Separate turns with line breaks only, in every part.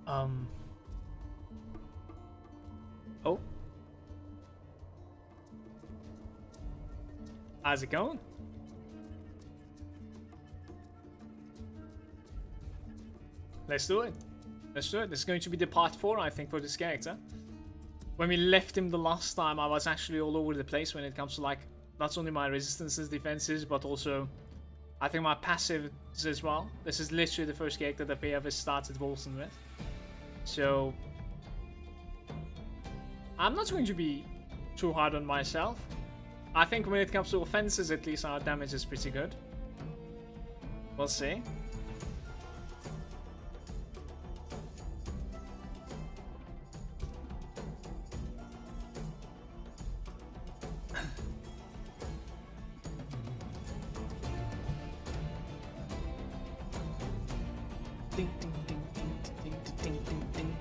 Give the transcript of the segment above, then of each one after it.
Oh. How's it going? Let's do it. Let's do it. This is going to be the part 4, I think, for this character. When we left him the last time, I was actually all over the place when it comes to, like, not only my resistances, defenses, but also, I think, my passives as well. This is literally the first character that we ever started Wolcen with. So, I'm not going to be too hard on myself. I think when it comes to offenses, at least our damage is pretty good. We'll see. Ding, ding, ding, ding, ding, ding, ding, ding.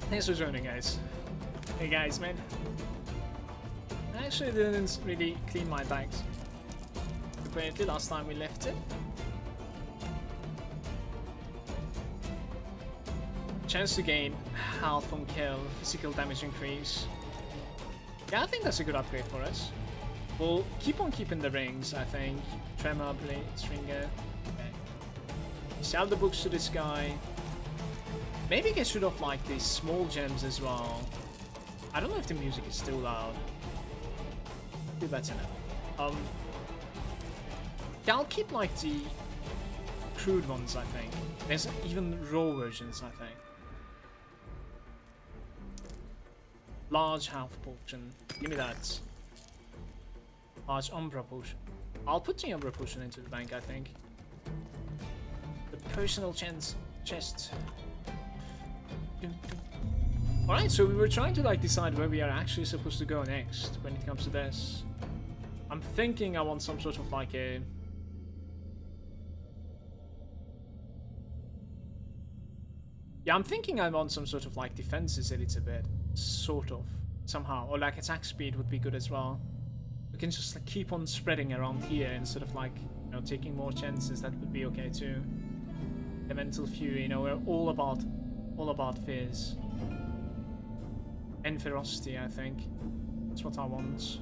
Thanks for joining, guys. Hey guys, man. I actually didn't really clean my bags. Apparently last time we left it. Chance to gain health on kill, physical damage increase. Yeah, I think that's a good upgrade for us. We'll keep on keeping the rings, I think. Tremor, blade, stringer. Okay. Sell the books to this guy. Maybe get rid of like these small gems as well. I don't know if the music is still loud. Do better now. Yeah, I'll keep like the crude ones, I think. There's even raw versions, I think. Large health potion. Give me that. Large Umbra potion. I'll put the Umbra potion into the bank, I think. The personal chest. Alright, so we were trying to like decide where we are actually supposed to go next when it comes to this. I'm thinking I want some sort of like a... Yeah, I'm thinking I want some sort of like defenses a little bit. Sort of. Somehow. Or like attack speed would be good as well. We can just like keep on spreading around here instead of like, you know, taking more chances. That would be okay too. Elemental Fury, you know, we're all about fizz. And ferocity, I think. That's what I want.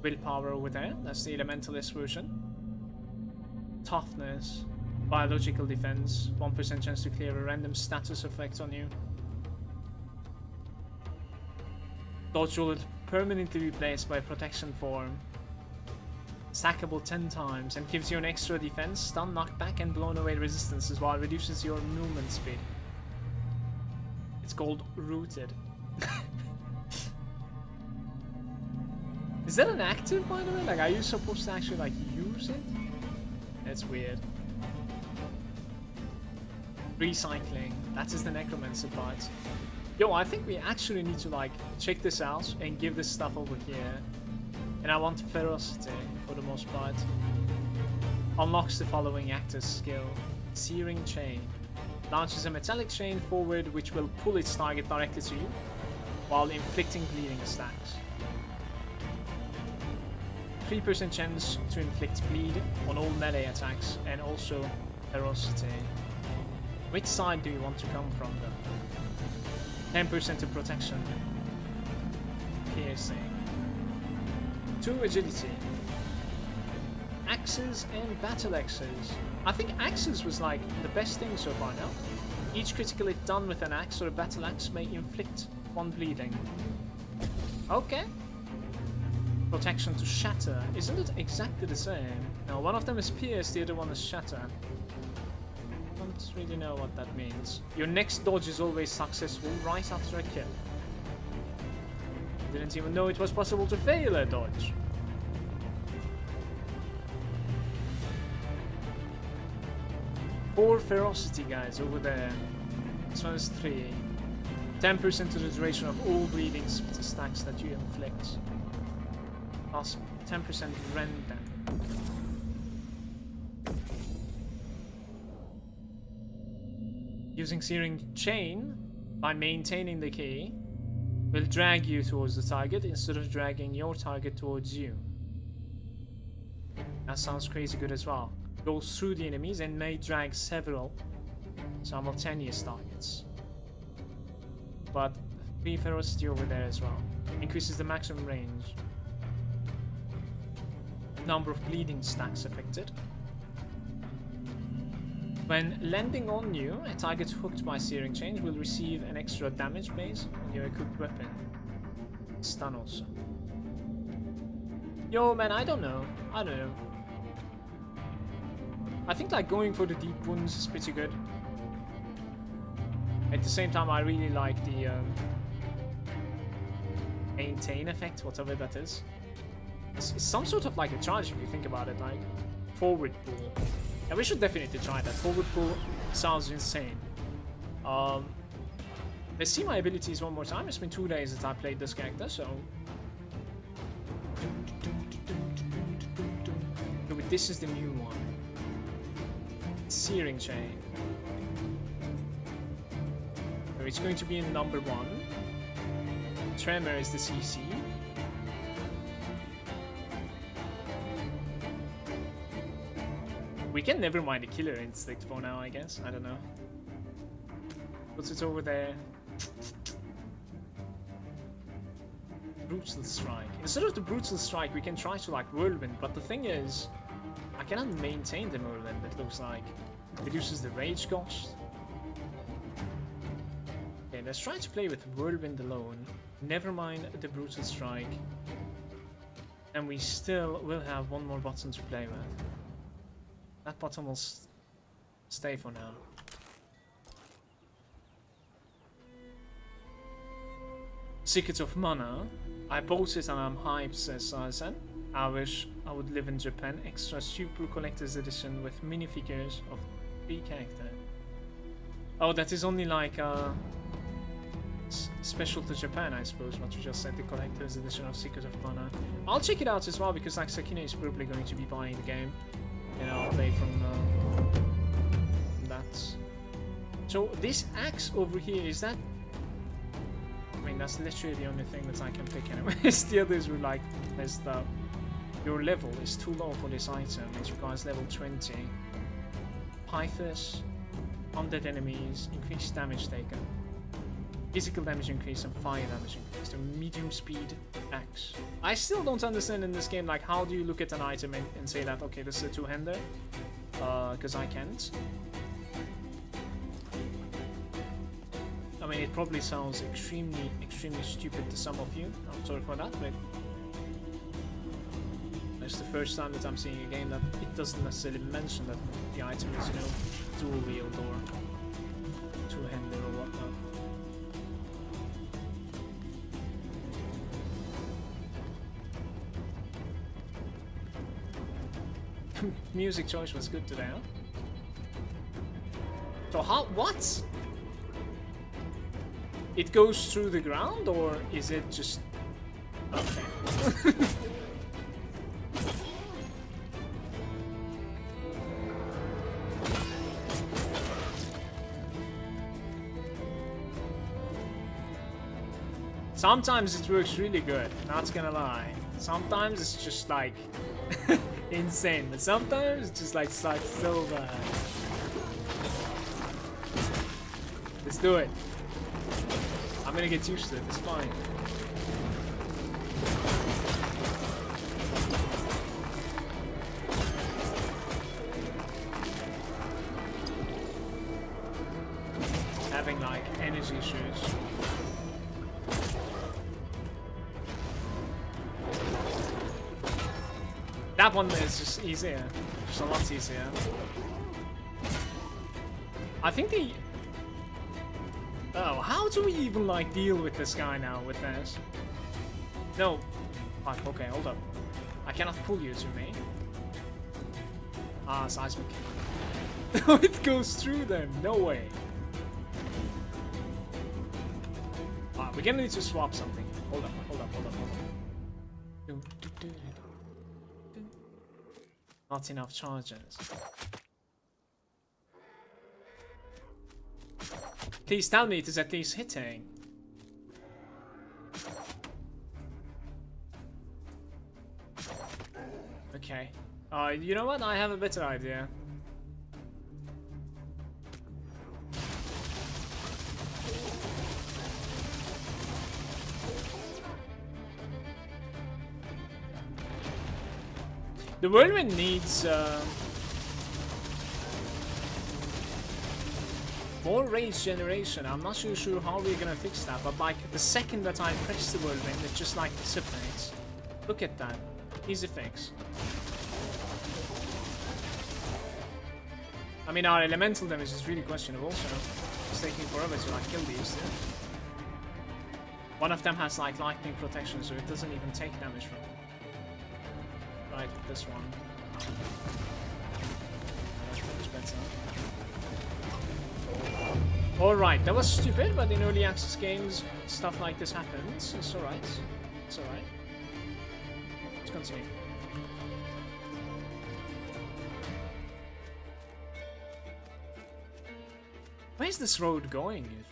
Willpower over there. That's the elementalist version. Toughness. Biological defense. 1% chance to clear a random status effect on you. Dodge roll permanently replaced by protection form. Stackable 10 times and gives you an extra defense, stun, knockback, and blown away resistances while reduces your movement speed. It's called Rooted. Is that an active, by the way? Like, are you supposed to actually, like, use it? That's weird. Recycling. That is the necromancer part. Yo, I think we actually need to, like, check this out and give this stuff over here. And I want ferocity for the most part. Unlocks the following actor's skill. Searing Chain. Launches a metallic chain forward which will pull its target directly to you while inflicting bleeding stacks. 3% chance to inflict bleed on all melee attacks and also ferocity. Which side do you want to come from though? 10% to protection. Piercing. 2 agility. Axes and battle axes. I think axes was like the best thing so far now. Each critical hit done with an axe or a battle axe may inflict 1 bleeding. Okay. Protection to shatter. Isn't it exactly the same? No, one of them is pierce, the other one is shatter. Don't really know what that means. Your next dodge is always successful right after a kill. Didn't even know it was possible to fail a dodge. Four ferocity guys over there. This one is 3. 10% to the duration of all bleeding stacks that you inflict. Plus 10% rend them. Using Searing Chain by maintaining the key will drag you towards the target instead of dragging your target towards you. That sounds crazy good as well. goes through the enemies and may drag several simultaneous targets. But 3 ferocity over there as well. Increases the maximum range. Number of bleeding stacks affected. When landing on you, a target hooked by searing chains will receive an extra damage base on your equipped weapon. Stun also. Yo man, I don't know. I think like going for the deep wounds is pretty good. At the same time, I really like the maintain effect, whatever that is. It's some sort of like a charge if you think about it, like forward pull. And we should definitely try that. Forward pull sounds insane. Let's see my abilities one more time. It's been 2 days that I played this character, so... This is the new one. Searing Chain. So it's going to be in number 1. Tremor is the CC. We can never mind the Killer Instinct for now, I guess. I don't know. What's it over there? Brutal Strike. Instead of the Brutal Strike, we can try to like Whirlwind, but the thing is, I cannot maintain the Whirlwind, it looks like. Reduces the rage cost. Okay, let's try to play with Whirlwind alone. Never mind the Brutal Strike. And we still will have one more button to play with. That button will stay for now. Secret of Mana. I bought it and I'm hyped, says Sazen. I wish I would live in Japan. Extra super collector's edition with minifigures of 3 characters. Oh, that is only like special to Japan, I suppose, what you just said, the collector's edition of Secret of Mana. I'll check it out as well, because like Sakina is probably going to be buying the game. And I'll play from that. So this axe over here, is that... I mean, that's literally the only thing that I can pick anyways. The others were like messed up. Your level is too low for this item. It requires level 20. Pythos, undead enemies, increased damage taken. Physical damage increase and fire damage increase. So medium speed axe. I still don't understand in this game, like, how do you look at an item and say that, okay, this is a two-hander? Because I can't. I mean, it probably sounds extremely stupid to some of you. I'm sorry for that, but it's the first time that I'm seeing a game that it doesn't necessarily mention that the item is, you know, dual-wield or two-hander or whatnot. Music choice was good today, huh? So how... what? It goes through the ground, or is it just... okay. Sometimes it works really good, not gonna lie. Sometimes it's just like... insane, but sometimes it's just like so bad. Let's do it. I'm gonna get used to it, it's fine. Having like energy issues. That one is just easier, just a lot easier. I think the... oh, how do we even like deal with this guy now with this? No. Fuck, okay, hold up. I cannot pull you to me. Ah, seismic. It goes through them, no way. Ah, we're gonna need to swap something. Hold up. Not enough charges. Please tell me it is at least hitting. Okay. You know what? I have a better idea. The whirlwind needs more rage generation. I'm not so sure how we're gonna fix that, but like the second that I press the whirlwind, it just like dissipates. Look at that. Easy fix. I mean, our elemental damage is really questionable, so it's taking forever to like kill these. Yeah? One of them has like lightning protection, so it doesn't even take damage from it. Right, this one. That's much better. Alright, that was stupid, but in early access games, stuff like this happens. It's alright. It's alright. Let's continue. Where's this road going, you think?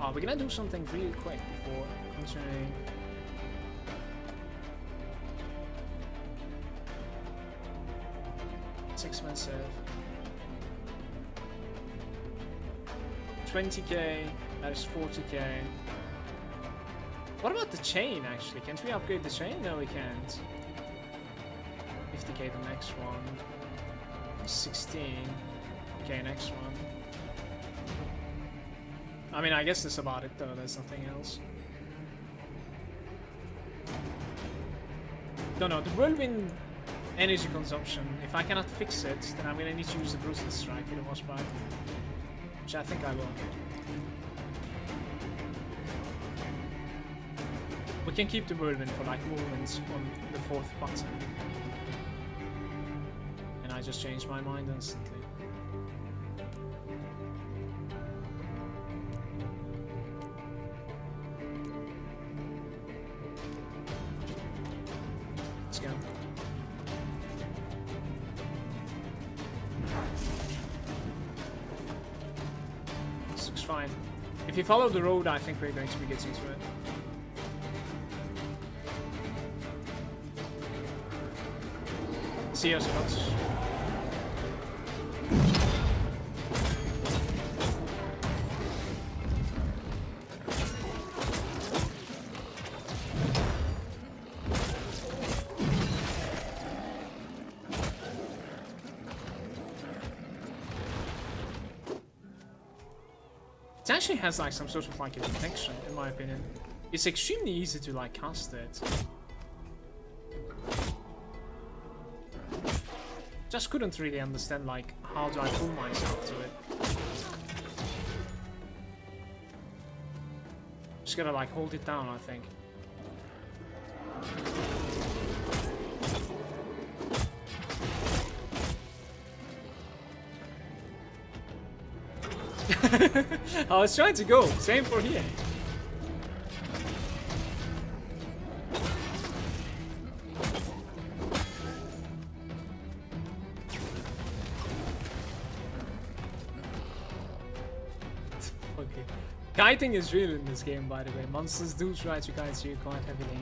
Oh, we're gonna do something really quick before continuing. It's expensive. 20k, that is 40k. What about the chain actually? Can't we upgrade the chain? No, we can't. 50k the next one. 16k next one. I mean, I guess that's about it though, there's nothing else. No, the whirlwind energy consumption, if I cannot fix it, then I'm gonna need to use the brutal strike for the most part. Which I think I will. We can keep the whirlwind for like movements on the 4th button. And I just changed my mind instantly. Let's go. This looks fine. If you follow the road, I think we're going to be getting to it. See us, folks. It actually has like some sort of like a protection, in my opinion. It's extremely easy to like cast it. Just couldn't really understand like how do I pull myself to it. Just gotta like hold it down, I think. I was trying to go, same for here. Okay. Kiting is real in this game, by the way. Monsters do try to kite you quite heavily.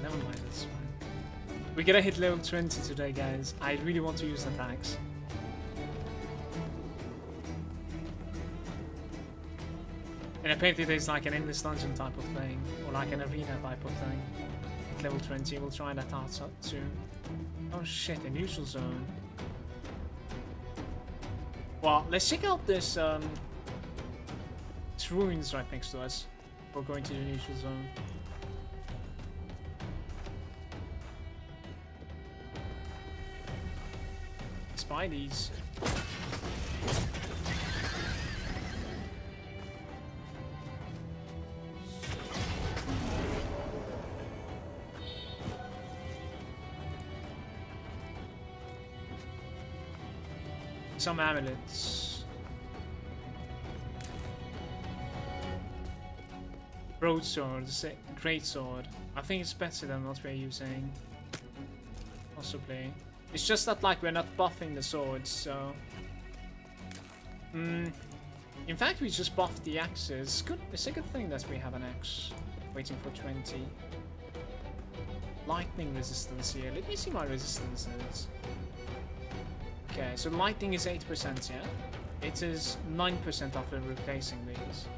Never mind, that's fine. We're gonna hit level 20 today, guys. I really want to use attacks. And apparently there's like an endless dungeon type of thing, or like an arena type of thing. At level 20, we'll try that out soon. Oh shit, a neutral zone. Well, let's check out this ruins right next to us. We're going to the neutral zone. Buy these. Some amulets. broadsword, greatsword. I think it's better than what we're using. Possibly. It's just that like we're not buffing the swords, so. In fact, we just buffed the axes. Good. It's a good thing that we have an axe. Waiting for 20. Lightning resistance here. Let me see my resistances. Okay, so lightning is 8%, yeah? It is 9% after replacing these.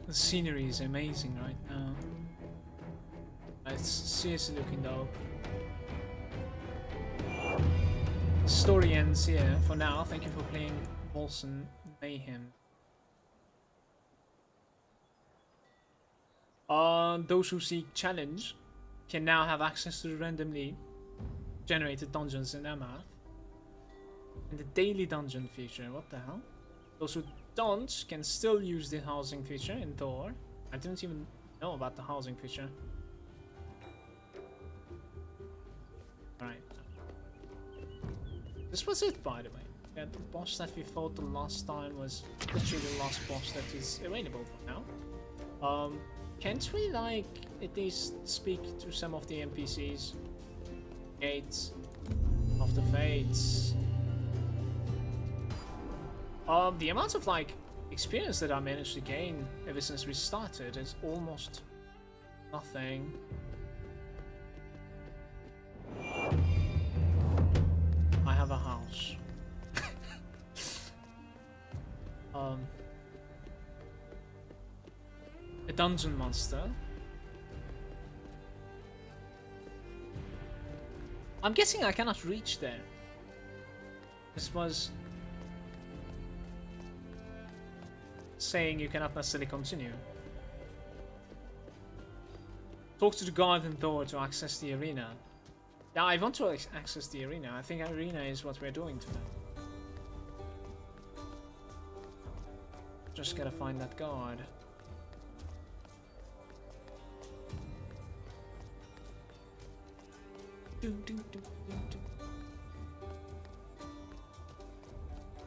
The scenery is amazing right now. It's seriously looking dope. The story ends here for now. Thank you for playing Wolcen Mayhem. Those who seek challenge can now have access to the randomly generated dungeons in Emma. And the daily dungeon feature. What the hell? Those who don't can still use the housing feature in Thor. I didn't even know about the housing feature. Alright. This was it, by the way. Yeah, the boss that we fought the last time was literally the last boss that is available for now. Can't we, like, at least speak to some of the NPCs? Gates of the Fates. The amount of, like, experience that I managed to gain ever since we started is almost nothing. I have a house. A dungeon monster. I'm guessing I cannot reach there. This was saying you cannot necessarily continue. Talk to the guard in Thor to access the arena. Yeah, I want to access the arena. I think arena is what we're doing today. Just gotta find that guard.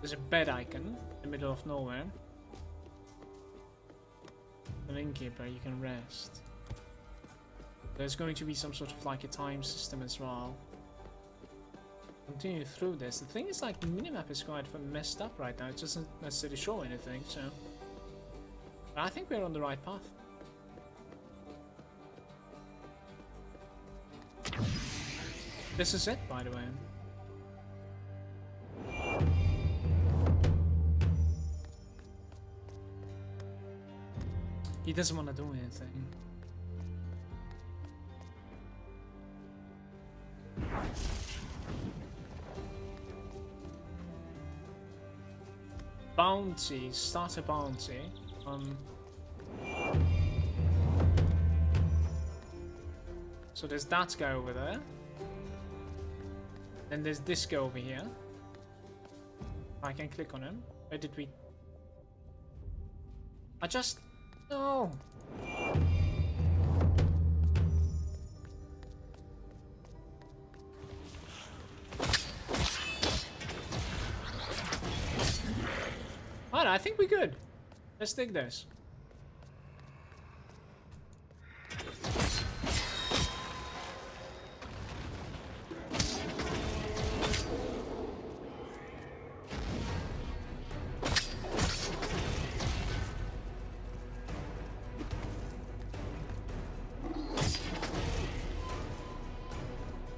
There's a bed icon in the middle of nowhere. An innkeeper, you can rest. There's going to be some sort of like a time system as well. Continue through this. The thing is, like, the minimap is quite messed up right now. It doesn't necessarily show anything, so. But I think we're on the right path. This is it, by the way. He doesn't want to do anything. Bounty, start a bounty. So there's that guy over there. Then there's this guy over here. I can click on him. Where did we? No. Alright, I think we're good. Let's dig this.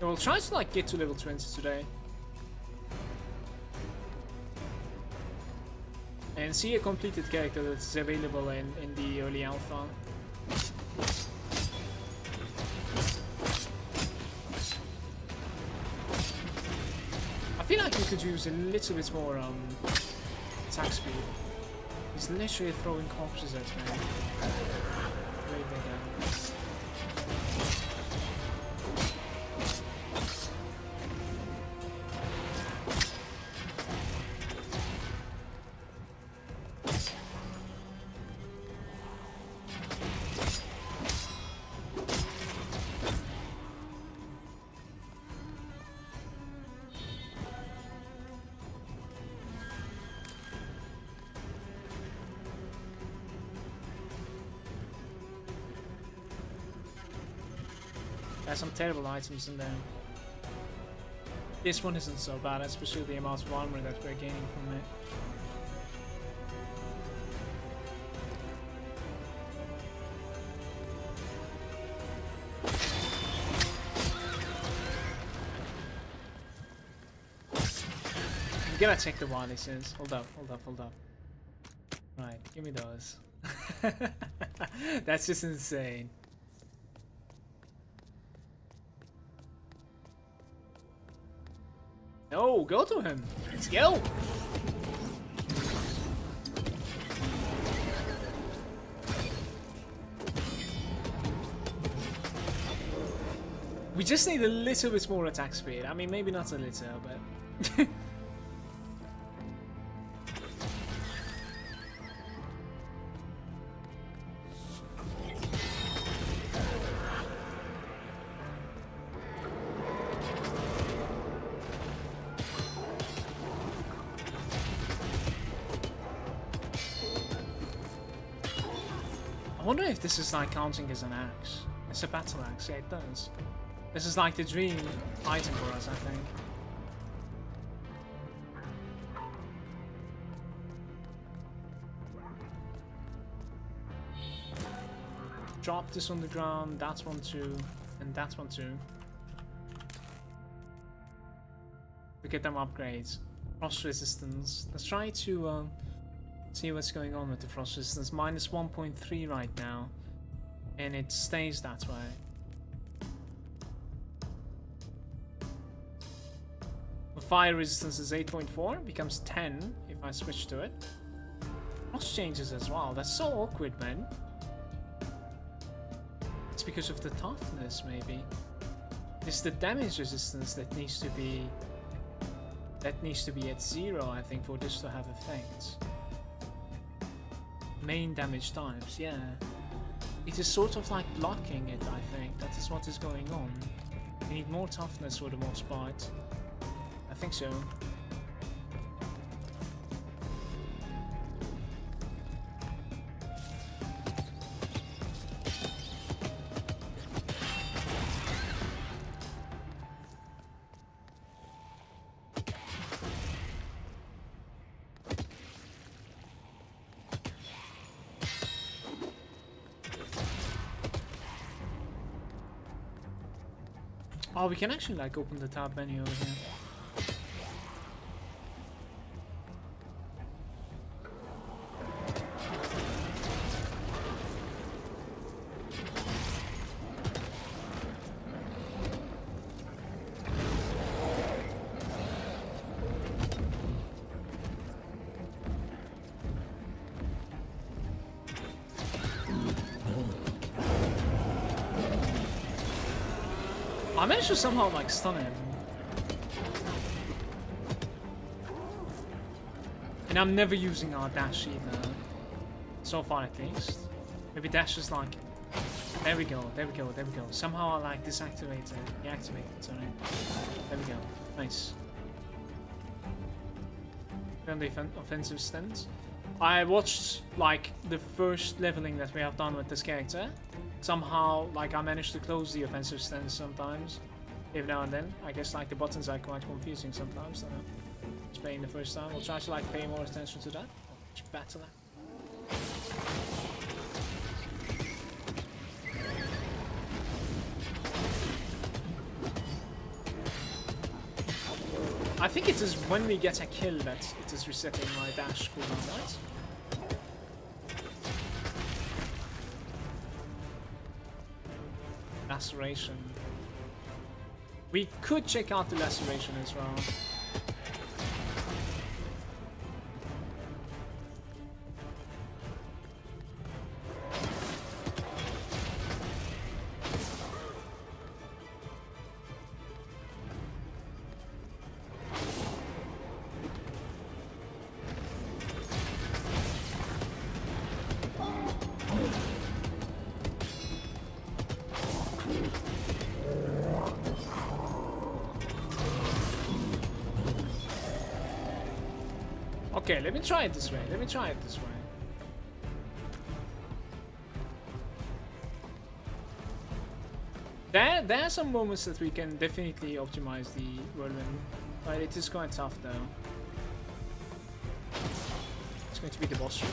We'll try to like get to level 20 today. And see a completed character that's available in the early alpha. I feel like we could use a little bit more attack speed. He's literally throwing corpses at me. Way bigger. There's some terrible items in there. This one isn't so bad, especially the amount of armor that we're gaining from it. I'm gonna check the one, he says. Hold up. Right, give me those. That's just insane. No, go to him. Let's go. We just need a little bit more attack speed. I mean, maybe not a little, but... I wonder if this is like counting as an axe. It's a battle axe, yeah, it does. This is like the dream item for us, I think. Drop this on the ground, that's one too, and that's one too. We get them upgrades. Frost resistance. Let's try to see what's going on with the frost resistance. Minus 1.3 right now, and it stays that way. The fire resistance is 8.4, becomes 10 if I switch to it. Frost changes as well. That's so awkward, man. It's because of the toughness, maybe. It's the damage resistance that needs to be at 0, I think, for this to have effect. Main damage types, yeah. It is sort of like blocking it, I think. That is what is going on. We need more toughness for the most part. I think so. Oh, we can actually like open the tab menu over here. I managed to somehow like stun him. And I'm never using our dash either. So far at least. Maybe dash is like... There we go. Somehow I like deactivate it. Deactivate it, sorry. There we go. Nice. Then the offensive stance. I watched like the first leveling that we have done with this character. Somehow, like, I managed to close the offensive stance sometimes, every now and then. I guess like the buttons are quite confusing sometimes. Just playing the first time. We'll try to like pay more attention to that. Just battle that. I think it is when we get a kill that it is resetting my dash cooldown, right? Laceration. We could check out the laceration as well. Okay, let me try it this way. There are some moments that we can definitely optimize the whirlwind, but it is quite tough though. It's going to be the boss room.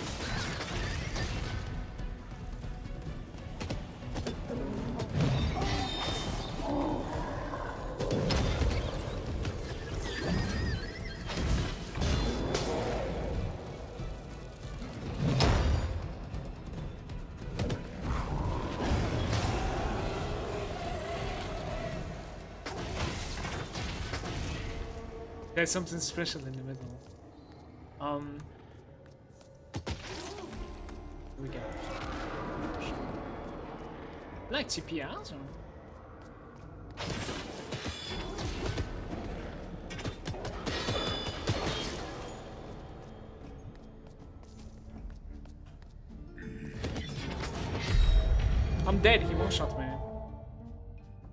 There's something special in the middle. Here we go. Like TP out or? I'm dead, he one-shot me.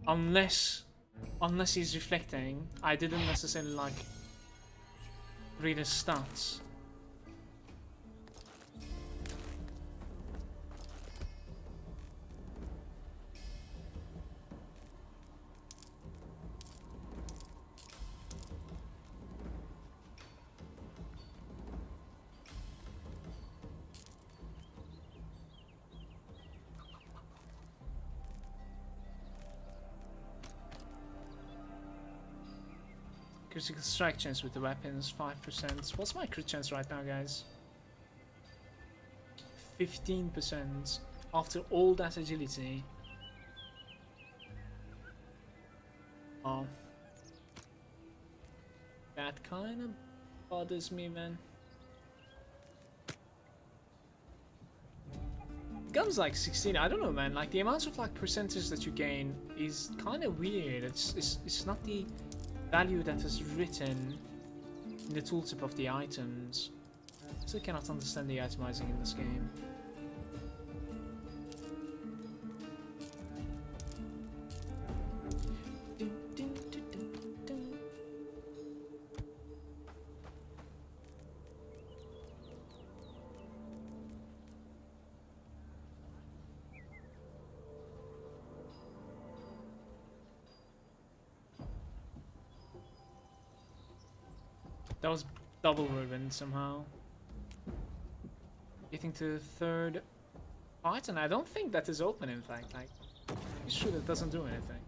Unless he's reflecting. I didn't necessarily like read his stats. Critical strike chance with the weapons, 5%. What's my crit chance right now, guys? 15%. After all that agility. Oh. That kind of bothers me, man. Guns like 16, I don't know, man. Like the amount of like percentage that you gain is kind of weird. It's not the value that is written in the tooltip of the items. I still cannot understand the itemizing in this game. That was double whirlwind somehow. Getting to the third part, and I don't think that is open in fact. Like, I'm sure that doesn't do anything.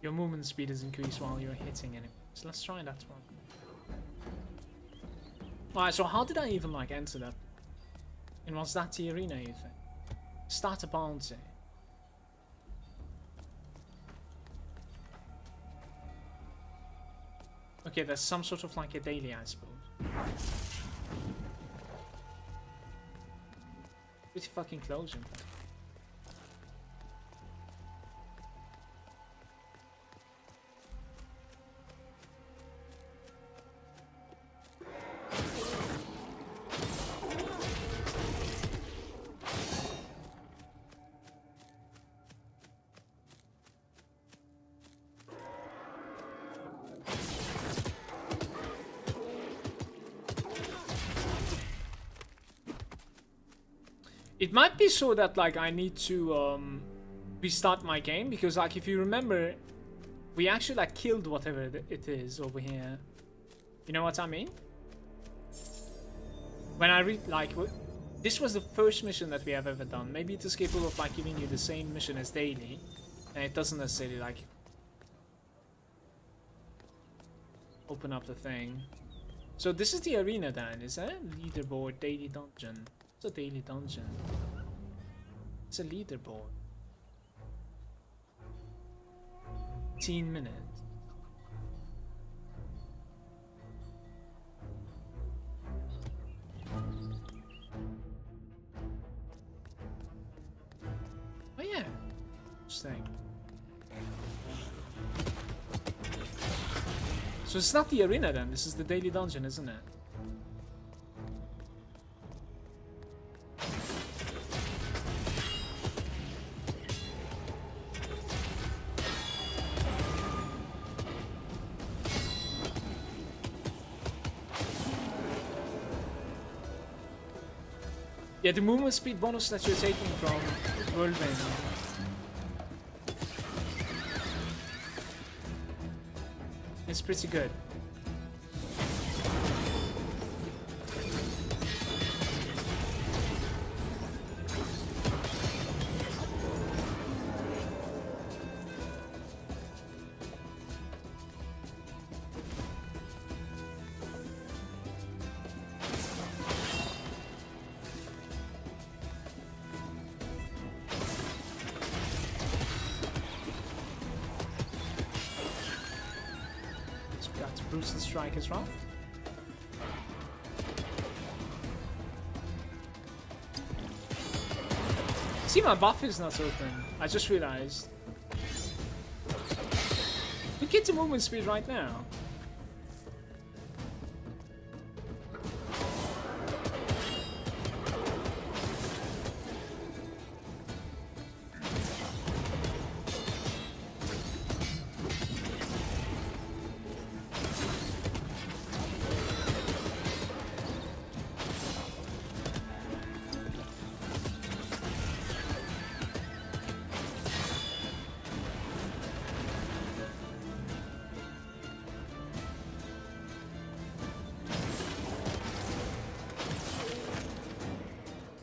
Your movement speed is increased while you're hitting enemies. So let's try that one. Alright, so how did I even like enter that? And was that the arena, you think? Start a bounty. Okay, there's some sort of like a daily, I suppose. Pretty fucking close, in fact. It might be so that like I need to restart my game, because like if you remember, we actually like killed whatever it is over here. You know what I mean? When I read like this was the first mission that we have ever done. Maybe it is capable of like giving you the same mission as daily, and it doesn't necessarily like open up the thing. So this is the arena then, is that? Leaderboard, daily dungeon. It's a daily dungeon. It's a leaderboard. 15 minutes. Oh yeah. Interesting. So it's not the arena then, this is the daily dungeon, isn't it? Yeah, the movement speed bonus that you're taking from Whirlwind. It's pretty good. Boost the strike as well. See, my buff is not open. I just realized. Look at the movement speed right now.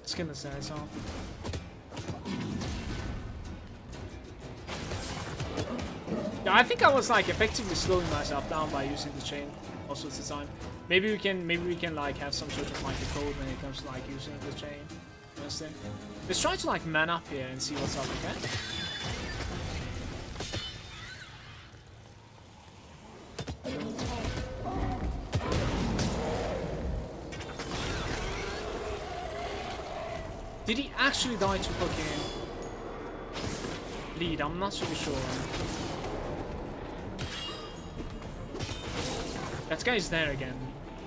Skin the size off. Yeah, I think I was like effectively slowing myself down by using the chain most of the time. Maybe we can like have some sort of like a code when it comes to like using the chain. Honestly. Let's try to like man up here and see what's up, okay? Did he actually die to fucking lead? I'm not really sure. That guy's there again.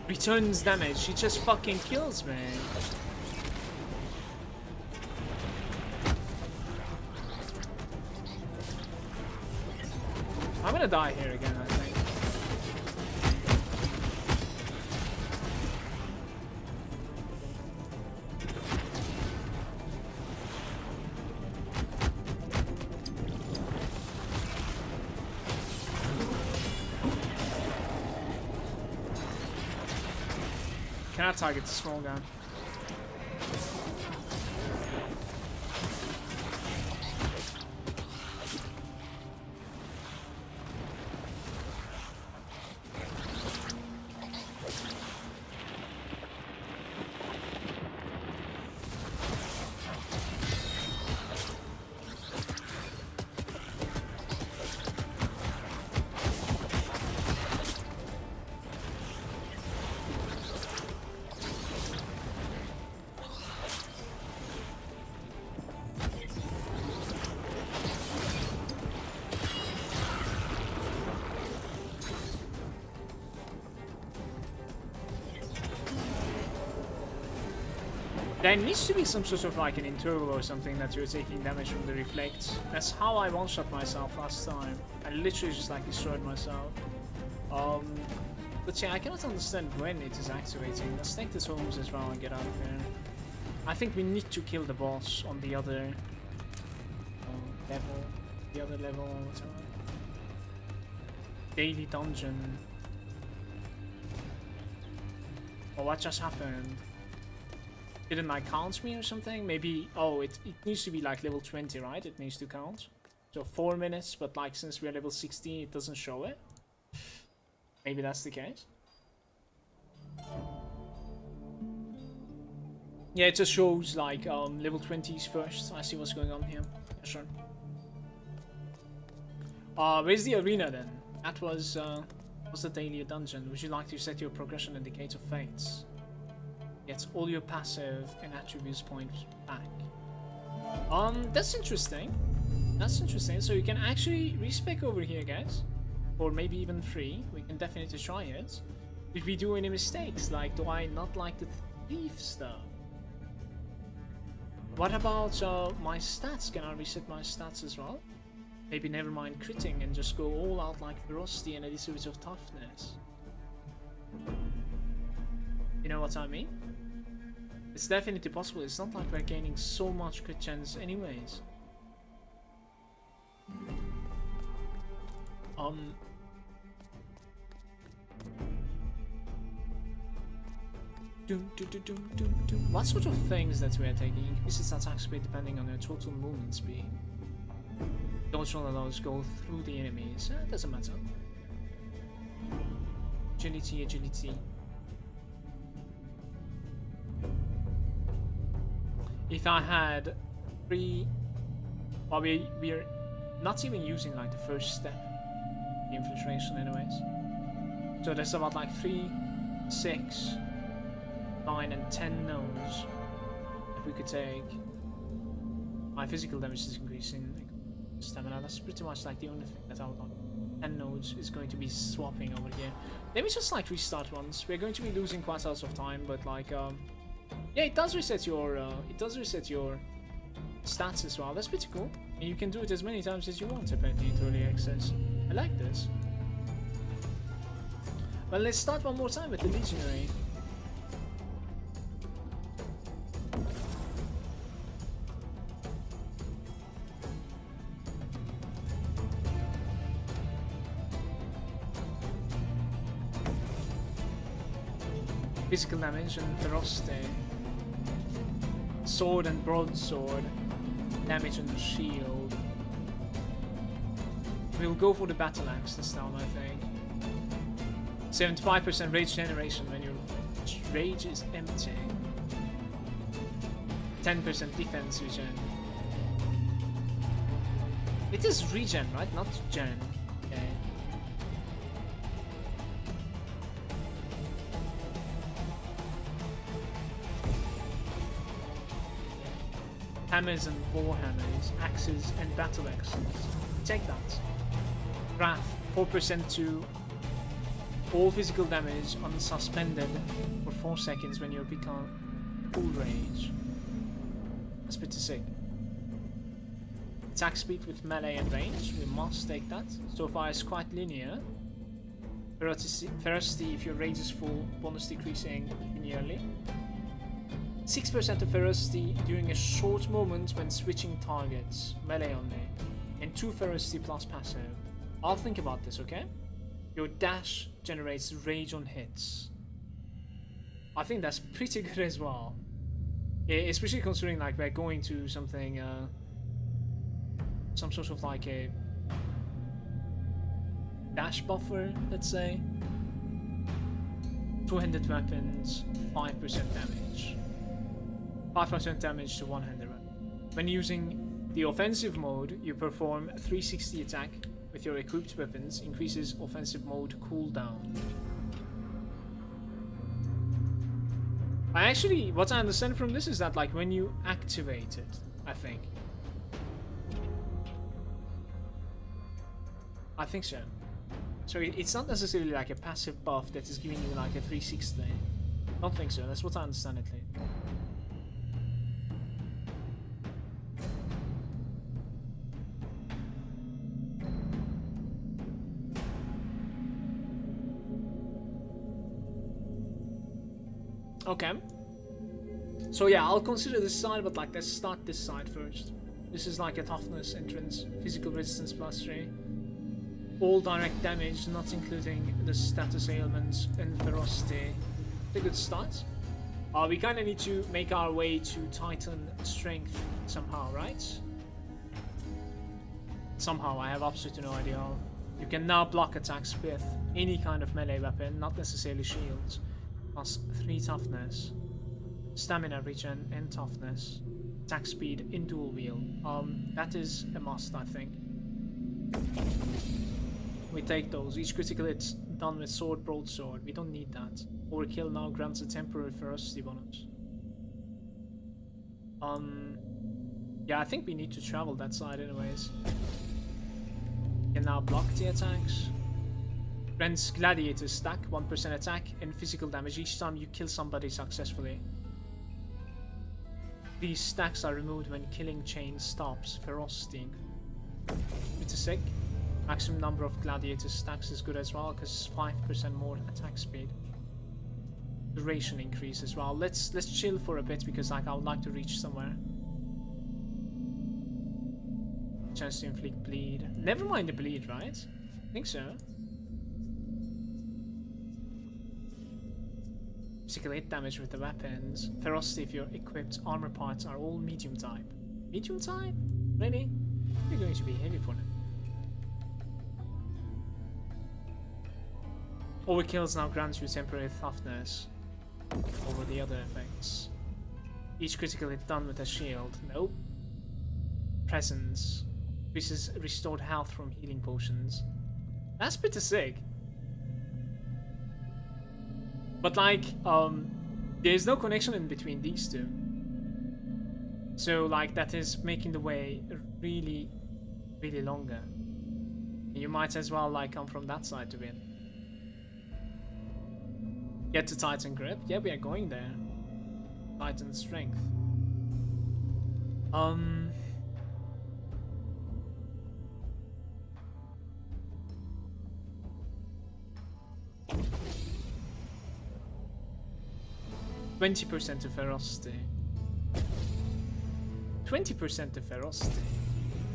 Returns damage. He just fucking kills me. I'm gonna die here again, I think. Cannot target the small gun. There needs to be some sort of like an interval or something that you're taking damage from the reflect. That's how I one-shot myself last time. I literally just like destroyed myself. But yeah, I cannot understand when it is activating. Let's take this homes as well and get out of here. I think we need to kill the boss on the other level. The other level or whatever. Daily dungeon. Oh, what just happened? Didn't like count me or something? Maybe, oh, it needs to be like level 20, right? It needs to count. So 4 minutes, but like since we're level 16, it doesn't show it. Maybe that's the case. Yeah, it just shows like level 20s first. I see what's going on here. Yeah, sure. Where's the arena then? That was the daily dungeon. Would you like to set your progression indicator fates? Gets all your passive and attributes points back. That's interesting. That's interesting. So you can actually respec over here, guys, or maybe even free. We can definitely try it. Did we do any mistakes? Like, do I not like the thief stuff? What about my stats? Can I reset my stats as well? Maybe never mind critting and just go all out like ferocity and a little bit of toughness. You know what I mean? It's definitely possible. It's not like we're gaining so much crit chance anyways. What sort of things that we are taking? Increases attack speed depending on your total movement speed. Dodge roll allows go through the enemies. Doesn't matter. Agility, agility. If I had 3... Well, we're not even using like the first step. The infiltration anyways. So there's about like 3, 6, 9 and 10 nodes that we could take. My physical damage is increasing. Stamina, that's pretty much like the only thing that our 10 nodes is going to be swapping over here. Let me just like restart once. We're going to be losing quite a lot of time, but like yeah, it does reset your stats as well. That's pretty cool. And you can do it as many times as you want apparently in early access. I like this. Well, let's start one more time with the Legionary. Physical damage and ferocity. Sword and broadsword. Damage on the shield. We'll go for the battle axe this time, I think. 75% rage generation when your rage is empty. 10% defense regen. It is regen, right? Not gen. Okay. Hammers and warhammers, axes and battle axes. Take that. Wrath, 4% to all physical damage unsuspended for 4 seconds when you become full rage. That's pretty sick. Attack speed with melee and range, we must take that. So far it's quite linear. Ferocity if your rage is full, bonus decreasing linearly. 6% of ferocity during a short moment when switching targets, melee only, and 2 ferocity plus passive. I'll think about this, okay? Your dash generates rage on hits. I think that's pretty good as well. Yeah, especially considering like we're going to something, some sort of like a dash buffer, let's say. 200 weapons, 5% damage. 5% damage to 100. When using the offensive mode, you perform 360 attack with your equipped weapons, increases offensive mode cooldown. What I understand from this is that like when you activate it, I think so. So it's not necessarily like a passive buff that is giving you like a 360. I don't think so, that's what I understand at least. Okay. So yeah, I'll consider this side, but like let's start this side first. This is like a toughness entrance, physical resistance +3. All direct damage, not including the status ailments and ferocity. It's a good start. We kind of need to make our way to Titan strength somehow, right? Somehow, I have absolutely no idea how. You can now block attacks with any kind of melee weapon, not necessarily shields. Plus 3 toughness, stamina regen and toughness, attack speed in dual wield. That is a must, I think. We take those. Each critical hit's done with sword, broadsword. We don't need that. Overkill now grants a temporary ferocity bonus. Yeah, I think we need to travel that side anyways. We can now block the attacks. Grants gladiator stack, 1% attack and physical damage each time you kill somebody successfully. These stacks are removed when killing chain stops. Ferocity. It's a sick. Maximum number of gladiator stacks is good as well because 5% more attack speed. duration increase as well. Let's chill for a bit because like I would like to reach somewhere. Chance to inflict bleed. Never mind the bleed, right? I think so. Physical hit damage with the weapons. Ferocity if your equipped armor parts are all medium type. Medium type? Really? You're going to be heavy for them. Overkills now grants you temporary toughness over the other effects. Each critical hit done with a shield. Nope. Presence. Increases restored health from healing potions. That's pretty sick. But like, there's no connection in between these two. So like that is making the way really, really longer. You might as well like come from that side to win. Get to Titan grip. Yeah, we are going there. Titan strength. 20% to ferocity. 20% to ferocity.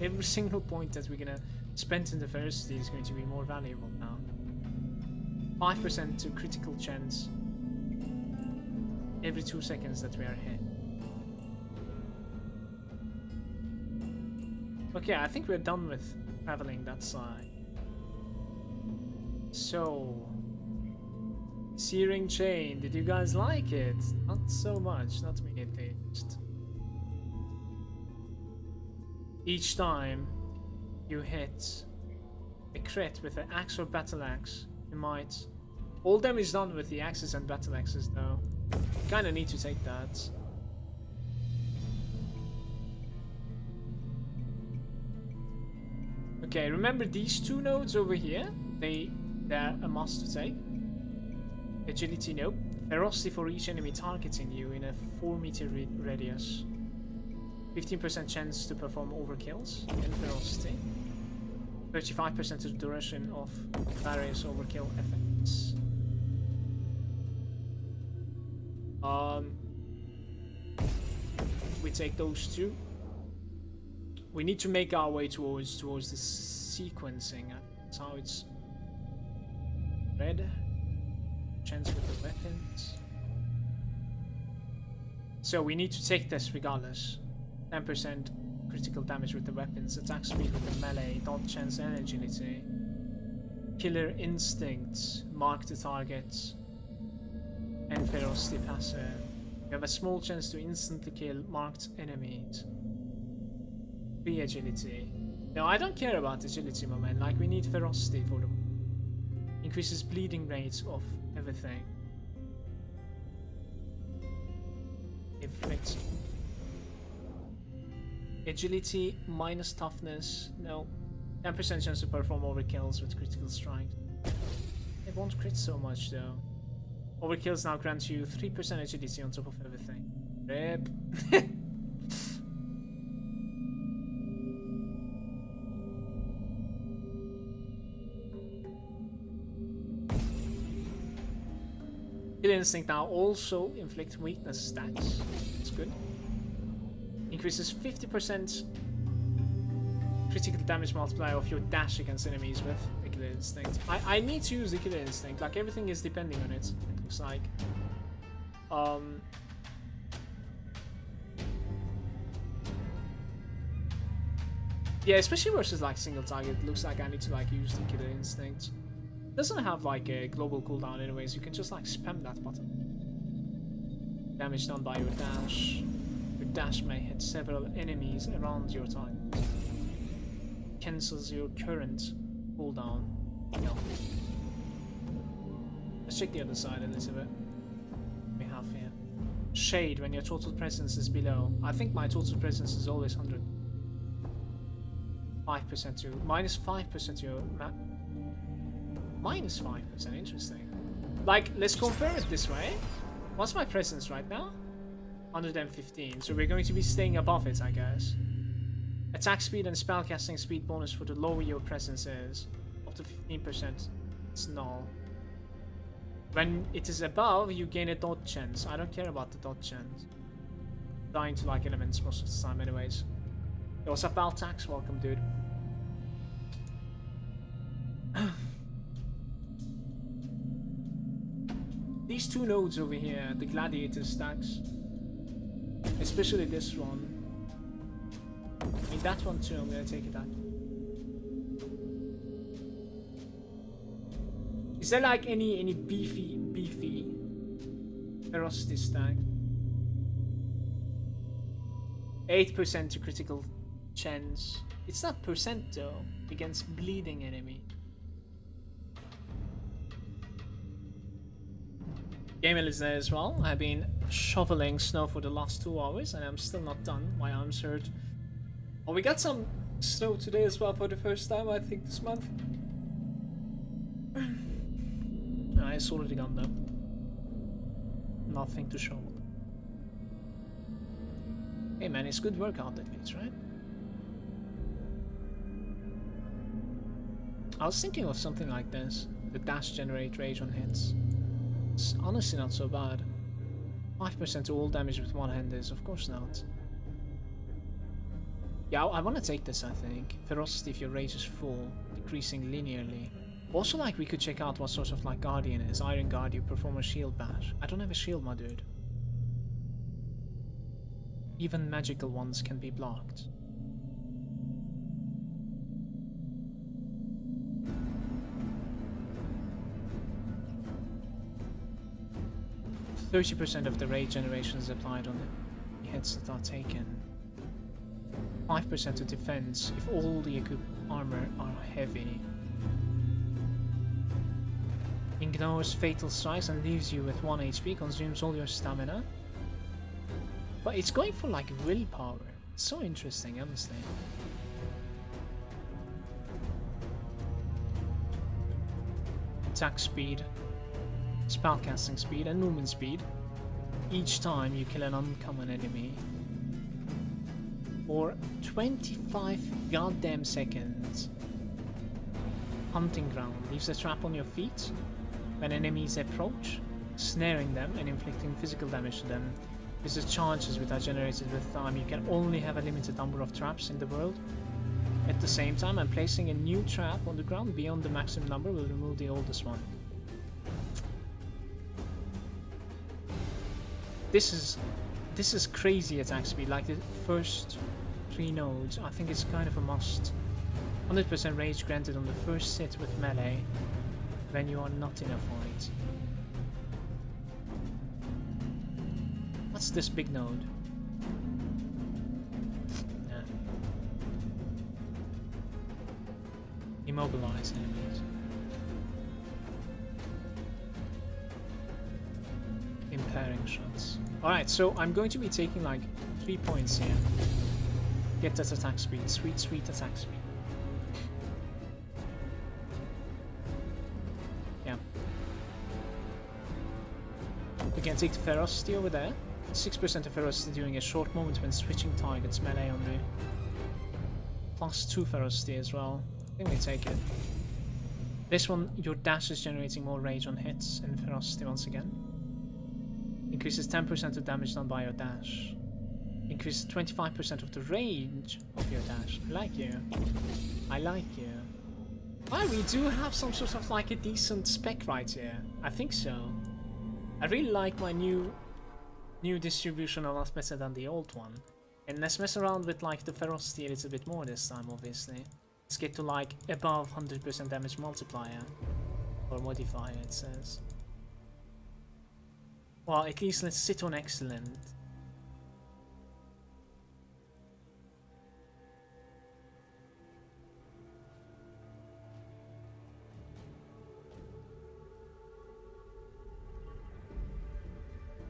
Every single point that we're gonna spend in the ferocity is going to be more valuable now. 5% to critical chance every 2 seconds that we are hit. Okay, I think we're done with traveling that side. So, Searing Chain, did you guys like it? Not so much, not me at least. Each time you hit a crit with an axe or battle axe, you might... All damage done with the axes and battle axes though. You kinda need to take that. Okay, remember these two nodes over here? They're a must to take. Agility, nope. Ferocity for each enemy targeting you in a 4-meter radius. 15% chance to perform overkills and ferocity. 35% to the duration of various overkill effects. We take those two. We need to make our way towards the sequencing. That's how it's read. Chance with the weapons. So we need to take this regardless. 10% critical damage with the weapons, attack speed with the melee, dodge chance and agility. Killer instincts, mark the target, and ferocity passive. You have a small chance to instantly kill marked enemies. 3 agility. No, I don't care about agility, my man. Like, we need ferocity for them. Increases bleeding rates of everything. Inflicts. Agility minus toughness. No. 10% chance to perform overkills with critical strike. It won't crit so much though. Overkills now grants you 3% agility on top of everything. Rip. Kill Instinct now also inflict weakness stacks. That's good. Increases 50% critical damage multiplier of your dash against enemies with the Killer Instinct. I need to use the Killer Instinct, like everything is depending on it looks like. Yeah, especially versus like single target, it looks like I need to like use the Killer Instinct. It doesn't have like a global cooldown anyways, you can just like spam that button. Damage done by your dash. Your dash may hit several enemies around your target. Cancels your current cooldown. No. Let's check the other side a little bit. We have here. Shade when your total presence is below. I think my total presence is always 100. 5% to minus 5% to your map. Minus 5%, interesting. Like, let's compare it this way. What's my presence right now? 115, so we're going to be staying above it, I guess. Attack speed and spellcasting speed bonus for the lower your presence is. Up to 15%. It's null. When it is above, you gain a dodge chance. I don't care about the dodge chance. Dying to like elements most of the time anyways. Yo, what's up, Baltax? Welcome, dude. These two nodes over here, the gladiator stacks. Especially this one. I mean that one too, I'm gonna take it out. Is there like any beefy ferocity stack? 8% to critical chance. It's not percent though, against bleeding enemy. Gamel is there as well. I've been shoveling snow for the last 2 hours and I'm still not done. My arms hurt. Oh, we got some snow today as well for the first time, I think, this month. It's already gone though. Nothing to shovel. Hey man, it's good workout at least, right? I was thinking of something like this. The dash generate rage on hits. It's honestly not so bad. 5% to all damage with one hand is, of course not. Yeah, I want to take this, I think. Ferocity if your rage is full, decreasing linearly. Also, like, we could check out what sort of, like, Guardian is. Iron Guard, you perform a shield bash. I don't have a shield, my dude. Even magical ones can be blocked. %30% of the rage generation is applied on the hits that are taken. 5% to defense if all the equipped armor are heavy. Ignores fatal strikes and leaves you with 1 HP, consumes all your stamina. But it's going for like willpower. It's so interesting, honestly. Attack speed, spellcasting speed and movement speed. Each time you kill an uncommon enemy. For 25 goddamn seconds. Hunting ground leaves a trap on your feet when enemies approach, snaring them and inflicting physical damage to them. These are charges which are generated with time. You can only have a limited number of traps in the world. At the same time, I'm placing a new trap on the ground beyond the maximum number will remove the oldest one. This is crazy attack speed, like the first 3 nodes. I think it's kind of a must. 100% rage granted on the first hit with melee when you are not in a fight. What's this big node? Yeah. Immobilize enemies. Impairing shots. Alright, so I'm going to be taking like 3 points here. Get that attack speed. Sweet, sweet attack speed. Yeah. We can take the ferocity over there. 6% of ferocity during a short moment when switching targets melee only. +2 ferocity as well. I think we take it. This one, your dash is generating more rage on hits and ferocity once again. Increases 10% of damage done by your dash. Increases 25% of the range of your dash. I like you. I like you. Well, we do have some sort of like a decent spec right here. I think so. I really like my new distribution a lot better than the old one. And let's mess around with like the ferocity a little bit more this time, obviously. Let's get to like above 100% damage multiplier. Or modifier, it says. Well, at least let's sit on excellent.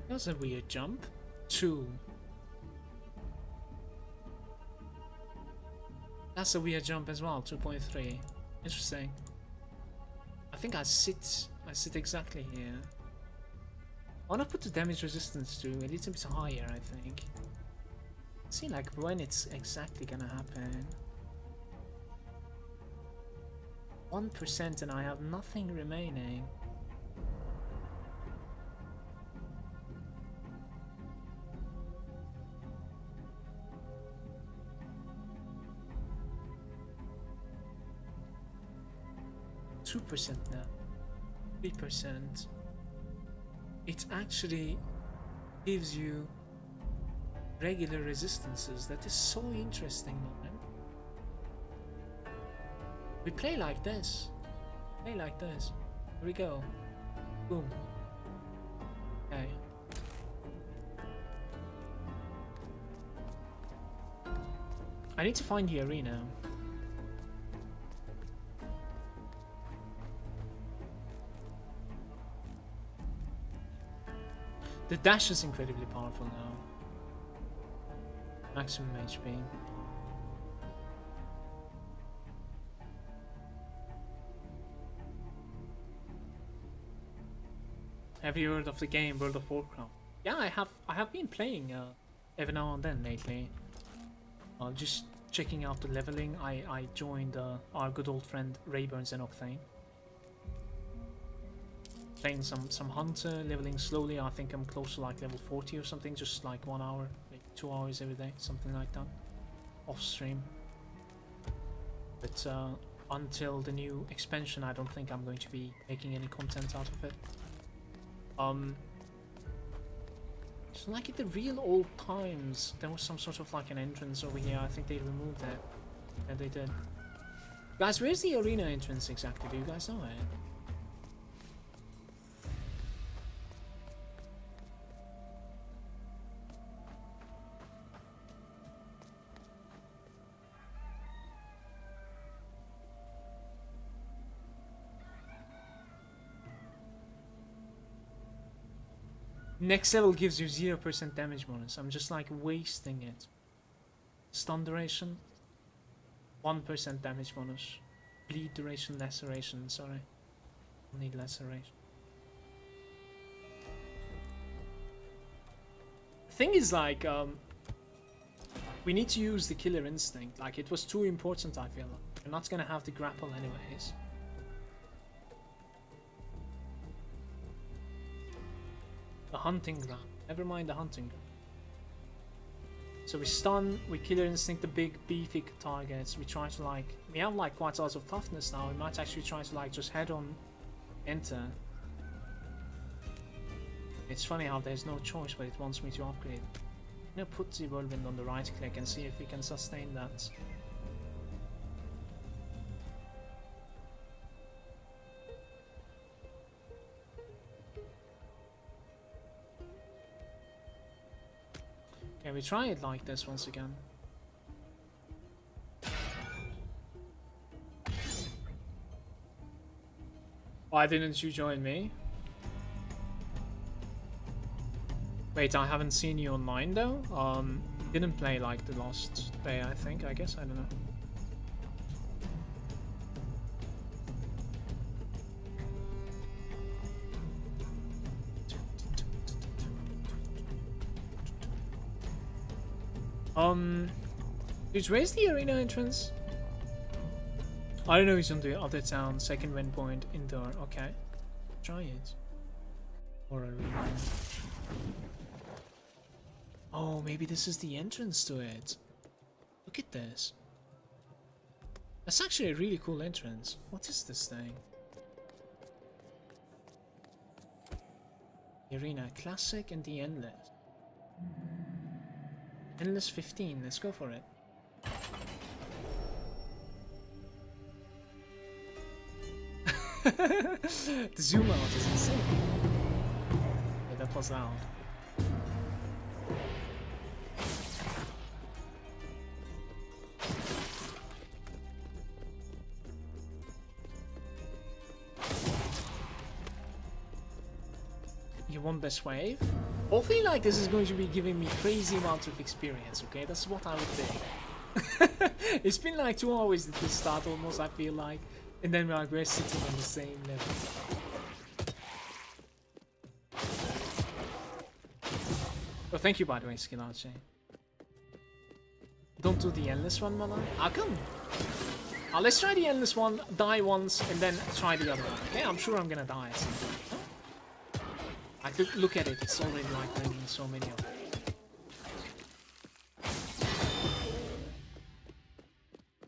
That was a weird jump. 2. That's a weird jump as well. 2.3. Interesting. I think I sit exactly here. I want to put the damage resistance to a little bit higher, I think. See like when it's exactly gonna happen. 1% and I have nothing remaining. 2% now. 3%. It actually gives you regular resistances. That is so interesting, man. We play like this. Play like this. Here we go. Boom. Okay. I need to find the arena. The dash is incredibly powerful now. Maximum HP. Have you heard of the game World of Warcraft? Yeah, I have been playing every now and then lately. Just checking out the leveling. I joined our good old friend Rayburn's and Octane. Playing some hunter, leveling slowly. I think I'm close to like level 40 or something, just like 1 hour, maybe 2 hours every day, something like that, off stream. But until the new expansion, I don't think I'm going to be making any content out of it. So like at the real old times, there was some sort of like an entrance over here. I think they removed it. Yeah, they did. Guys, where's the arena entrance exactly? Do you guys know it? Next level gives you 0% damage bonus. I'm just like wasting it. Stun duration, 1% damage bonus. Bleed duration, laceration, sorry. I need laceration. The thing is like, we need to use the killer instinct. Like it was too important, I feel. We're not gonna have the grapple anyways. The hunting ground. Never mind the hunting ground. So we stun, we killer instinct the big beefy targets. We try to like, we have like quite a lot of toughness now. We might actually try to like just head on enter. It's funny how there's no choice, but it wants me to upgrade. I'm gonna put the whirlwind on the right click and see if we can sustain that. Okay, we try it like this once again. Why didn't you join me? Wait, I haven't seen you online though? Didn't play like the last day, I think, I guess, I don't know. Dude, where's the arena entrance? I don't know, it's on the other town, second waypoint, indoor, okay. Try it. Or arena. Oh, maybe this is the entrance to it. Look at this. That's actually a really cool entrance. What is this thing? The arena, classic and the endless. Endless 15, let's go for it. The zoom out is insane. Yeah, that was loud. You want this wave? Hopefully like this is going to be giving me crazy amounts of experience, okay? That's what I would think. It's been like 2 hours at the start almost, I feel like. And then we're sitting on the same level. Oh, thank you by the way, Skillache. Don't do the endless one, Mala. How come? Let's try the endless one, die once, and then try the other one. Okay, I'm sure I'm gonna die at some point. I could look at it, it's already like bringing so many of them.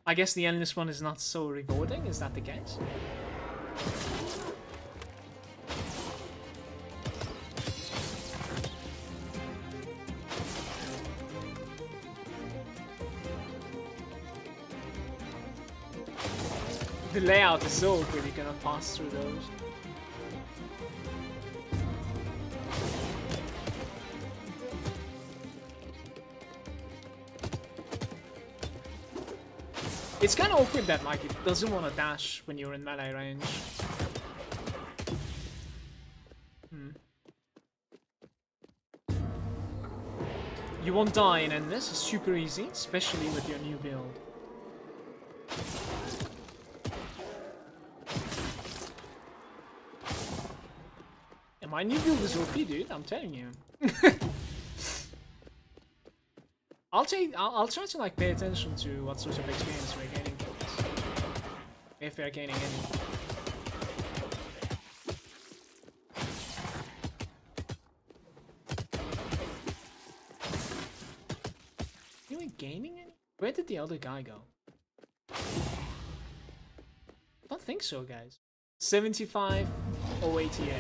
I guess the endless one is not so rewarding, is that the case? The layout is so good, you cannot pass through those. It's kind of awkward that like it doesn't want to dash when you're in melee range. You won't die in endless, it's super easy, especially with your new build. And my new build is OP, dude, I'm telling you. I'll try to like pay attention to what sort of experience we're gaining from this. If we're gaining any. Are we gaining any? Where did the other guy go? I don't think so, guys. 75 or 88.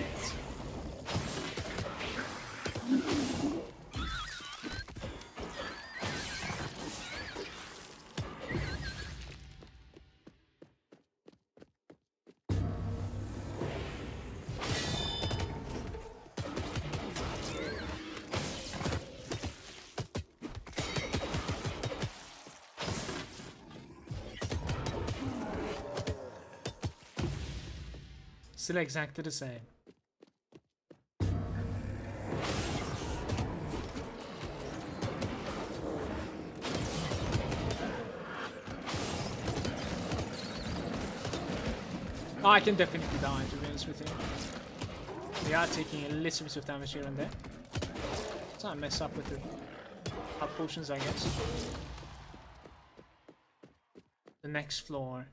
Still exactly the same. Oh, I can definitely die, to be honest with you. We are taking a little bit of damage here and there. So I mess up with the health potions, I guess. The next floor.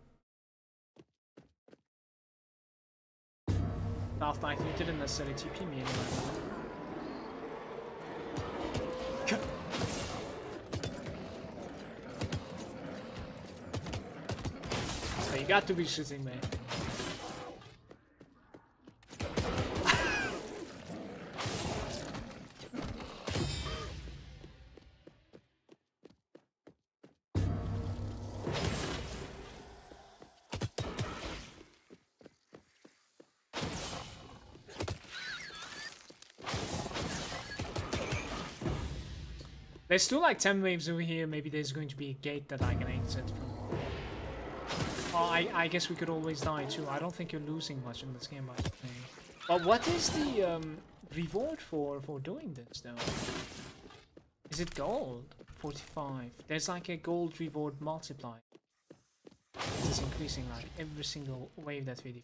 Half-Life, you didn't necessarily TP me anyway. So you got to be shooting me. There's still like 10 waves over here. Maybe there's going to be a gate that I can exit from. Oh, I guess we could always die too. I don't think you're losing much in this game by playing. But what is the reward for doing this though? Is it gold? 45. There's like a gold reward multiplier. It's increasing like every single wave that we do.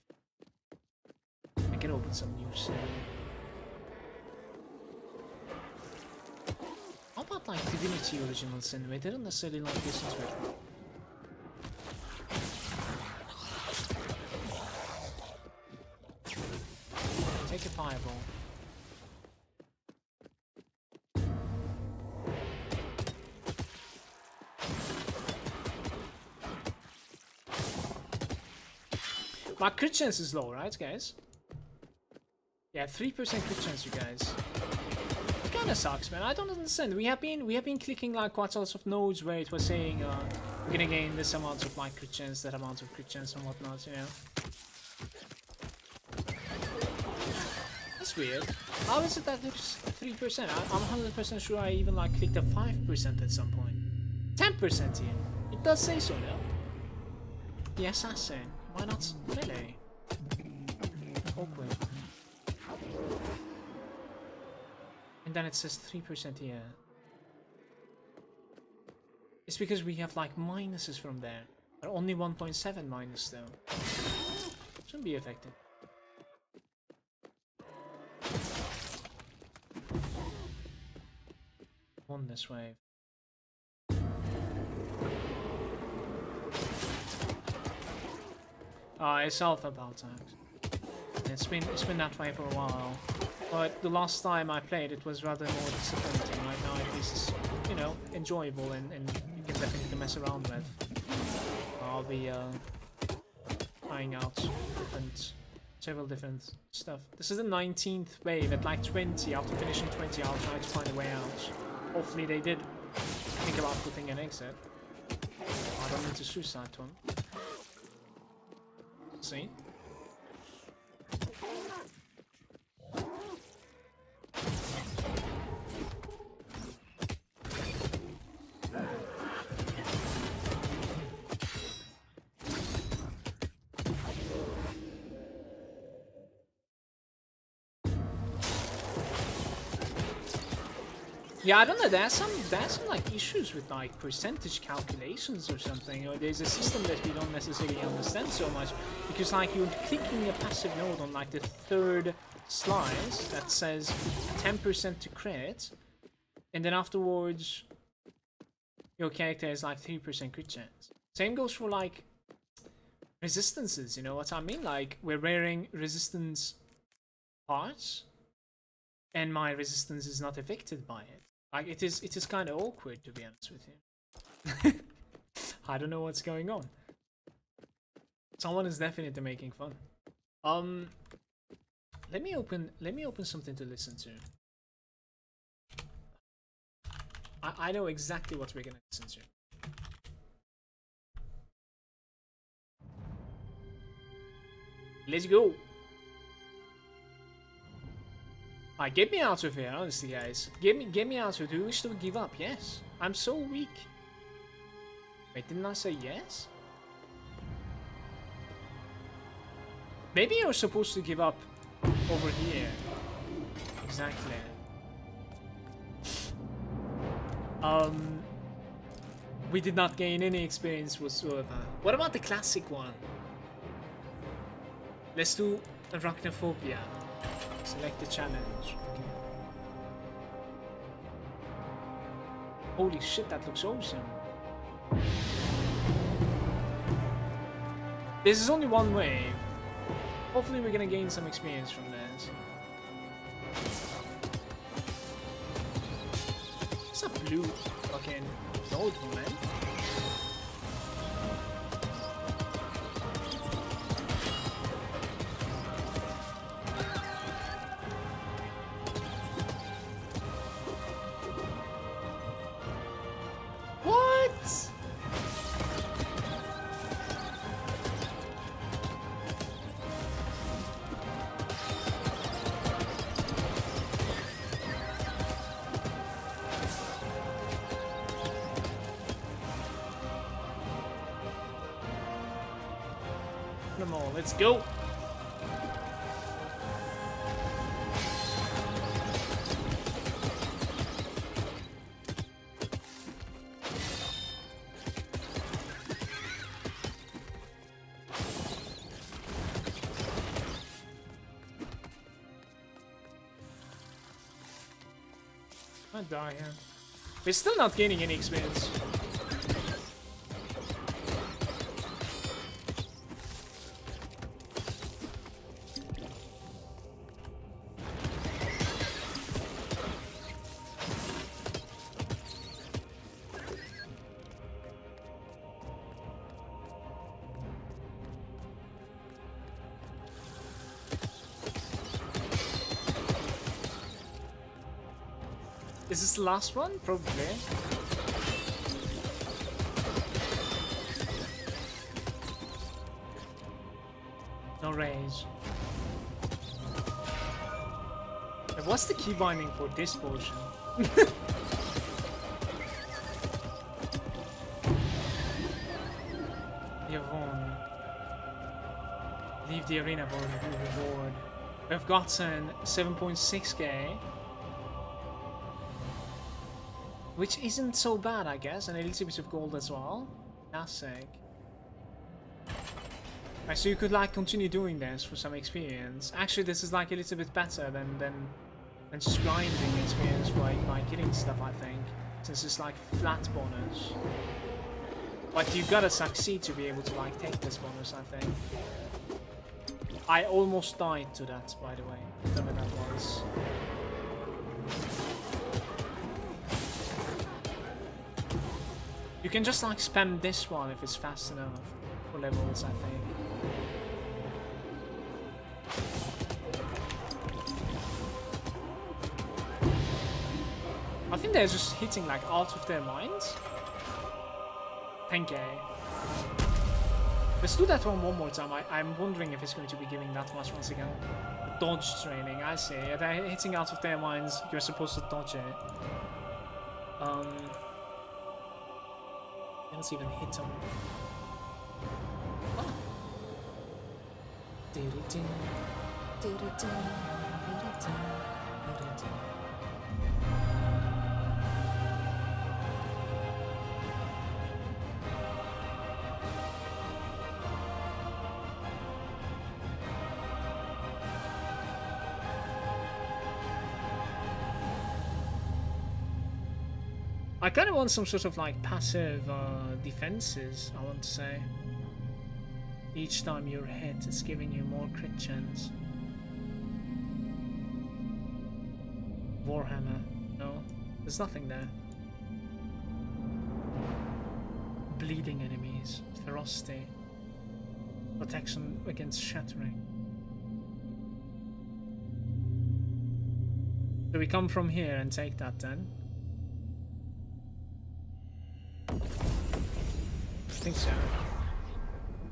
I can open some new cell. How about like Divinity Original Sin? We didn't necessarily like listen to it. Take a fireball. My crit chance is low, right, guys? Yeah, 3% crit chance, you guys. Kinda sucks, man. I don't understand. We have been clicking like quite a lot of nodes where it was saying we're gonna gain this amount of like crit chance, that amount of crit chance and whatnot, you know. That's weird. How is it that it's 3%? I'm 100% sure I even like clicked a 5% at some point. 10% here. It does say so now. The assassin. Why not melee? Awkward. And then it says 3% here. It's because we have like minuses from there. But only 1.7 minus though. Shouldn't be affected. On this wave. It's alpha about times. It's been that way for a while. But the last time I played, it was rather more disappointing. Right now, at least it's, you know, enjoyable and you can definitely mess around with. I'll be trying out several different stuff. This is the 19th wave. At like 20, after finishing 20, I'll try to find a way out. Hopefully they did think about putting an exit. I don't need to suicide one. See? Yeah, I don't know. There's some like issues with like percentage calculations or something. Or there's a system that we don't necessarily understand so much because like you're clicking a passive node on like the third slice that says 10% to crit, and then afterwards your character has like 3% crit chance. Same goes for like resistances. You know what I mean? Like we're wearing resistance parts, and my resistance is not affected by it. Like it is kind of awkward, to be honest with you. I don't know what's going on. Someone is definitely making fun. Let me open something to listen to. I know exactly what we're gonna listen to. Let's go. Get me out of here, honestly, guys. Get me out of here. Do you wish to give up? Yes. I'm so weak. Wait, didn't I say yes? Maybe you're supposed to give up over here. Exactly. We did not gain any experience whatsoever. What about the classic one? Let's do Arachnophobia. Select the challenge. Okay. Holy shit, that looks awesome. This is only one wave. Hopefully we're gonna gain some experience from this. It's a blue fucking node, man. Let's go. I die here. We're still not gaining any experience. Is this the last one? Probably. No rage. What's the key binding for this potion? Yvonne. Leave the arena for the reward. We've gotten 7.6k. Which isn't so bad, I guess, and a little bit of gold as well. Classic. Right, so you could like continue doing this for some experience. Actually, this is like a little bit better than just grinding experience by killing stuff, I think. Since it's like flat bonus. But you've gotta succeed to be able to like take this bonus, I think. I almost died to that, by the way. Whatever that was. You can just like spam this one if it's fast enough for levels, I think. think they're just hitting like out of their minds. 10k. Let's do that one more time. I'm wondering if it's going to be giving that much once again. Dodge training, I see. Yeah, they're hitting out of their minds. You're supposed to dodge it. Let's even hit them. Oh. I kind of want some sort of like passive defenses, I want to say. Each time you're hit, it's giving you more crit chance. Warhammer. No, there's nothing there. Bleeding enemies. Ferocity. Protection against shattering. So we come from here and take that then. I think so.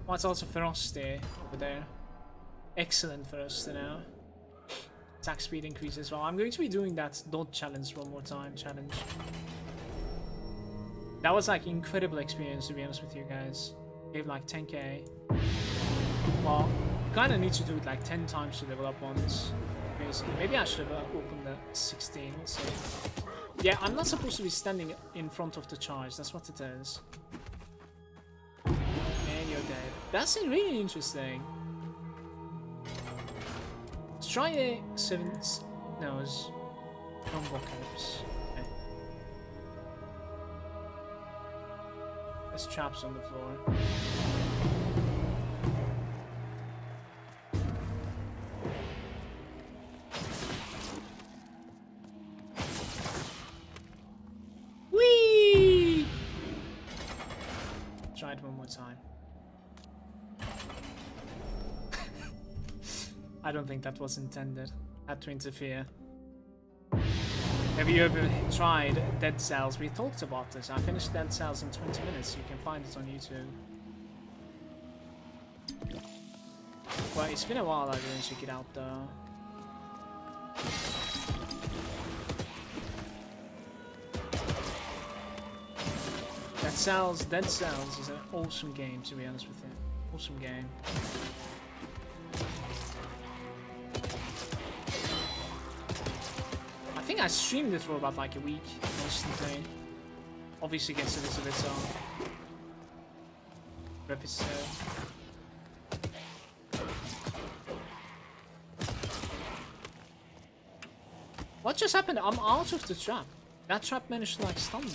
Oh, it's also ferocity over there. Excellent ferocity now. Attack speed increase as well. I'm going to be doing that dodge challenge one more time. Challenge. That was like incredible experience, to be honest with you guys. Gave like 10k. Well, you kind of need to do it like 10 times to level up once. Basically. Maybe I should have opened the 16. So. Yeah, I'm not supposed to be standing in front of the charge. That's what it is. And you're dead. That's really interesting. Let's try a 7... No, it's... combo caps. Okay. There's traps on the floor. Whee! Try it one more time. I don't think that was intended. Had to interfere. Have you ever tried Dead Cells? We talked about this. I finished Dead Cells in 20 minutes. You can find it on YouTube. Well, it's been a while I didn't check it out though. Dead Cells is an awesome game, to be honest with you. Awesome game. I think I streamed it for about like a week constantly. Obviously gets a little bit repetitive. What just happened? I'm out of the trap. That trap managed to like stun me.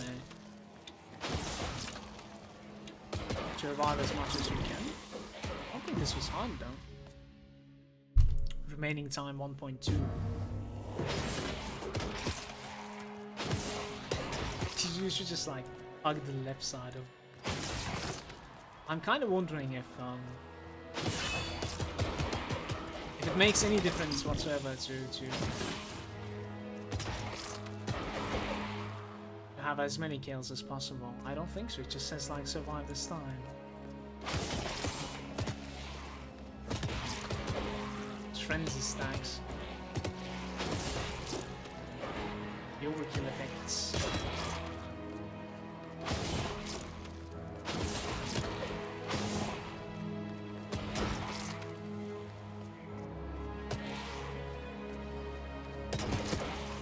To revive as much as you can. I don't think this was hard though. Remaining time 1.2. You should just like hug the left side of. I'm kind of wondering if it makes any difference whatsoever to have as many kills as possible. I don't think so. It just says like survive this time. It's frenzy stacks. The overkill effects.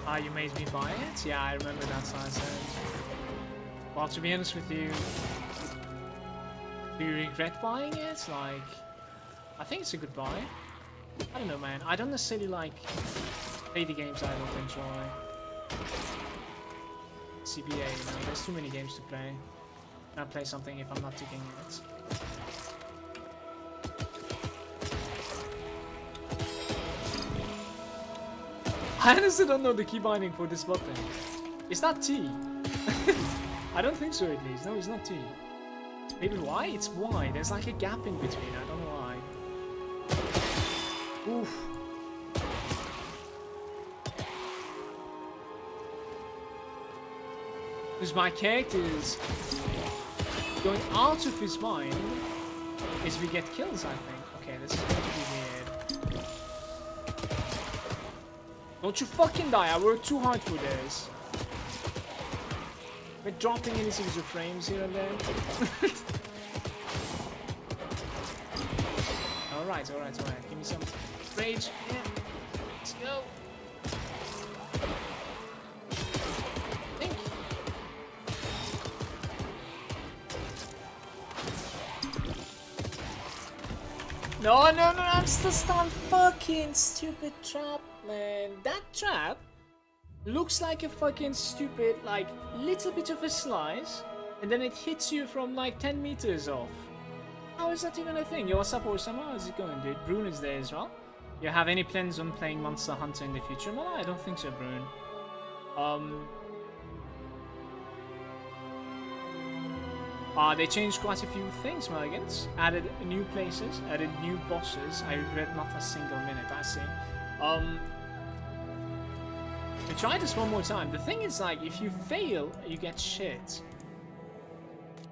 Ah, you made me buy it? Yeah, I remember that size. Well, to be honest with you, do you regret buying it? Like, I think it's a good buy. I don't know, man. I don't necessarily like play the games I don't enjoy. CBA, you know, there's too many games to play. I can't play something if I'm not taking it. I honestly don't know the key binding for this button. It's not T. I don't think so, at least. No, it's not T. Maybe Y? It's Y. There's like a gap in between. I don't know why. Oof. Because my character is going out of his mind as we get kills, I think. Okay, this is going to be weird. Don't you fucking die, I worked too hard for this. We're dropping any series of frames here and there. Alright. Give me some rage. Yeah. Let's go. Think. No, I'm still stunned. Fucking stupid trap, man. That trap looks like a fucking stupid, like, little bit of a slice, and then it hits you from like 10 meters off. How is that even a thing? Yo, what's up, Osama? How's it going, dude? Brune is there as well. You have any plans on playing Monster Hunter in the future? Well, I don't think so, Brune. They changed quite a few things, Malagant. Added new places, added new bosses. I regret not a single minute, I see. To try this one more time. The thing is, like, if you fail, you get shit.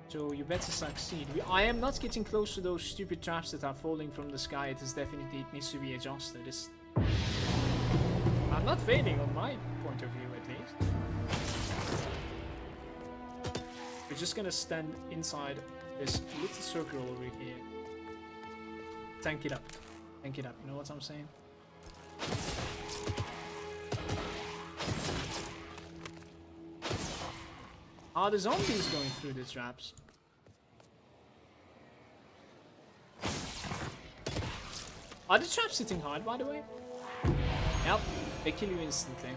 So you better succeed. I am not getting close to those stupid traps that are falling from the sky. It needs to be adjusted. I'm not failing on my point of view, at least. We're just gonna stand inside this little circle over here. Tank it up. Tank it up. You know what I'm saying? Are the zombies going through the traps? Are the traps hitting hard, by the way? Yep, they kill you instantly.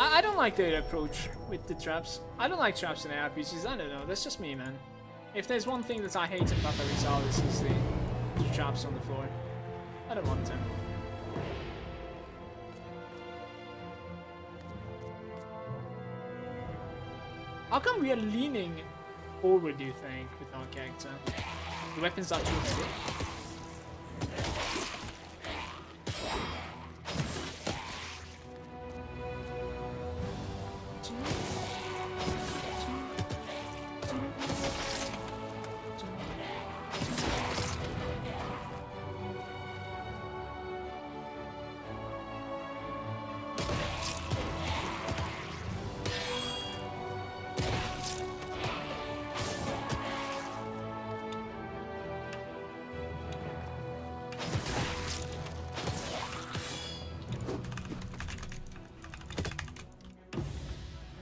I don't like their approach with the traps. I don't like traps in RPGs. I don't know. That's just me, man. If there's one thing that I hate in Battle Royale, this is the traps on the floor. I don't want them. How come we are leaning forward, do you think, with our character? The weapons are too heavy.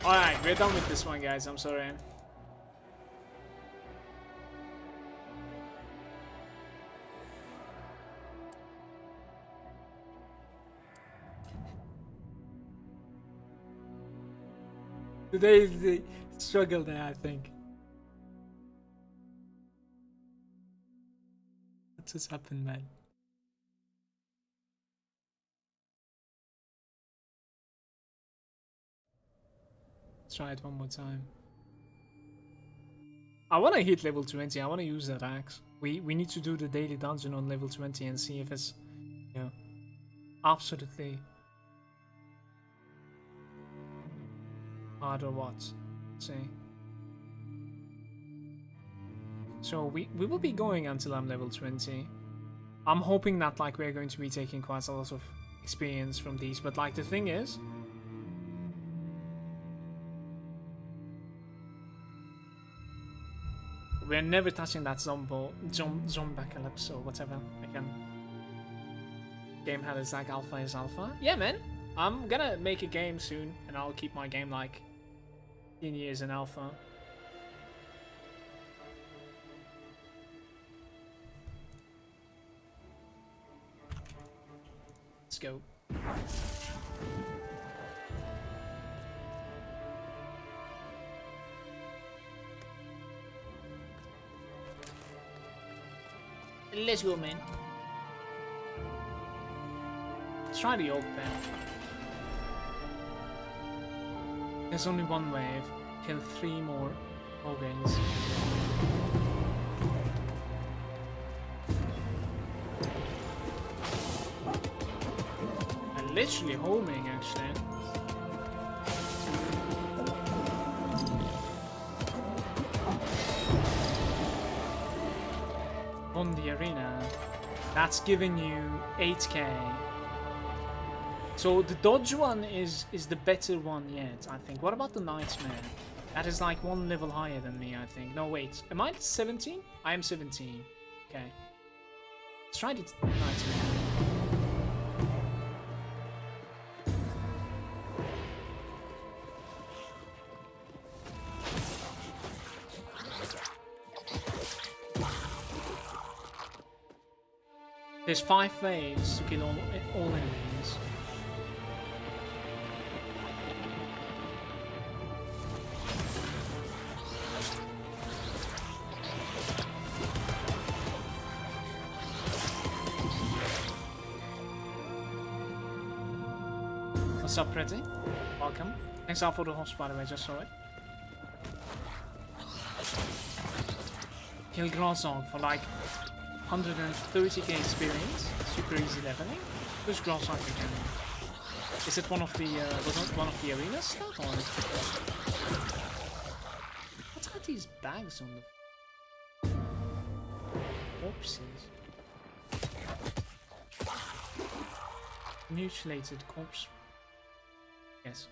Alright, we're done with this one, guys. I'm sorry. Today is the struggle day, I think. What just happened, man? Let's try it one more time. I want to hit level 20. I want to use that axe. We need to do the daily dungeon on level 20 and see if it's, you know, absolutely hard or what. Let's see. So we will be going until I'm level 20. I'm hoping that, like, we're going to be taking quite a lot of experience from these, but, like, the thing is, we're never touching that zombacalypse or whatever. Again, game had a Zag Alpha is Alpha. Yeah, man. I'm gonna make a game soon, and I'll keep my game like 10 years in Alpha. Let's go. Let's go, man. Let's try the oak pen. There's only one wave. Kill 3 more ogres. literally homing, actually. On the arena. That's giving you 8k. So the dodge one is the better one yet, I think. What about the Nightmare? That is like one level higher than me, I think. No, wait. Am I 17? I am 17. Okay. Let's try the Nightmare. There's 5 ways to kill all enemies. What's up, Pretty? Welcome. Thanks out for the host, by the way, just saw it. Kill Grasshog for like 130k experience. Super easy leveling. Which Grasshog again? Is it one of the arena stuff or? What's got these bags on the corpses? Mutilated corpse. Yes.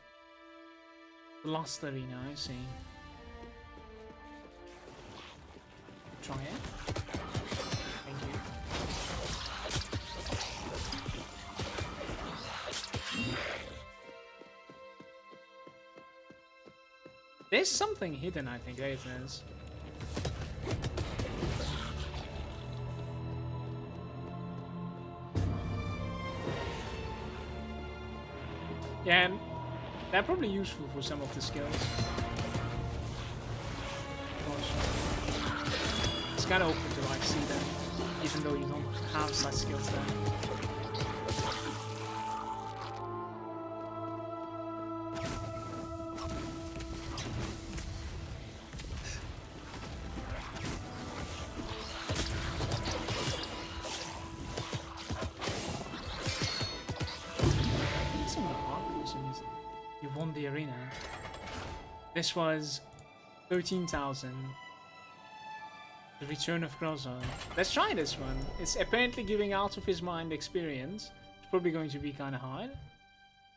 The last arena, I see. Try it. Thank you. There's something hidden, I think. There it is. Yeah, they're probably useful for some of the skills. It's kind of open to like see them, even though you don't have such skills there. You won the arena. This was 13,000. The Return of Grasshog. Let's try this one. It's apparently giving out of his mind experience. It's probably going to be kind of hard.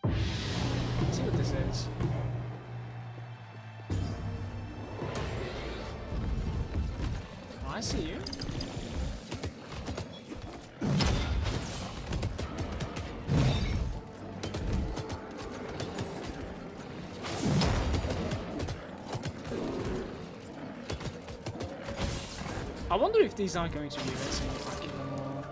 Let's see what this is. Oh, I see you. I wonder if these are going to be racing attacking or...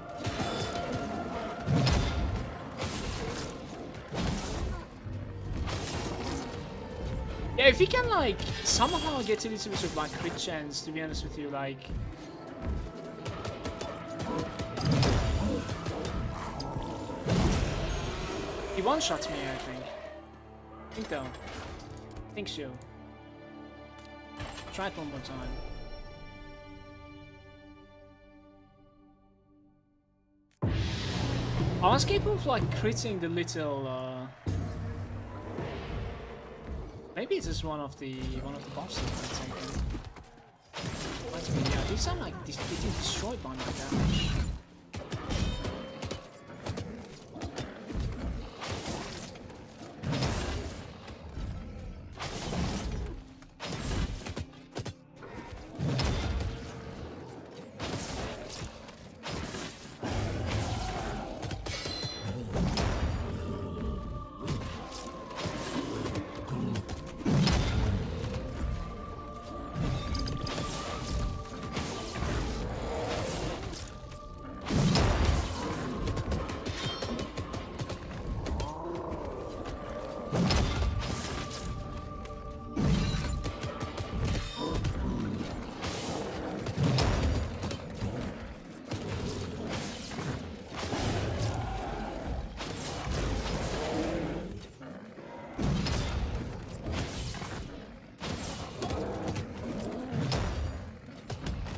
Yeah, if we can like somehow get a little bit of like crit chance, to be honest with you, like... He one-shots me, I think. I think so. I think so. Try it one more time. I was capable of like critting the little maybe it's just one of the bosses I've taken. Yeah, these are like getting destroyed by my damage.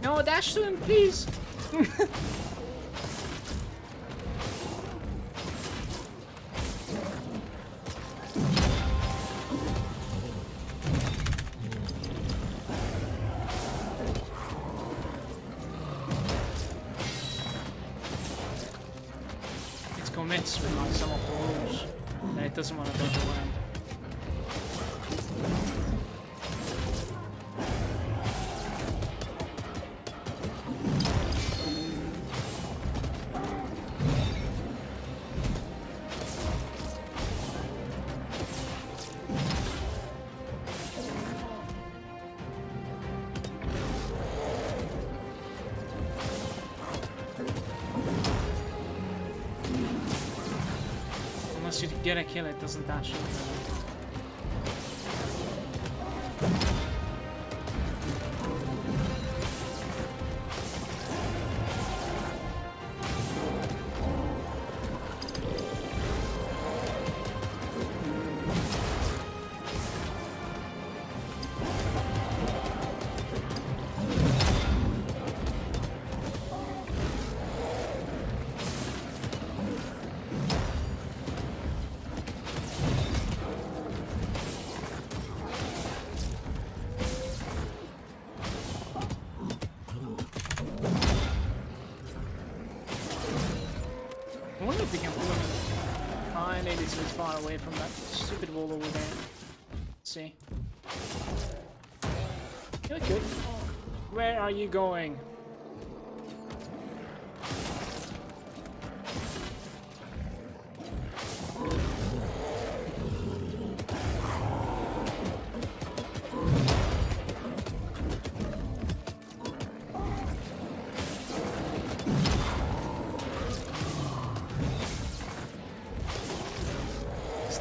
No, dash to him, please! commits with like some of the moves that it doesn't want to dodge away. Unless you get a kill, it doesn't dash it. I wonder if we can pull him kind of as far away from that stupid wall over there. Let's see. You're good. Where are you going?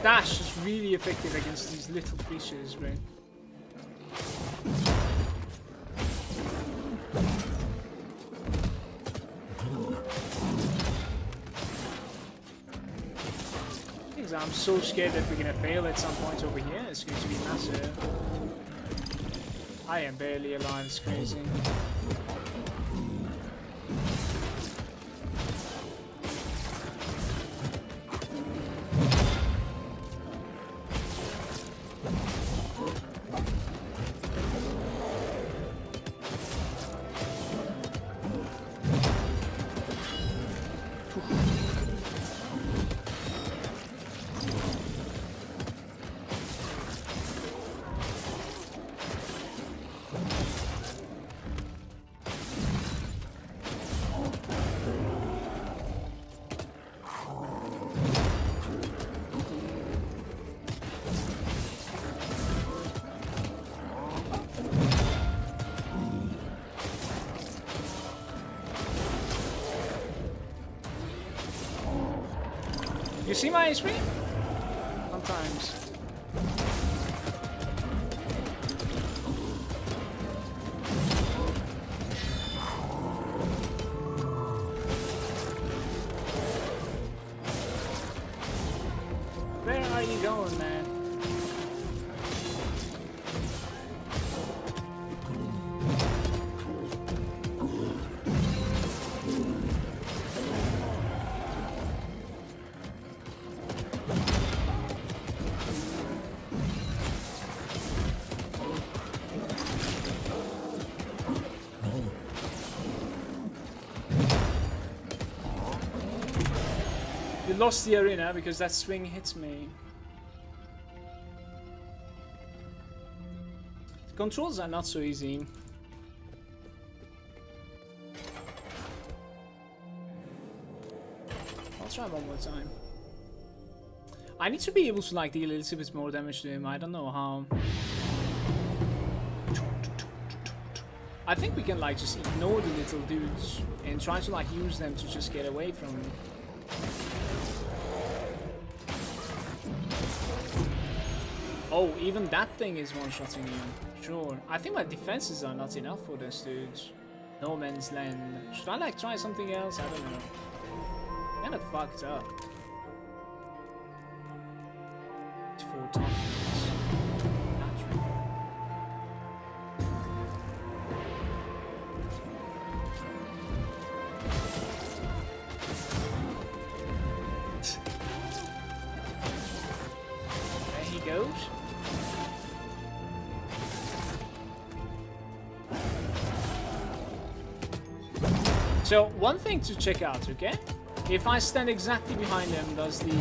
Dash is really effective against these little creatures, right? I'm so scared that we're gonna fail at some point over here. It's going to be massive. I am barely alive, it's crazy. You see my screen? Sometimes. Where are you going, man? Lost the arena because that swing hits me. The controls are not so easy. I'll try one more time. I need to be able to like deal a little bit more damage to him. I don't know how. I think we can like just ignore the little dudes and try to like use them to just get away from him. Oh, even that thing is one-shotting you. Sure. I think my defenses are not enough for this, dudes. No man's land. Should I like try something else? I don't know. Kinda fucked up. It's 4 toughness. Natural. There he goes. So, one thing to check out, okay? If I stand exactly behind him, does the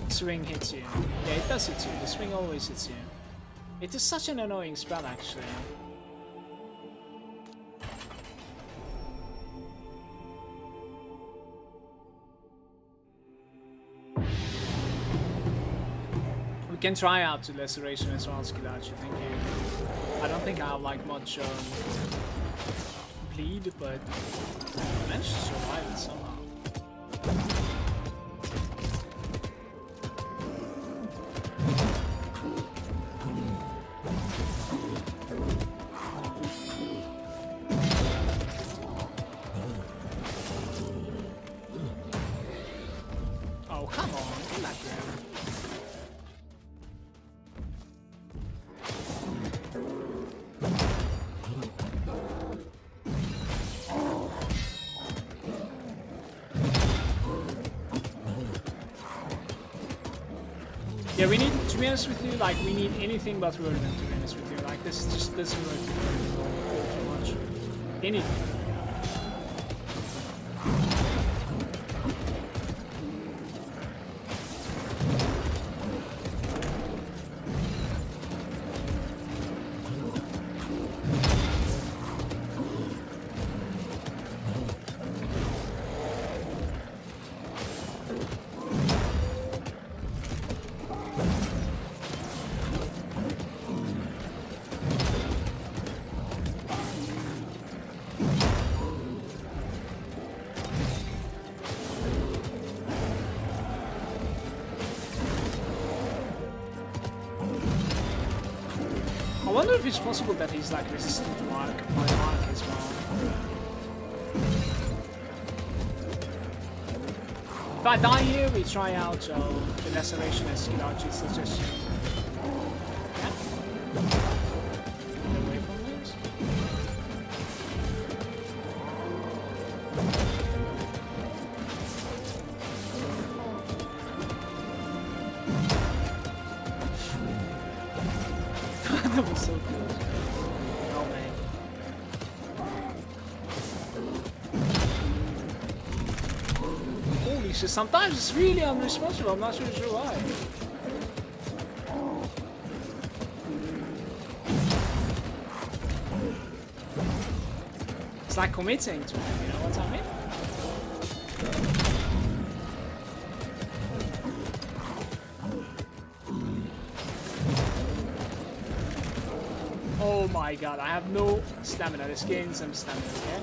swing hit you? Yeah, it does hit you. The swing always hits you. It is such an annoying spell, actually. We can try out to Laceration as well, Skidachi. Thank you. I don't think I have like much bleed, but I managed to survive it somehow. Oh, come on, get back there. Yeah, we need, to be honest with you, like, we need anything but Verdant, to be honest with you. Like, this just doesn't work too much. Anything. I wonder if it's possible that he's like resistant to my mark as well. If I die here, we try out the Laceration as Skidachi's suggestion. Yeah? Get away from this. That was so close. Oh man. Holy shit, sometimes it's really unresponsive, I'm not sure why. It's like committing to him, you know what I mean? Oh my god, I have no stamina. Let's gain some stamina, okay?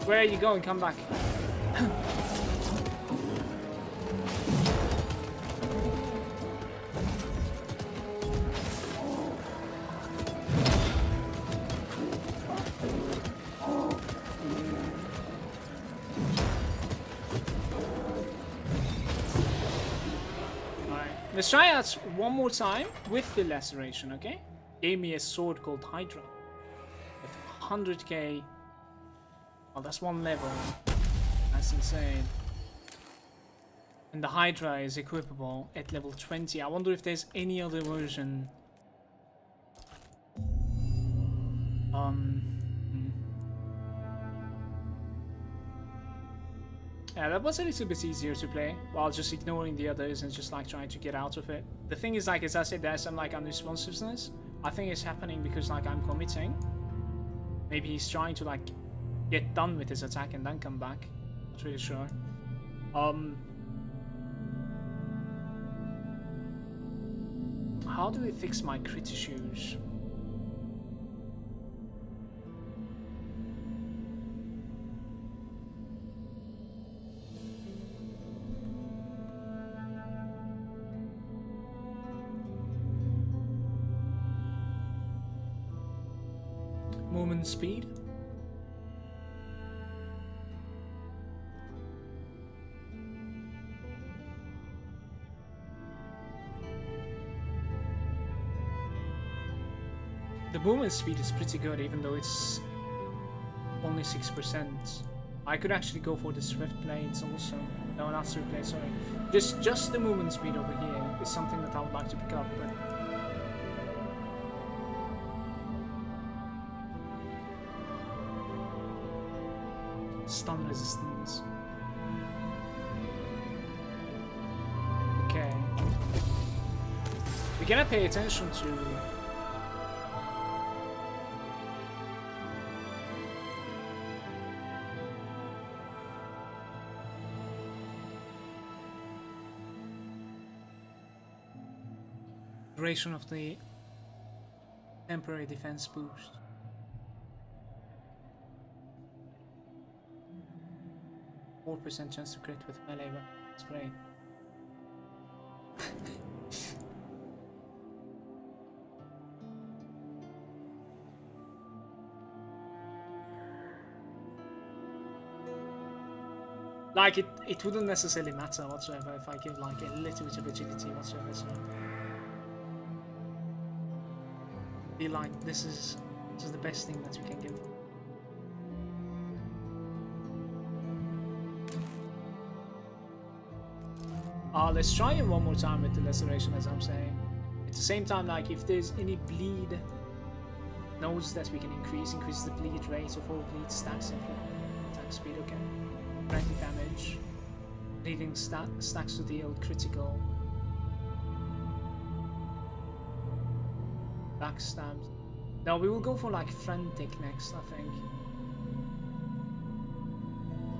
Where are you going? Come back. Let's try out one more time with the Laceration, okay? Gave me a sword called Hydra. With 100k. Oh, that's one level. That's insane. And the Hydra is equipable at level 20. I wonder if there's any other version. Yeah, that was a little bit easier to play, while just ignoring the others and just like trying to get out of it. The thing is, like, as I said, there's some like unresponsiveness. I think it's happening because like I'm committing. Maybe he's trying to like get done with his attack and then come back. Not really sure. How do we fix my crit issues? Movement speed. The movement speed is pretty good, even though it's on only 6%. I could actually go for the Swift Blades also. No, not Swift Blades, sorry. Just the movement speed over here is something that I would like to pick up, but... Stun resistance. Okay. We're gonna pay attention to... duration of the temporary defense boost. %4 chance to crit with melee weapon. That's great. Like it wouldn't necessarily matter whatsoever if I give like a little bit of agility whatsoever. So I feel like this is the best thing that we can give. Let's try it one more time with the laceration, as I'm saying. At the same time, like if there's any bleed nodes that we can increase the bleed rate of all bleed stacks and attack speed. Okay. Friendly damage. Bleeding stacks to deal critical. Backstabs. No, we will go for like frantic next, I think.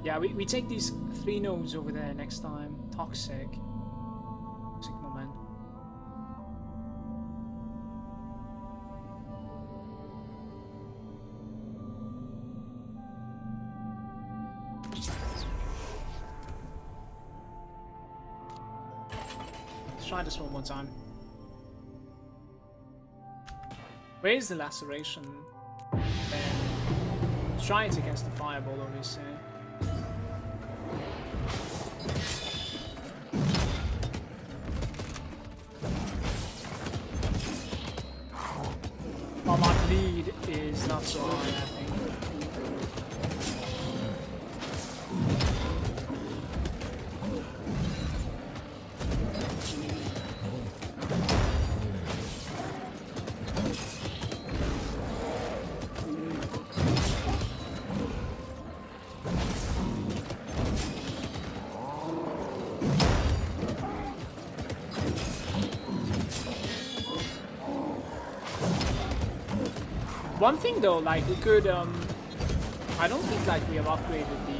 Yeah, we take these 3 nodes over there next time. Toxic. Toxic moment. Let's try this one more time. Where is the laceration? Try it against the fireball, obviously. Oh, my bleed is not so high, I think. One thing though, like we could, I don't think like we have upgraded the,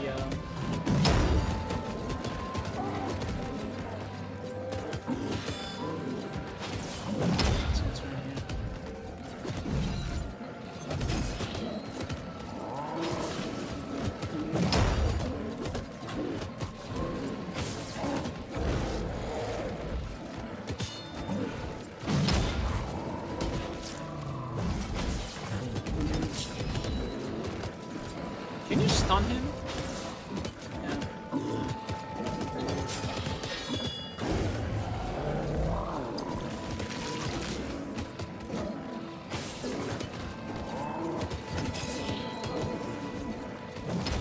can you stun him? Yeah.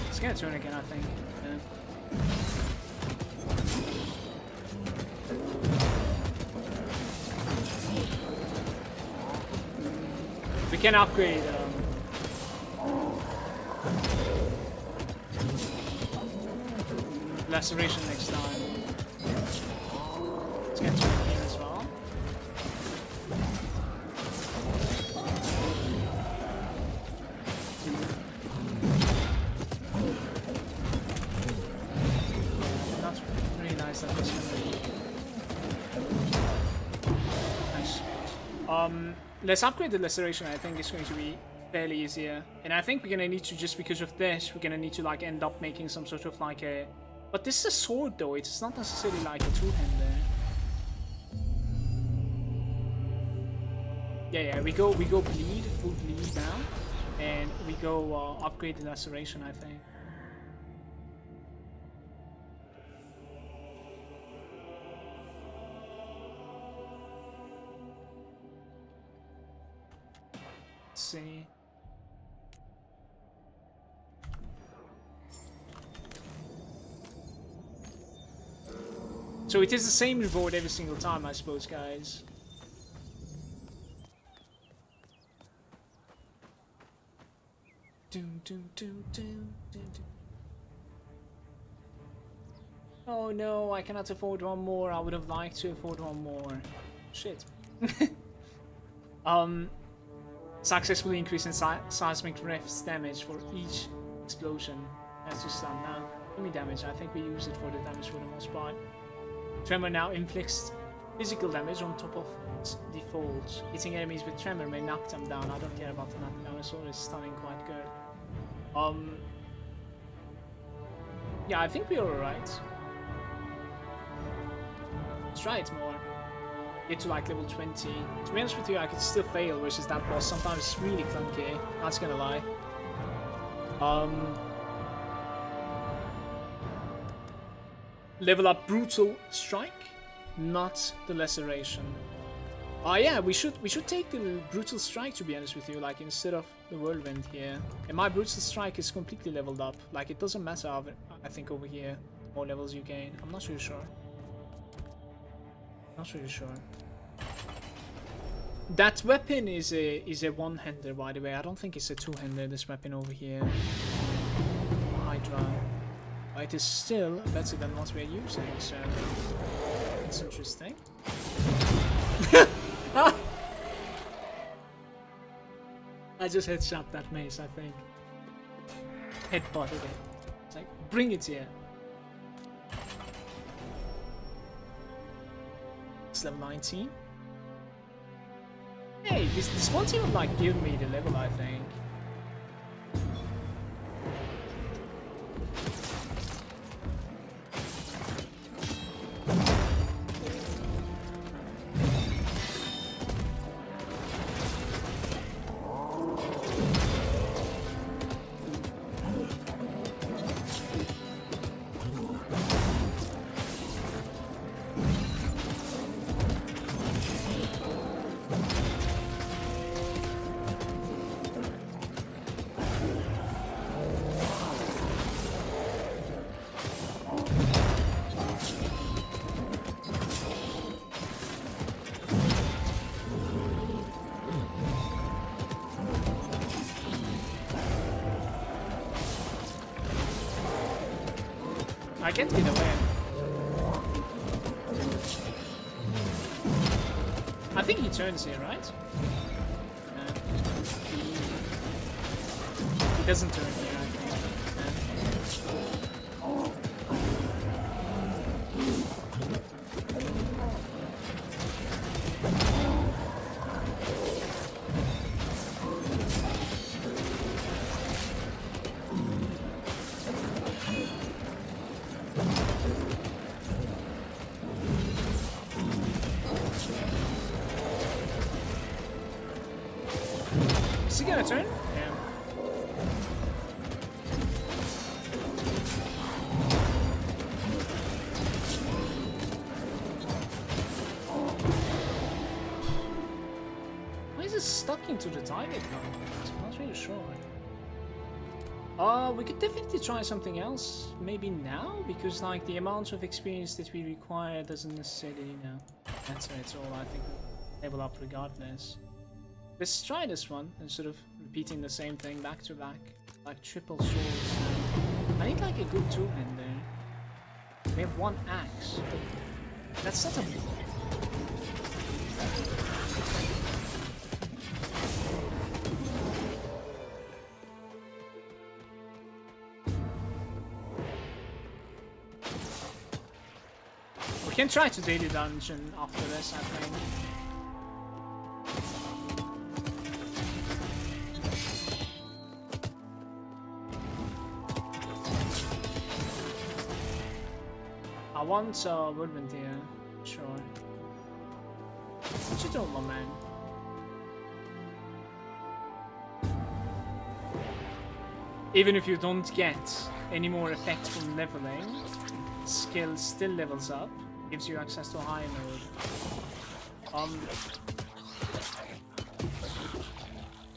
It's gonna turn again, I think. Yeah. We can upgrade. Laceration next time. Let's get to it here as well. That's really nice that this one. Nice. Let's upgrade the laceration. I think it's going to be fairly easier, and I think we're gonna need to, just because of this, we're gonna need to like end up making some sort of like a. But this is a sword though, it's not necessarily like a two-hander. Yeah, we go bleed, full bleed now. And we go upgrade the laceration, I think. Let's see. So it is the same reward every single time, I suppose, guys. Oh no, I cannot afford one more. I would have liked to afford one more. Shit. Successfully increasing seismic rifts damage for each explosion. That's just done now. Enemy damage, I think we use it for the damage for the most part. Tremor now inflicts physical damage on top of its default. Hitting enemies with Tremor may knock them down. I don't care about the knockdown, it's always stunning quite good. Yeah, I think we're alright. Let's try it more. Get to like level 20. To be honest with you, I could still fail versus that boss. Sometimes it's really clunky, not gonna lie. Level up Brutal Strike, not the Laceration. Yeah, we should take the Brutal Strike, to be honest with you, like instead of the Whirlwind here. And my Brutal Strike is completely leveled up. Like it doesn't matter, I think over here, the more levels you gain. I'm not really sure. Not really sure. That weapon is a one-hander, by the way. I don't think it's a two-hander, this weapon over here. Hydra. But it is still better than what we're using, so it's interesting. I just headshot that mace, I think. Headbutted it. It's like, bring it here. It's level 19. Hey, this won't even like give me the level, I think. I can't get away. I think he turns here, right? He doesn't turn here, I think. Is he gonna turn? Yeah. Why is it stuck into the target now? I'm not really sure. We could definitely try something else. Maybe now? Because like the amount of experience that we require doesn't necessarily, you know, matter at all. I think we'll level up regardless. Let's try this one instead of repeating the same thing back to back, like triple swords. I need like a good two-hander. We have one axe. That's not a... We can try to daily dungeon after this, I think. I want Whirlwind here, sure. What you doing, my man? Even if you don't get any more effect from leveling, skill still levels up, gives you access to a higher node.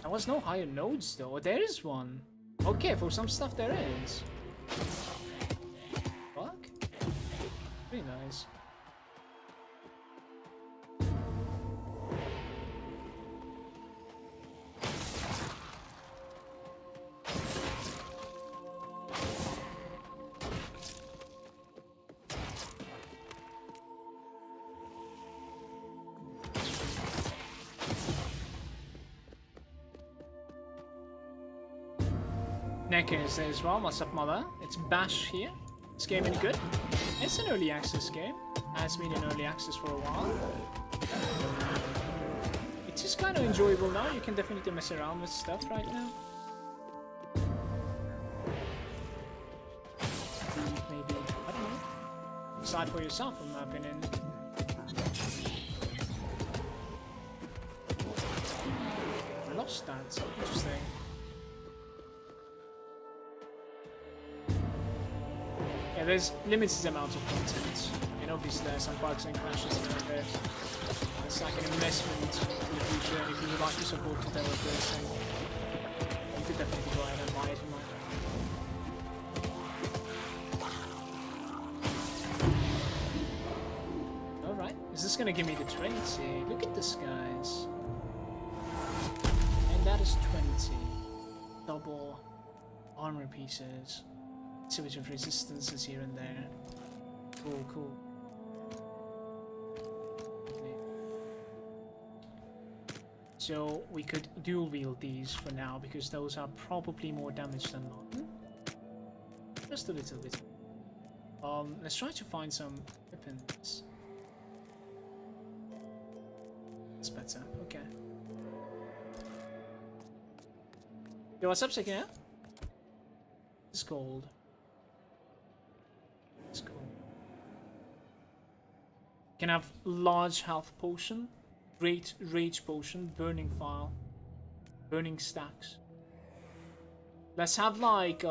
There was no higher nodes though. There is one. Okay, for some stuff there is. Fuck. Pretty nice. Necker is there as well. What's up, mother? It's Bash here. This game any good? It's an early access game. Has been in early access for a while. It's just kind of enjoyable now. You can definitely mess around with stuff right now. Maybe, I don't know. Decide for yourself, in my opinion. I lost that. So interesting. Yeah, there's limited amount of content, and obviously there are some bugs and crashes in there. It's like an investment in the future, and if you would like to support developers, then you could definitely go ahead and buy it in my opinion. Alright, is this gonna give me the 20? Look at this, guys. And that is 20. Double armor pieces. A bit of resistances here and there. Cool, cool. Okay. So we could dual wield these for now because those are probably more damage than not. Just a little bit. Let's try to find some weapons. That's better. Okay. Yo, what's up, second? It's cold. It's cool. Can have large health potion, great rage potion, burning file, burning stacks. Let's have like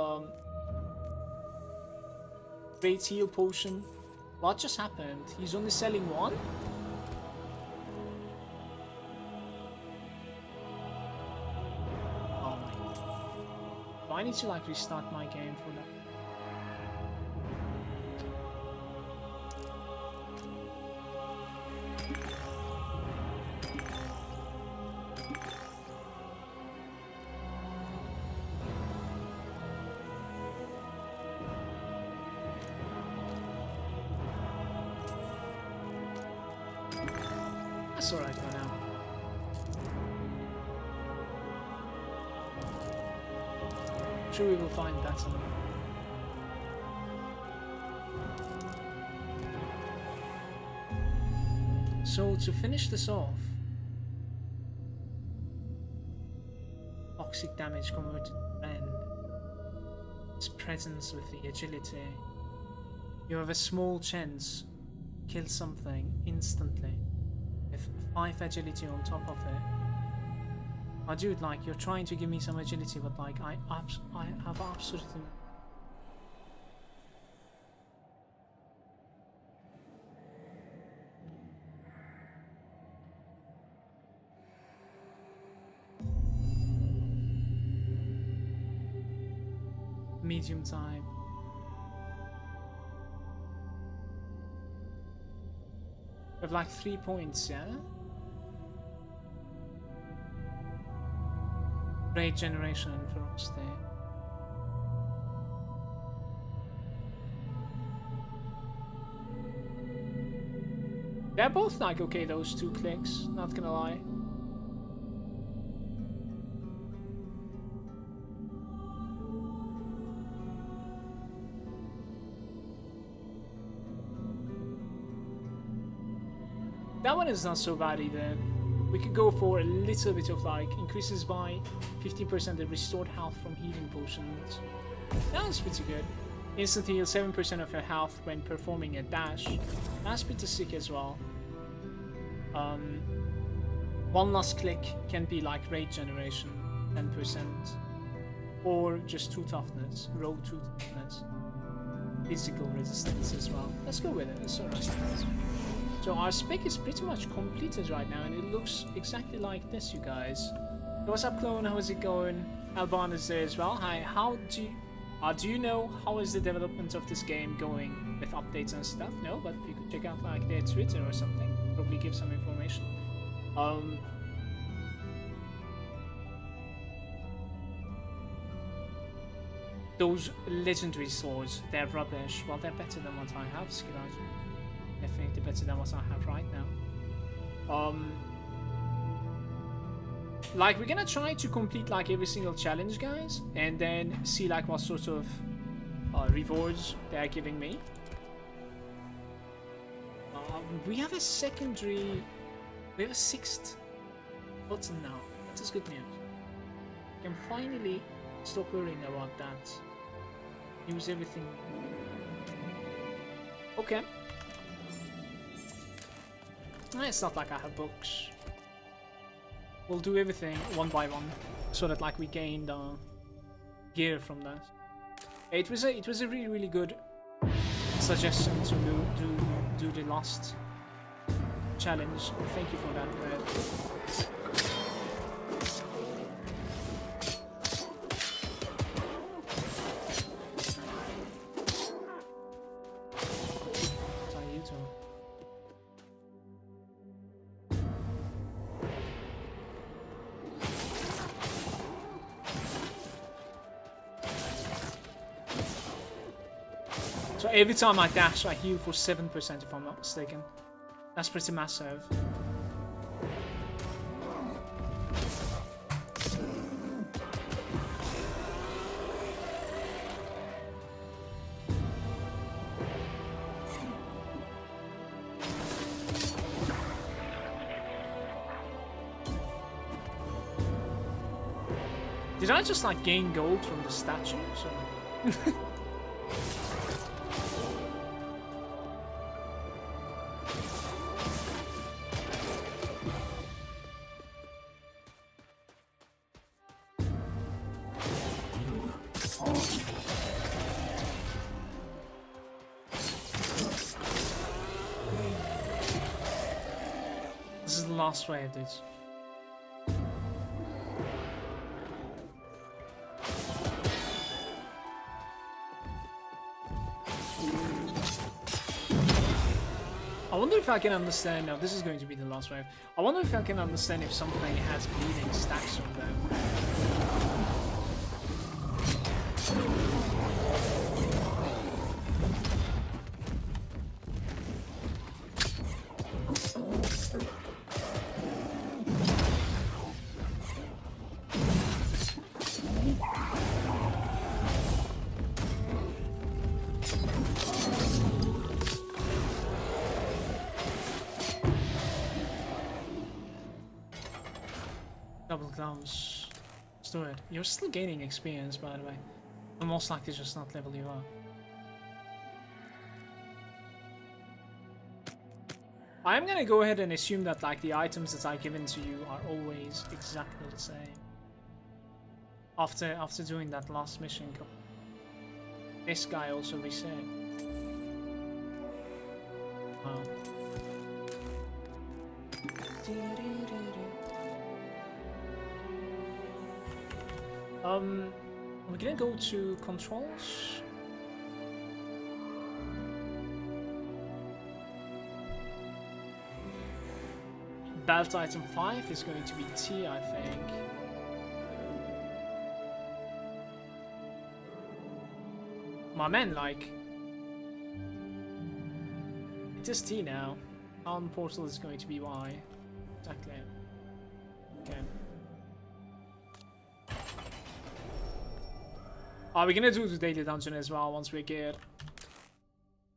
great heal potion. What just happened? He's only selling one? Oh my god. Do I need to like restart my game for that? That's alright for now. I'm sure we will find that somewhere. So to finish this off, toxic damage converted to friend. Its presence with the agility. You have a small chance to kill something instantly. 5 agility on top of it. Oh, dude, like, you're trying to give me some agility, but like, I have absolutely... Medium type. We have like 3 points, yeah? Rage generation and ferocity. They're both like okay, those 2 clicks, not gonna lie. That one is not so bad either. We could go for a little bit of like increases by 15% the restored health from healing potions. That was pretty good. Instant heal 7% of your health when performing a dash. That's pretty sick as well. One last click can be like rage generation, 10%. Or just 2 toughness, row 2 toughness. Physical resistance as well. Let's go with it, it's alright. So our spec is pretty much completed right now and it looks exactly like this, you guys. What's up, clone? How's it going? Alban is there as well. Hi, how do you know how is the development of this game going with updates and stuff? No, but you could check out like their Twitter or something. Probably give some information. Those legendary swords, they're rubbish. Well, they're better than what I have, Skiraj. Definitely better than what I have right now. Like, we're gonna try to complete like every single challenge, guys, and then see like what sort of rewards they are giving me. We have a secondary. We have a 6th Wolcen now. That is good news. I can finally stop worrying about that. Use everything. Okay. It's not like I have books. We'll do everything one by one, so that like we gain gear from that. It was a really good suggestion to do the last challenge. Thank you for that, Brad. So every time I dash, I heal for 7% if I'm not mistaken. That's pretty massive. Did I just like gain gold from the statues? Or... This is the last wave, dudes. I wonder if I can understand. Now, this is going to be the last wave. I wonder if I can understand if something has bleeding stacks on them. Double gloves. Let's do it. You're still gaining experience, by the way. I'll most likely just not level you up. I'm gonna go ahead and assume that like the items that I given to you are always exactly the same. After doing that last mission. This guy also reset. Wow. We're gonna go to controls. Belt item 5 is going to be T, I think. My man, like... It is T now. Town portal is going to be Y. Exactly. Okay. We're gonna do the daily dungeon as well once we're geared.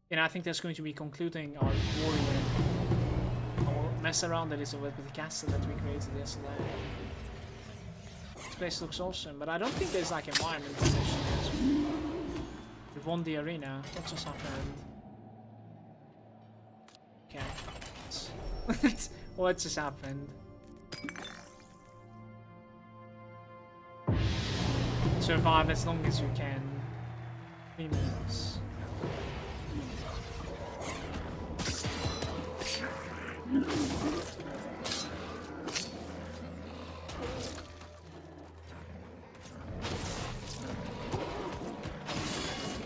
And I think that's going to be concluding our warrior. I'll mess around a little bit with the castle that we created yesterday. This place looks awesome, but I don't think there's like environment position yet. We won the arena. What just happened? Okay. What just happened? Survive as long as you can. 3 minutes.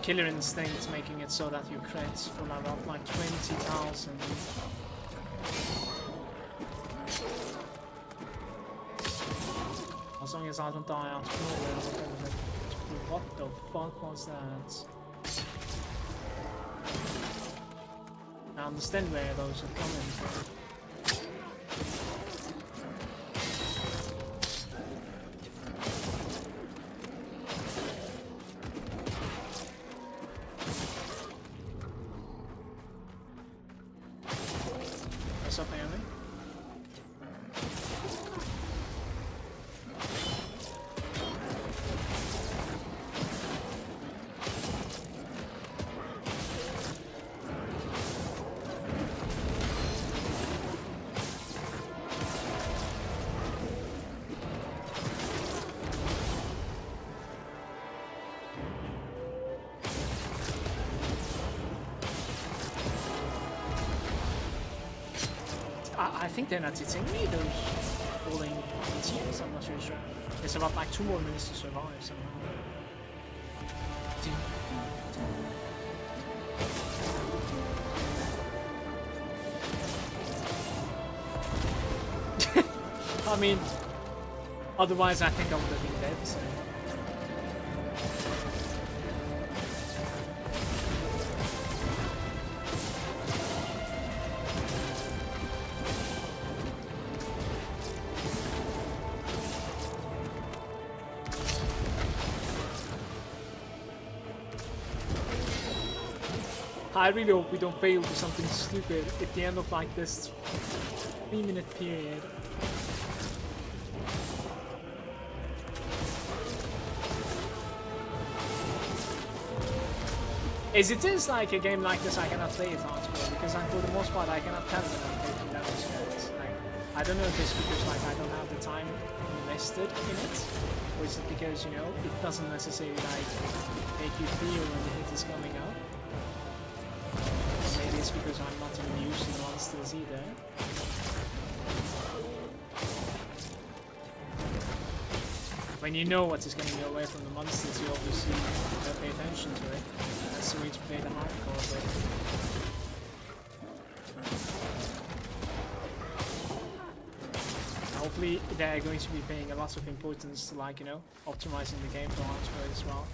Killer instinct making it so that you crits for around like 20,000. As long as I don't die out of nowhere. What the fuck was that? I understand where those are coming from. us apparently. I think they're not hitting me, those falling teams, I'm not really sure. There's about like 2 more minutes to survive somehow. I mean, otherwise I think I would have been dead, so. I really hope we don't fail to something stupid at the end of like this 3-minute period. As it is like a game like this, I cannot play it hardcore because for the most part I cannot tell that I'm taking damage stats. Like, I don't know if it's because like I don't have the time invested in it, or is it because, you know, it doesn't necessarily like make you feel when the hit is coming up. Maybe it's because I'm not even used to the monsters either. When you know what is getting you away from the monsters, you obviously pay attention to it. That's the way to play the hardcore bit. Hopefully they're going to be paying a lot of importance to, like, you know, optimizing the game for hardcore as well.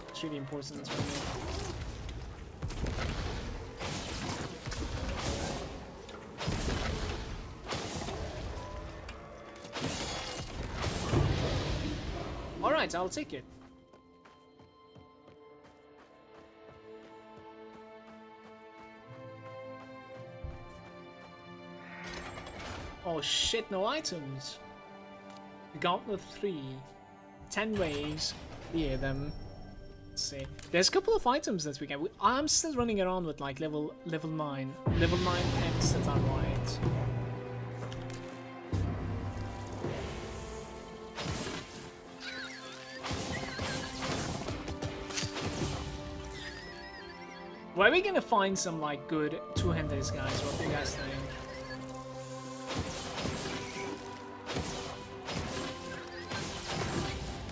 It's really important for me. Alright, I'll take it. Oh shit, no items. Gauntlet 3. 10 waves. Clear them. Let's see. There's a couple of items that we can. I'm still running around with like level 9. Level 9 pens that are white. Where are we gonna find some like good two-handers, guys? What do you guys think?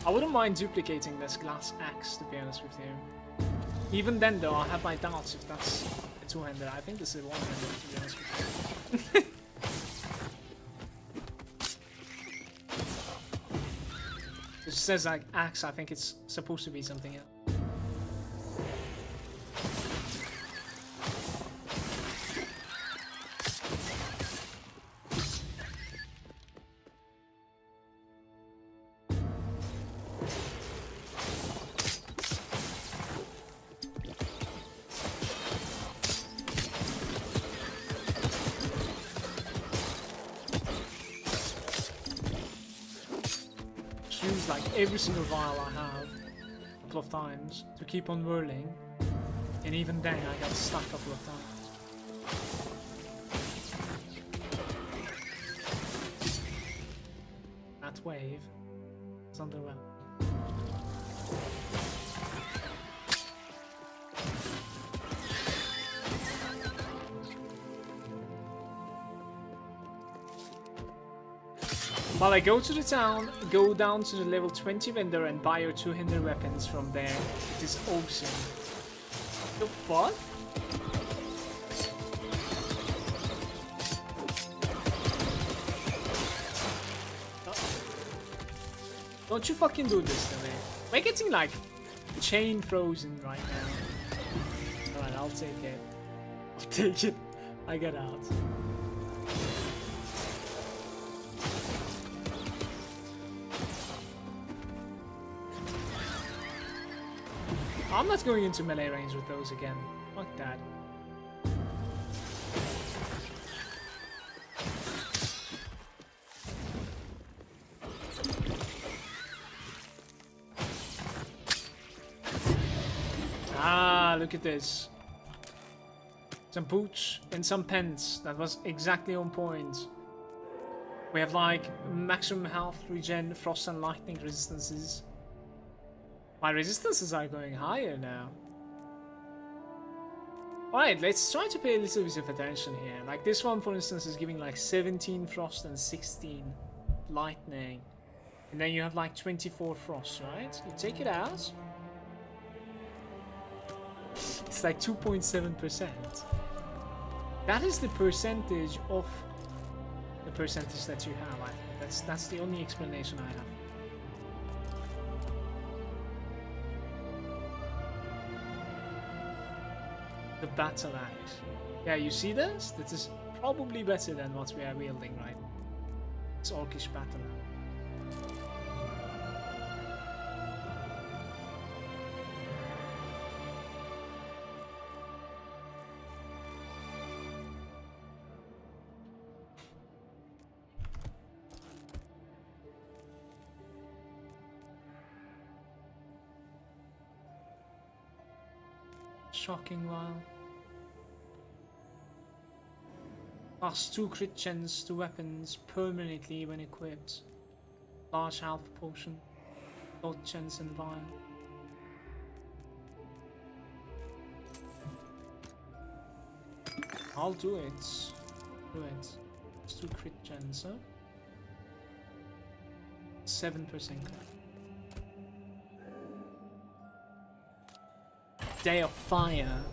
I wouldn't mind duplicating this glass axe, to be honest with you. Even then though, I have my doubts if that's a two-hander. I think this is a one-hander, to be honest with you. It says like axe, I think it's supposed to be something else. Every single vial I have a couple of times to keep on whirling, and even then I got stuck a couple of times. That wave is underwhelming. While I go to the town, go down to the level 20 vendor and buy your 2-hander weapons from there. It is awesome. The fuck? Don't you fucking do this to me. We're getting like chain frozen right now. Alright, I'll take it. I'll take it. I get out. I'm not going into melee range with those again. Fuck that. Ah, look at this. Some boots and some pants. That was exactly on point. We have like maximum health, regen, frost and lightning resistances. My resistances are going higher now. Alright, let's try to pay a little bit of attention here. Like this one, for instance, is giving like 17 frost and 16 lightning. And then you have like 24 frost, right? You take it out. It's like 2.7%. That is the percentage of the percentage that you have. I think that's the only explanation I have. The battle axe. Yeah, you see this? This is probably better than what we are wielding right now. It's orcish battle axe. Shocking while. Plus 2 crit chance to weapons permanently when equipped. Large health potion. Dot chance and vial. I'll do it. Do it. It's 2 crit chance, huh? 7% crit. Day of Fire.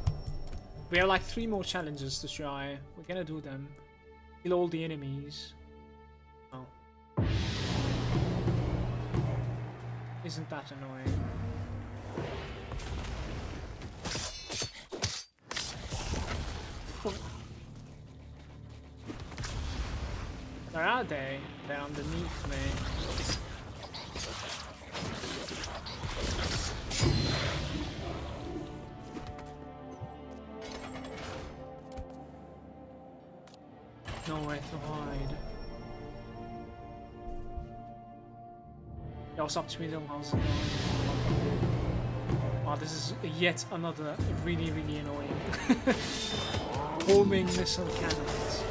We have like 3 more challenges to try. We're gonna do them. Kill all the enemies. Oh. Isn't that annoying? Where are they? They're underneath me. Nowhere to hide. Yo, what's up, Tweedle? How's it going? Wow, this is yet another really annoying homing missile cannons.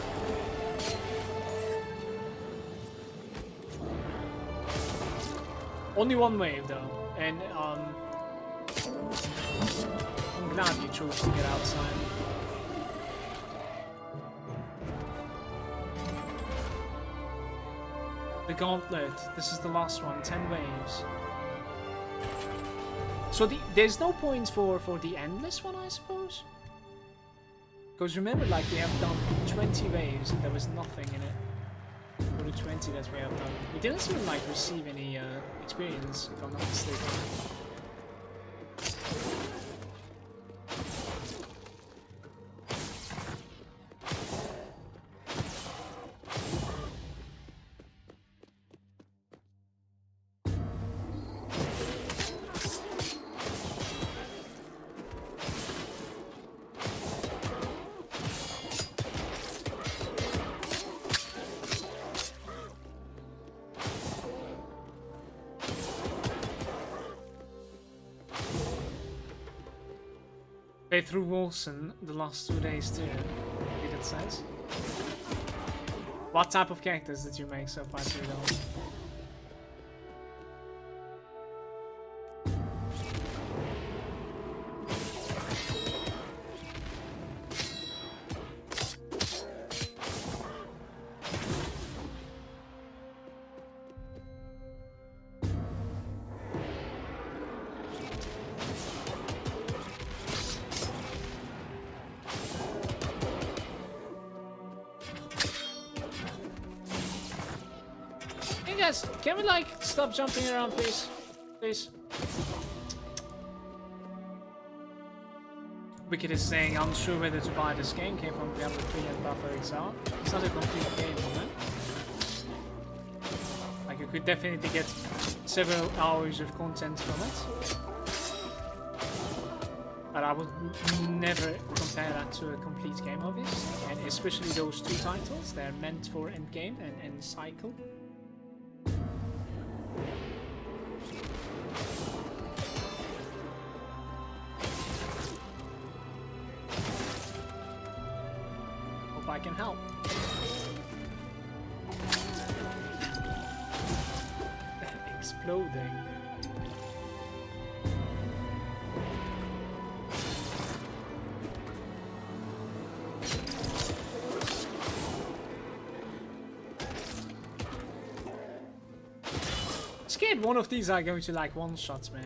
Only one wave though, and I'm glad you chose to get outside. The gauntlet. This is the last one. 10 waves. So there's no points for the endless one, I suppose. Because remember, like we have done 20 waves and there was nothing in it. For the 20 that we have done, we didn't even like receive any experience, if I'm not mistaken. Through Wolcen the last 2 days too, it says. What type of characters did you make so far through those? Can we like stop jumping around, please? Please. Wicked is saying, I'm sure whether to buy this game. Came from Diablo 3 and Buffer XL. It's not a complete game, man. Like you could definitely get several hours of content from it. But I would never compare that to a complete game, obviously. And especially those 2 titles. They're meant for endgame and cycle. I can help. Exploding. Scared one of these are going to like one-shots me.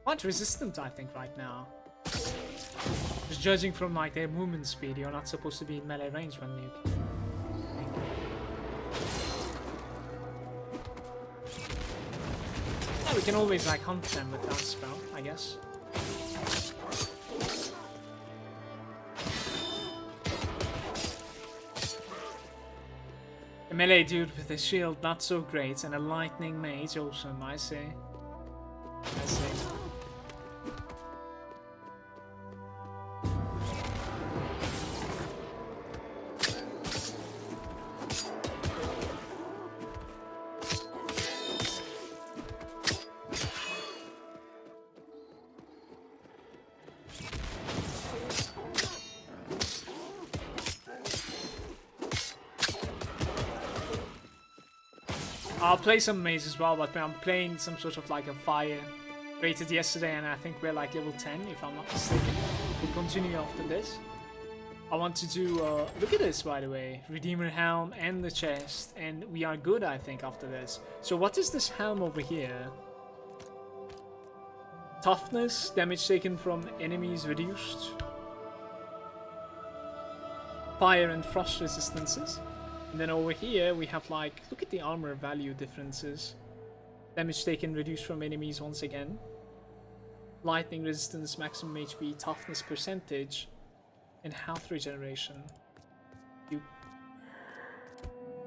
Quite resistant, I think, right now. Just judging from like their movement speed, you're not supposed to be in melee range when you. Oh, we can always like hunt them with that spell, I guess. A melee dude with a shield not so great, and a lightning mage awesome, I see. I see. I'll play some maze as well, but I'm playing some sort of like a fire rated yesterday, and I think we're like level 10 if I'm not mistaken. We'll continue after this. I want to do, look at this by the way, Redeemer Helm and the chest, and we are good I think after this. So what is this helm over here? Toughness, damage taken from enemies reduced. Fire and frost resistances. And then over here we have like, look at the armor value differences. Damage taken reduced from enemies once again. Lightning resistance, maximum HP, toughness percentage, and health regeneration.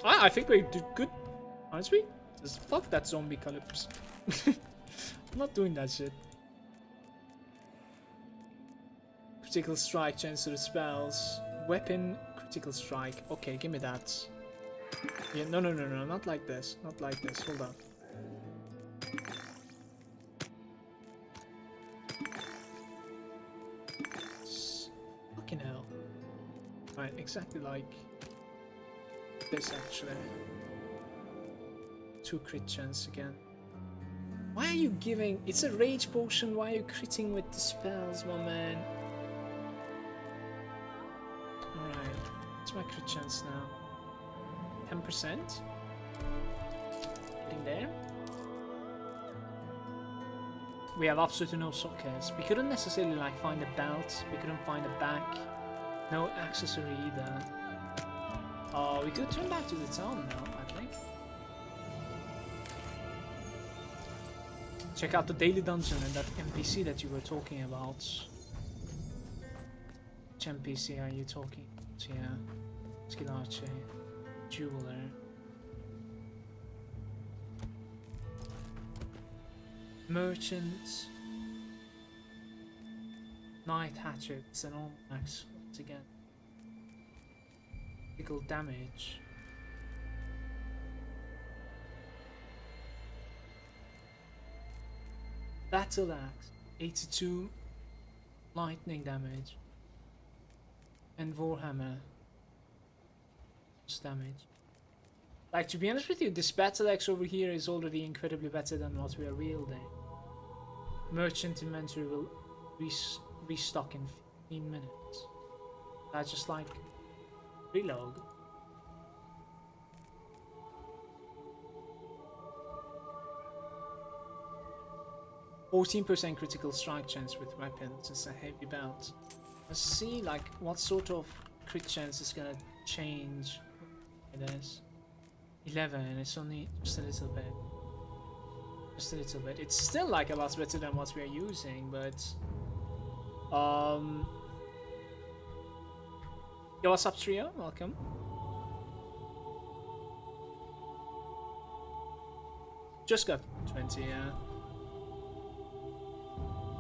I think we did good, honestly. Just fuck that zombie calypse. I'm not doing that shit. Critical strike, chance to the spells. Weapon, critical strike. Okay, give me that. Yeah, no, not like this. Not like this. Hold on. Fucking hell. Right, exactly like this actually. 2 crit chance again. Why are you giving... It's a rage potion. Why are you critting with the spells, my man? Alright. What's my crit chance now? 10%? Getting there. We have absolutely no sockets. We couldn't necessarily like find a belt. We couldn't find a back. No accessory either. We could turn back to the town now, I think. Check out the daily dungeon and that NPC that you were talking about. Which NPC are you talking about? Yeah. Skillace. Jeweler. Merchants. Night hatchets and all max once again. Critical damage. Battle axe. 82 lightning damage. And Warhammer. Damage. Like, to be honest with you, this battle axe over here is already incredibly better than what we are wielding. Merchant inventory will restock in 15 minutes. That's just like reload. %14 critical strike chance with weapons. It's a heavy belt. Let's see like what sort of crit chance is gonna change. It is 11. It's only just a little bit. Just a little bit. It's still like a lot better than what we are using, but yo, what's up, Trio? Welcome. Just got 20. Yeah.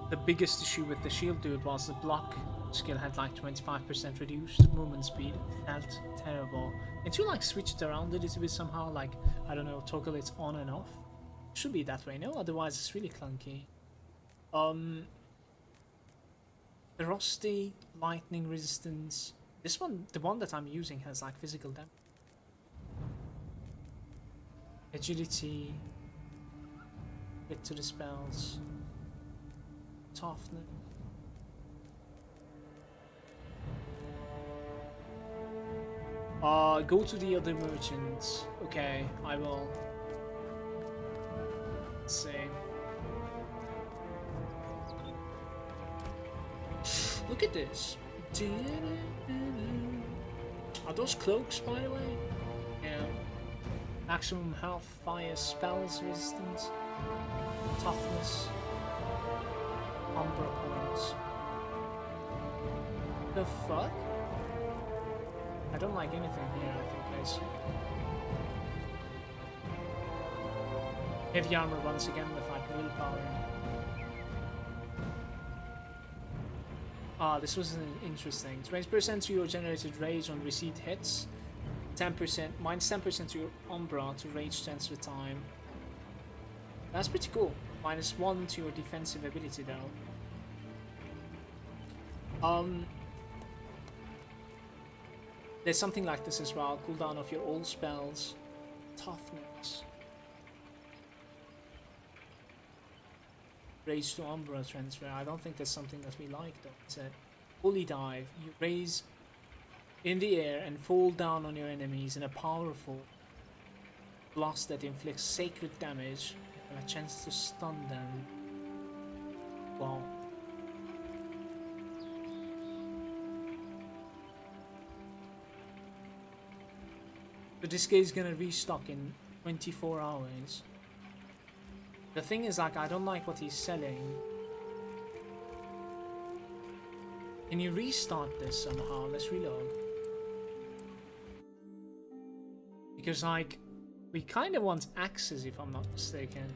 The biggest issue with the shield dude was the block skill had like 25% reduced movement speed. Felt terrible. Can't you like switch it around a little bit somehow? Like, I don't know, toggle it on and off? Should be that way, no? Otherwise it's really clunky. Ferocity, lightning resistance. This one, the one that I'm using, has like physical damage. Agility. Get to the spells. Toughness. Go to the other merchants. Okay, I will. Let's see. Look at this. Are those cloaks, by the way? Yeah. Maximum health, fire, spells resistance, toughness, Umbra points. The fuck? I don't like anything here, I think, guys. Heavy armor once again with like willpower. Ah, this was interesting. 20% to your generated rage on received hits. 10%, minus 10% to your Umbra to rage transfer time. That's pretty cool. Minus 1 to your defensive ability though. There's something like this as well. Cooldown of your old spells. Toughness. Rage to Umbra transfer. I don't think that's something that we like though. It's a Holy Dive. You raise in the air and fall down on your enemies in a powerful blast that inflicts sacred damage and a chance to stun them. Wow. But this game is gonna restock in 24 hours. The thing is, like, I don't like what he's selling. Can you restart this somehow? Let's reload. Because, like, we kind of want axes, if I'm not mistaken.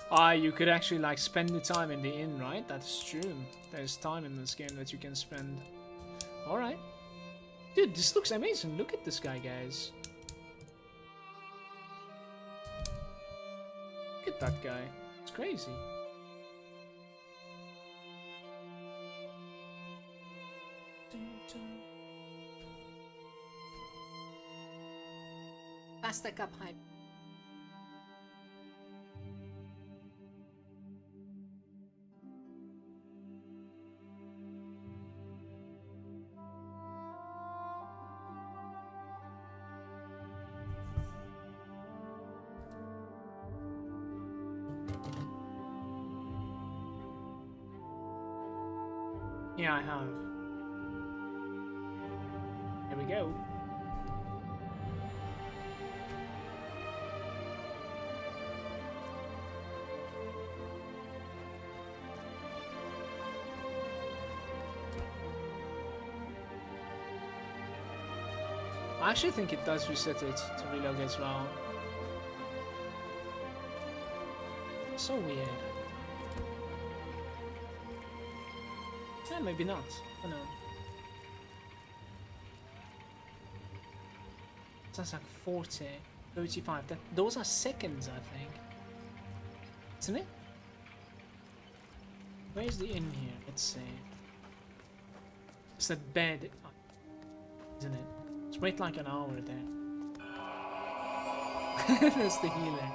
Ah, you could actually, like, spend the time in the inn, right? That's true. There's time in this game that you can spend. Alright. Dude, this looks amazing. Look at this guy, guys. Look at that guy. It's crazy. Pasta cup hype. Yeah, I have. Here we go. I actually think it does reset it to reload as well. So weird. Yeah, maybe not. I don't know. Sounds like 40, 35. Those are seconds, I think. Isn't it? Where's the inn here? Let's see. It's that bed, isn't it? Let's wait like an hour there. That's the healer.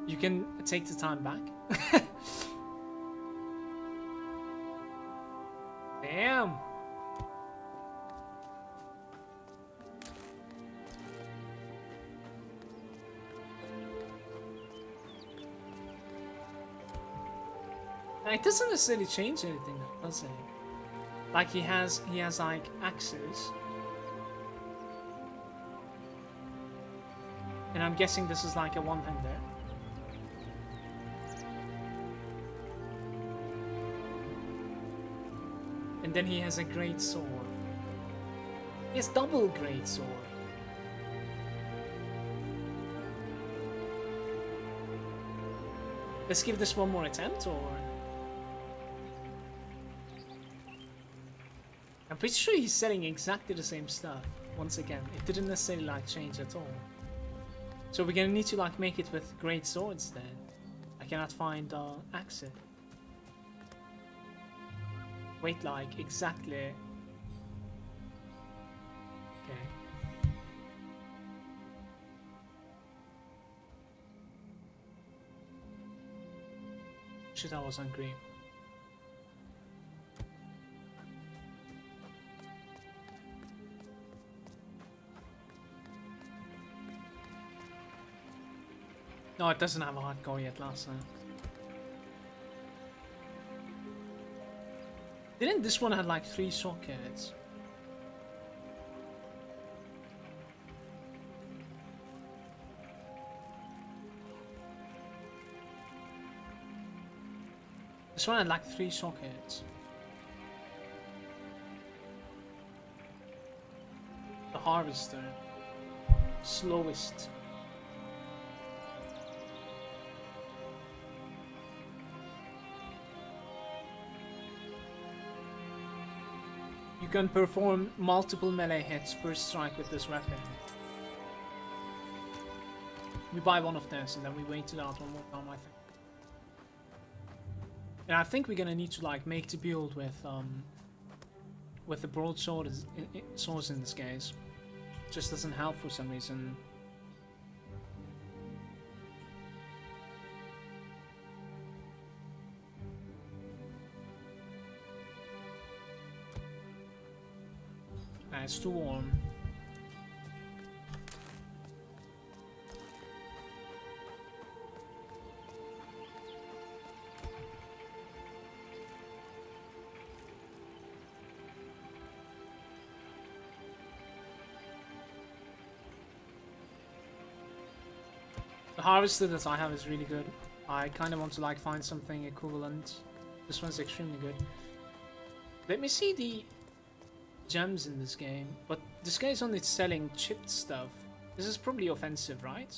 You can take the time back. Damn. It doesn't necessarily change anything, does it? Like he has like axes. And I'm guessing this is like a one-hander. And then he has a great sword. He has double great sword. Let's give this one more attempt, or... I'm pretty sure he's selling exactly the same stuff. Once again, it didn't necessarily like change at all. So we're gonna need to like make it with great swords then. I cannot find axes. Wait, like exactly. Okay. Shit, I was hungry. No, it doesn't have a hardcore yet last time. Didn't this one have like 3 sockets? This one had like 3 sockets. The harvester. Slowest. You can perform multiple melee hits per strike with this weapon. We buy one of this and then we wait it out one more time, I think. And I think we're gonna need to like make the build with the broadsword swords in this case. Just doesn't help for some reason. It's too warm. The harvester that I have is really good. I kind of want to like find something equivalent. This one's extremely good. Let me see the gems in this game, but this guy's only selling chipped stuff. This is probably offensive, right?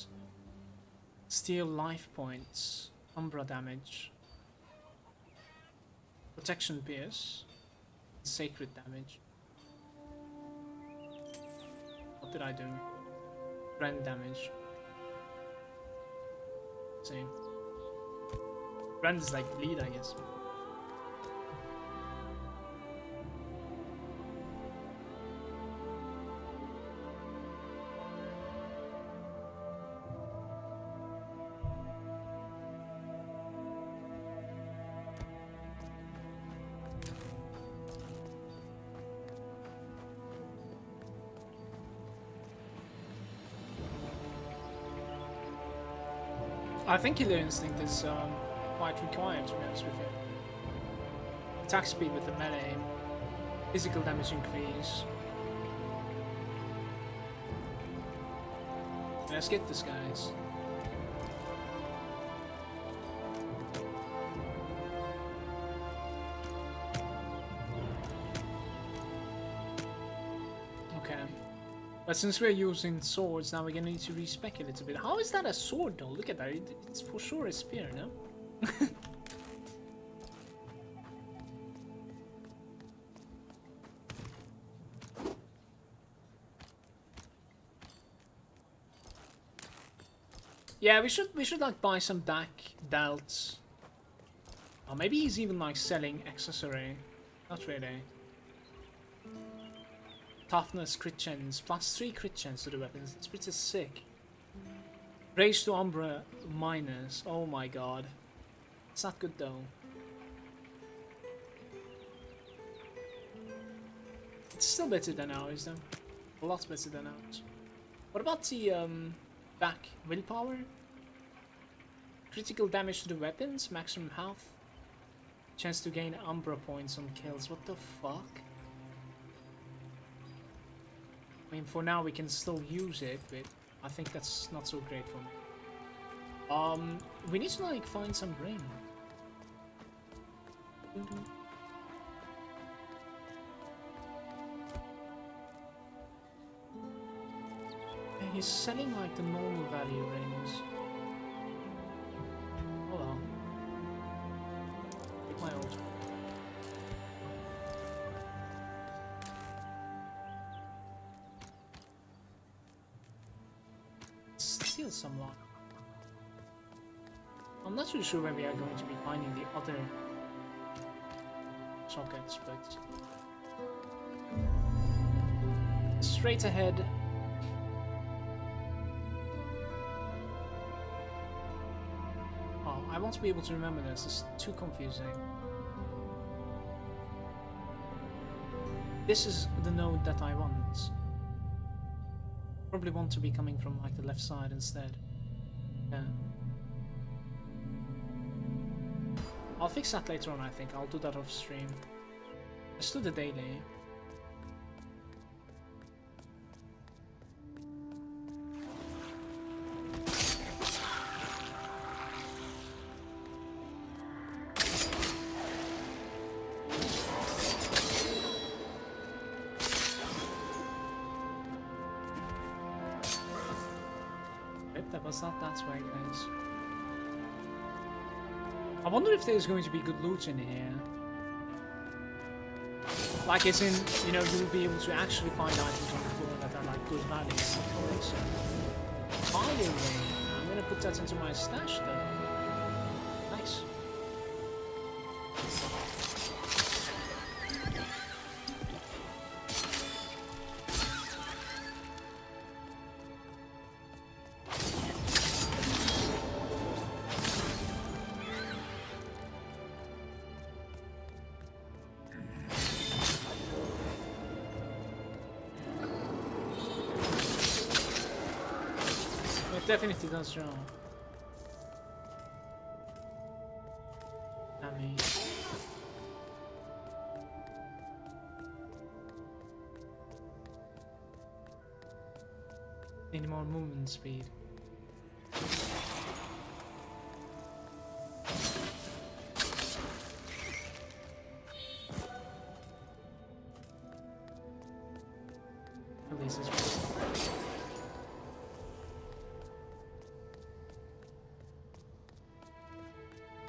Steal life points, Umbra damage, protection pierce, sacred damage. What did I do? Brand damage. Same. Brand is like bleed, I guess. I think Killer Instinct is quite required, to be honest with you. Attack speed with the melee, physical damage increase. Let's get this, guys. Okay. But since we're using swords, now we're gonna need to respec a little bit. How is that a sword though? Look at that. It's for sure a spear, no? Yeah, we should like buy some back belts. Or maybe he's even like selling accessory. Not really. Toughness, crit chance, +3 crit chance to the weapons. It's pretty sick. Raise to Umbra minus. Oh my god. It's not good though. It's still better than ours though. A lot better than ours. What about the back willpower? Critical damage to the weapons, maximum health. Chance to gain Umbra points on kills. What the fuck? I mean, for now we can still use it, but I think that's not so great for me. We need to like find some ring. Yeah, he's selling like the normal value rings. Hold on. Take my ult. steal some luck. I'm not too sure where we are going to be finding the other sockets, but straight ahead. Oh, I won't be able to remember this. It's too confusing. This is the node that I want. Probably want to be coming from like the left side instead. Yeah. I'll fix that later on, I think. I'll do that off stream. Let's do the daily. That's where it is. I wonder if there's going to be good loot in here. Like it's in, you know, you will be able to actually find items on the floor that are like good value. For example, fire ring. I'm gonna put that into my stash though. Nice. Definitely does draw. I mean, need more movement speed. Releases.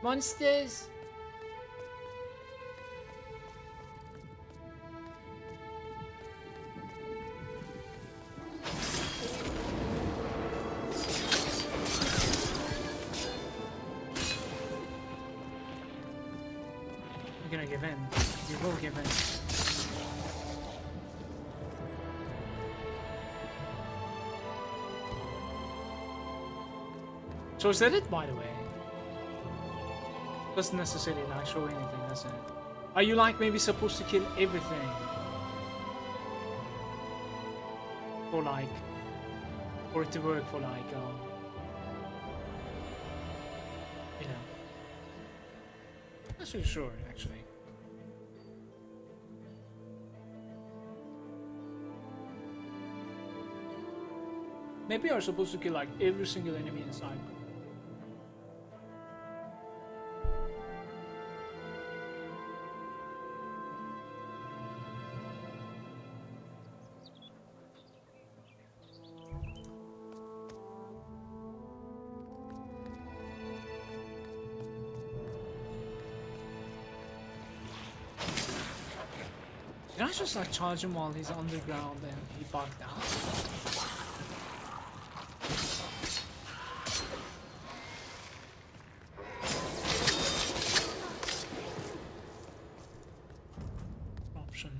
Monsters! You're gonna give in. You will give in. So is that it, by the way? Doesn't necessarily like show anything, does it? Are you like maybe supposed to kill everything? Or like, for it to work for like, you know. Not really sure, actually. Maybe you're supposed to kill like every single enemy inside. Can I just like charge him while he's underground and he bugged out? Option.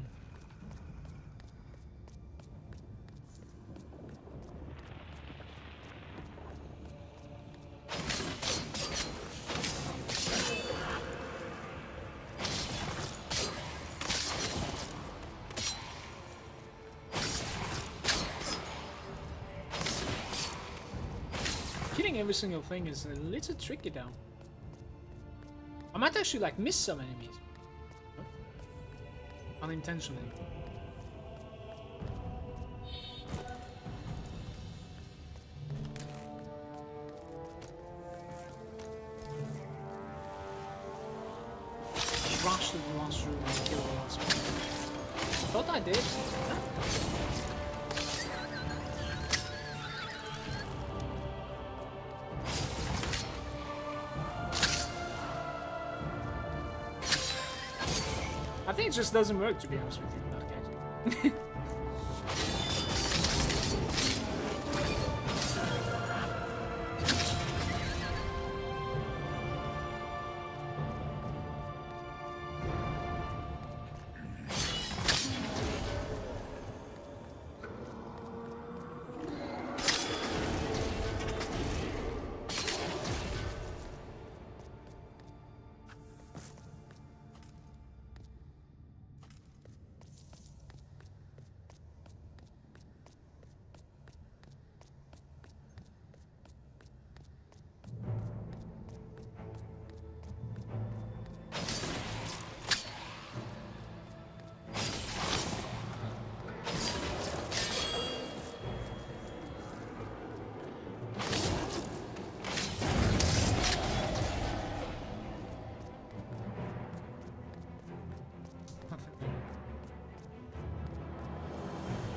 Killing every single thing is a little tricky though. I might actually like miss some enemies. Unintentionally. Rush to the last room and kill the last one. Thought I did. I think it just doesn't work, to be honest with you, in that case.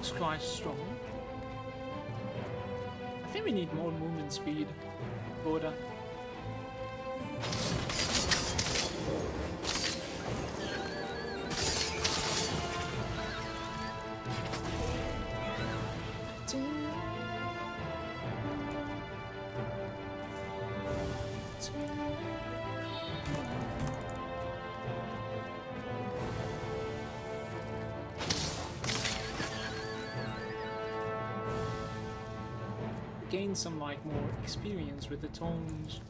Looks quite strong. I think we need more movement speed. Border. Gain some like more experience with the tones.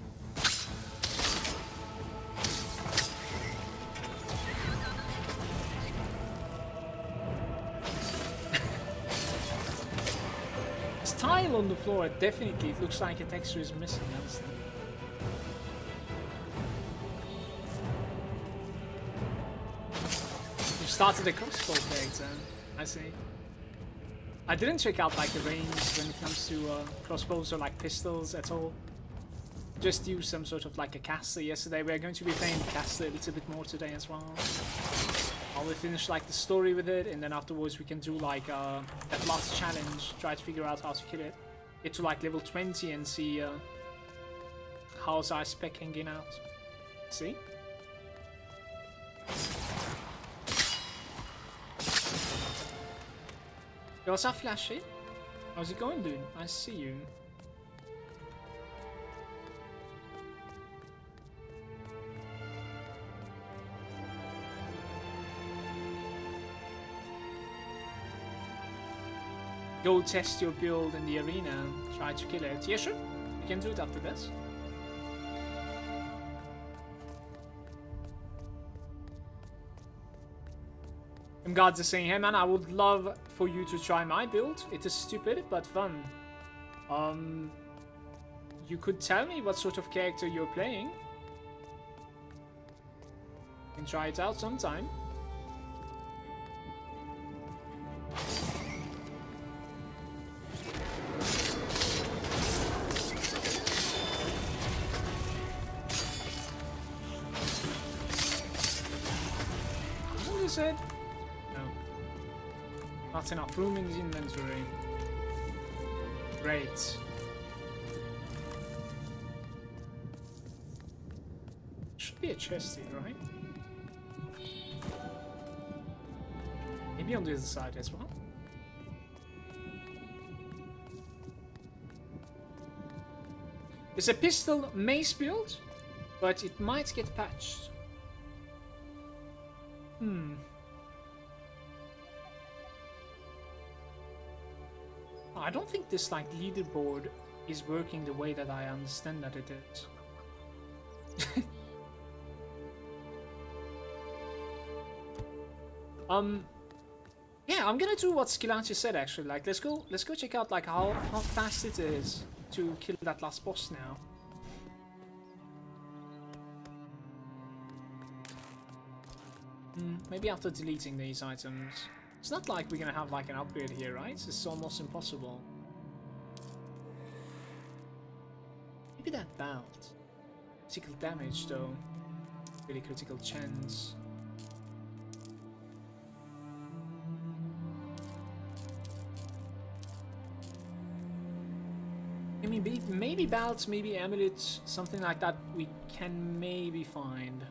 This tile on the floor, definitely it looks like a texture is missing, honestly. You started a crossbow character, I see. I didn't check out like the range when it comes to crossbows or like pistols at all. Just use some sort of like a caster yesterday. We're going to be playing the caster a little bit more today as well. I will finish like the story with it, and then afterwards we can do like that last challenge. Try to figure out how to kill it. Get to like level 20 and see how's our spec hanging out. See? Yo, what's up, Flashy? How's it going, dude? I see you. Go test your build in the arena and try to kill it. Yeah, sure. You can do it after this. Gods are saying, hey man, I would love for you to try my build. It is stupid but fun. You could tell me what sort of character you're playing. You can try it out sometime. What is it? Not enough room in the inventory. Great. Should be a chest here, right? Maybe on the other side as well. It's a pistol mace build, but it might get patched. I don't think this like leaderboard is working the way that I understand that it is. Yeah, I'm gonna do what Skilanchi said actually. Like, let's go check out like how fast it is to kill that last boss now. Maybe after deleting these items. It's not like we're gonna have like an upgrade here, right? It's almost impossible. Maybe that belt. Critical damage though. Really critical chance. I mean, maybe belts, maybe amulets, something like that we can maybe find.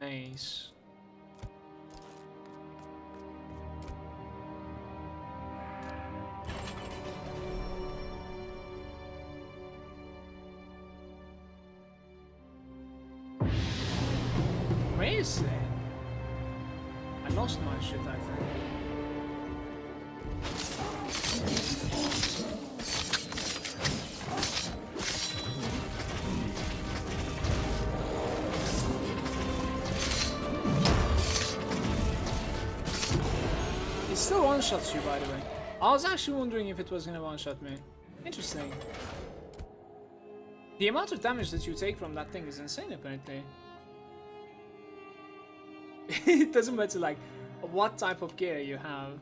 Nice. Where is it? I lost my shit, I think. It still one-shots you, by the way. I was actually wondering if it was gonna one-shot me. Interesting. The amount of damage that you take from that thing is insane, apparently. It doesn't matter like what type of gear you have.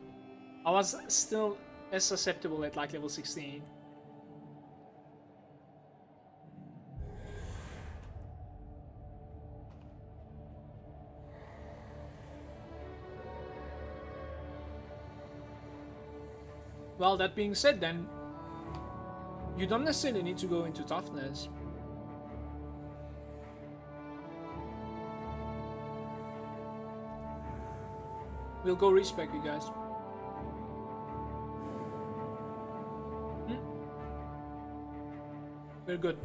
I was still as susceptible at like level 16. Well, that being said then, you don't necessarily need to go into toughness. We'll go respec, you guys. We're good.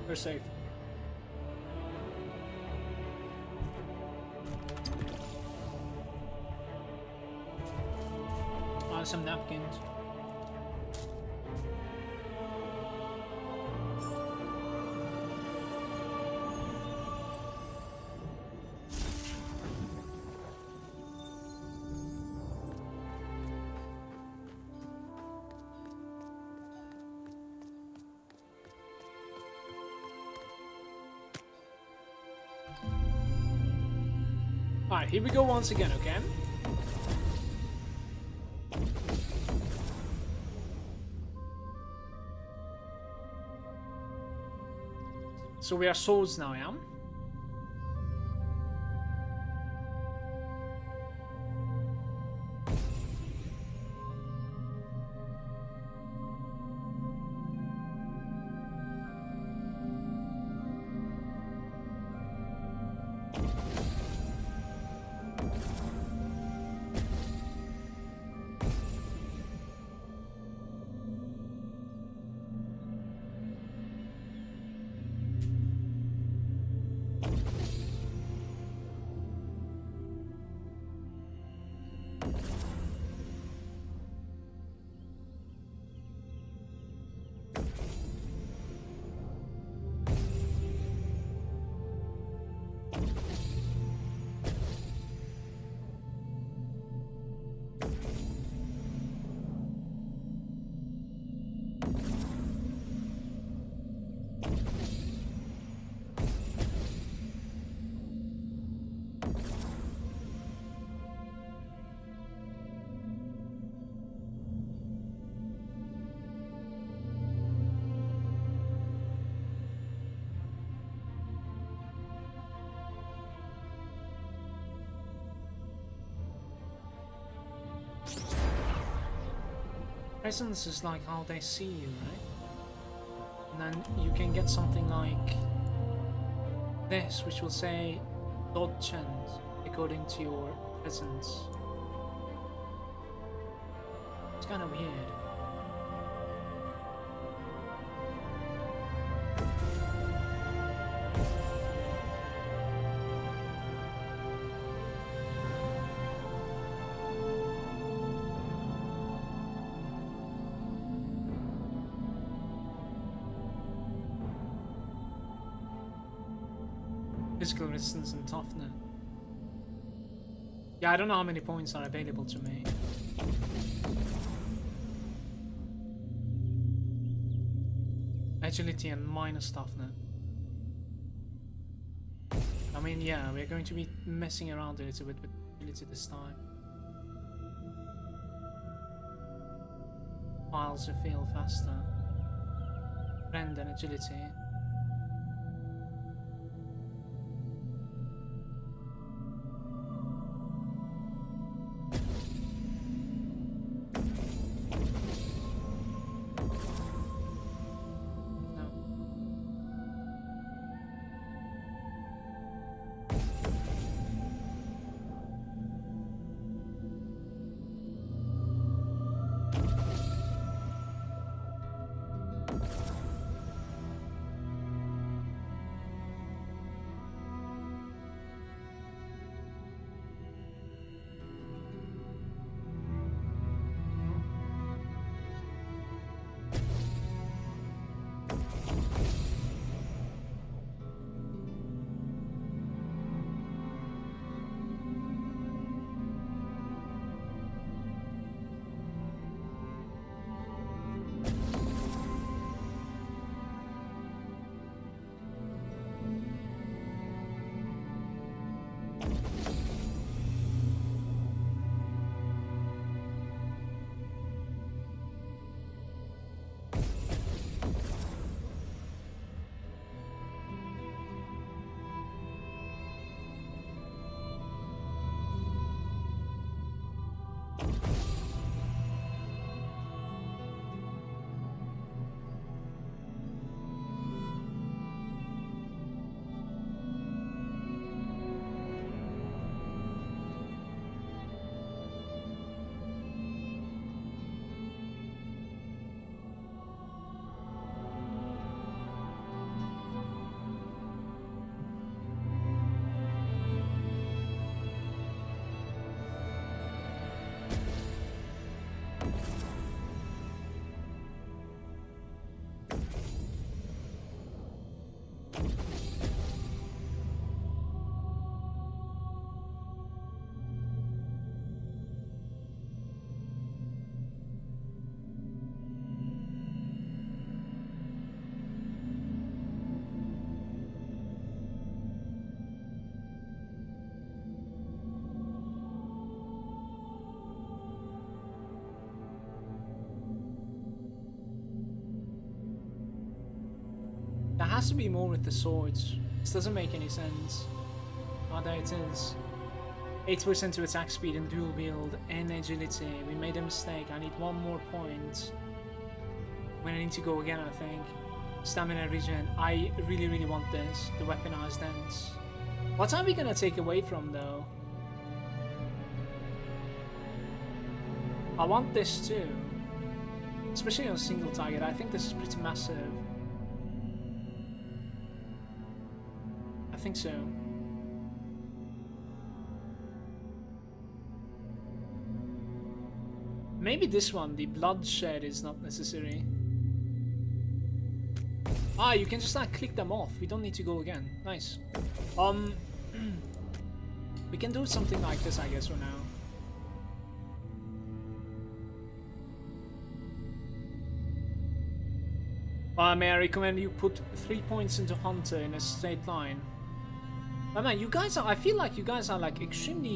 We're safe. Some napkins. Alright, here we go once again, okay? So we are swords now, yeah? Presence is like how they see you, right? And then you can get something like this, which will say dot chant according to your presence. It's kind of weird. Physical resistance and toughness. Yeah, I don't know how many points are available to me. Agility and minus toughness. I mean, yeah, we're going to be messing around a little bit with agility this time. Files refill faster. Friend and agility. has to be more with the swords. This doesn't make any sense. Oh, there it is. 8% to attack speed and dual wield and agility. We made a mistake. I need one more point. When I need to go again, I think. Stamina regen. I really, really want this. The weaponized dance. What are we gonna take away from, though? I want this too. Especially on a single target. I think this is pretty massive. I think so. Maybe this one, the bloodshed, is not necessary. Ah, you can just like click them off. We don't need to go again. Nice. We can do something like this, I guess, for now. May I recommend you put 3 points into Hunter in a straight line? Oh man, you guys are, I feel like you guys are like extremely,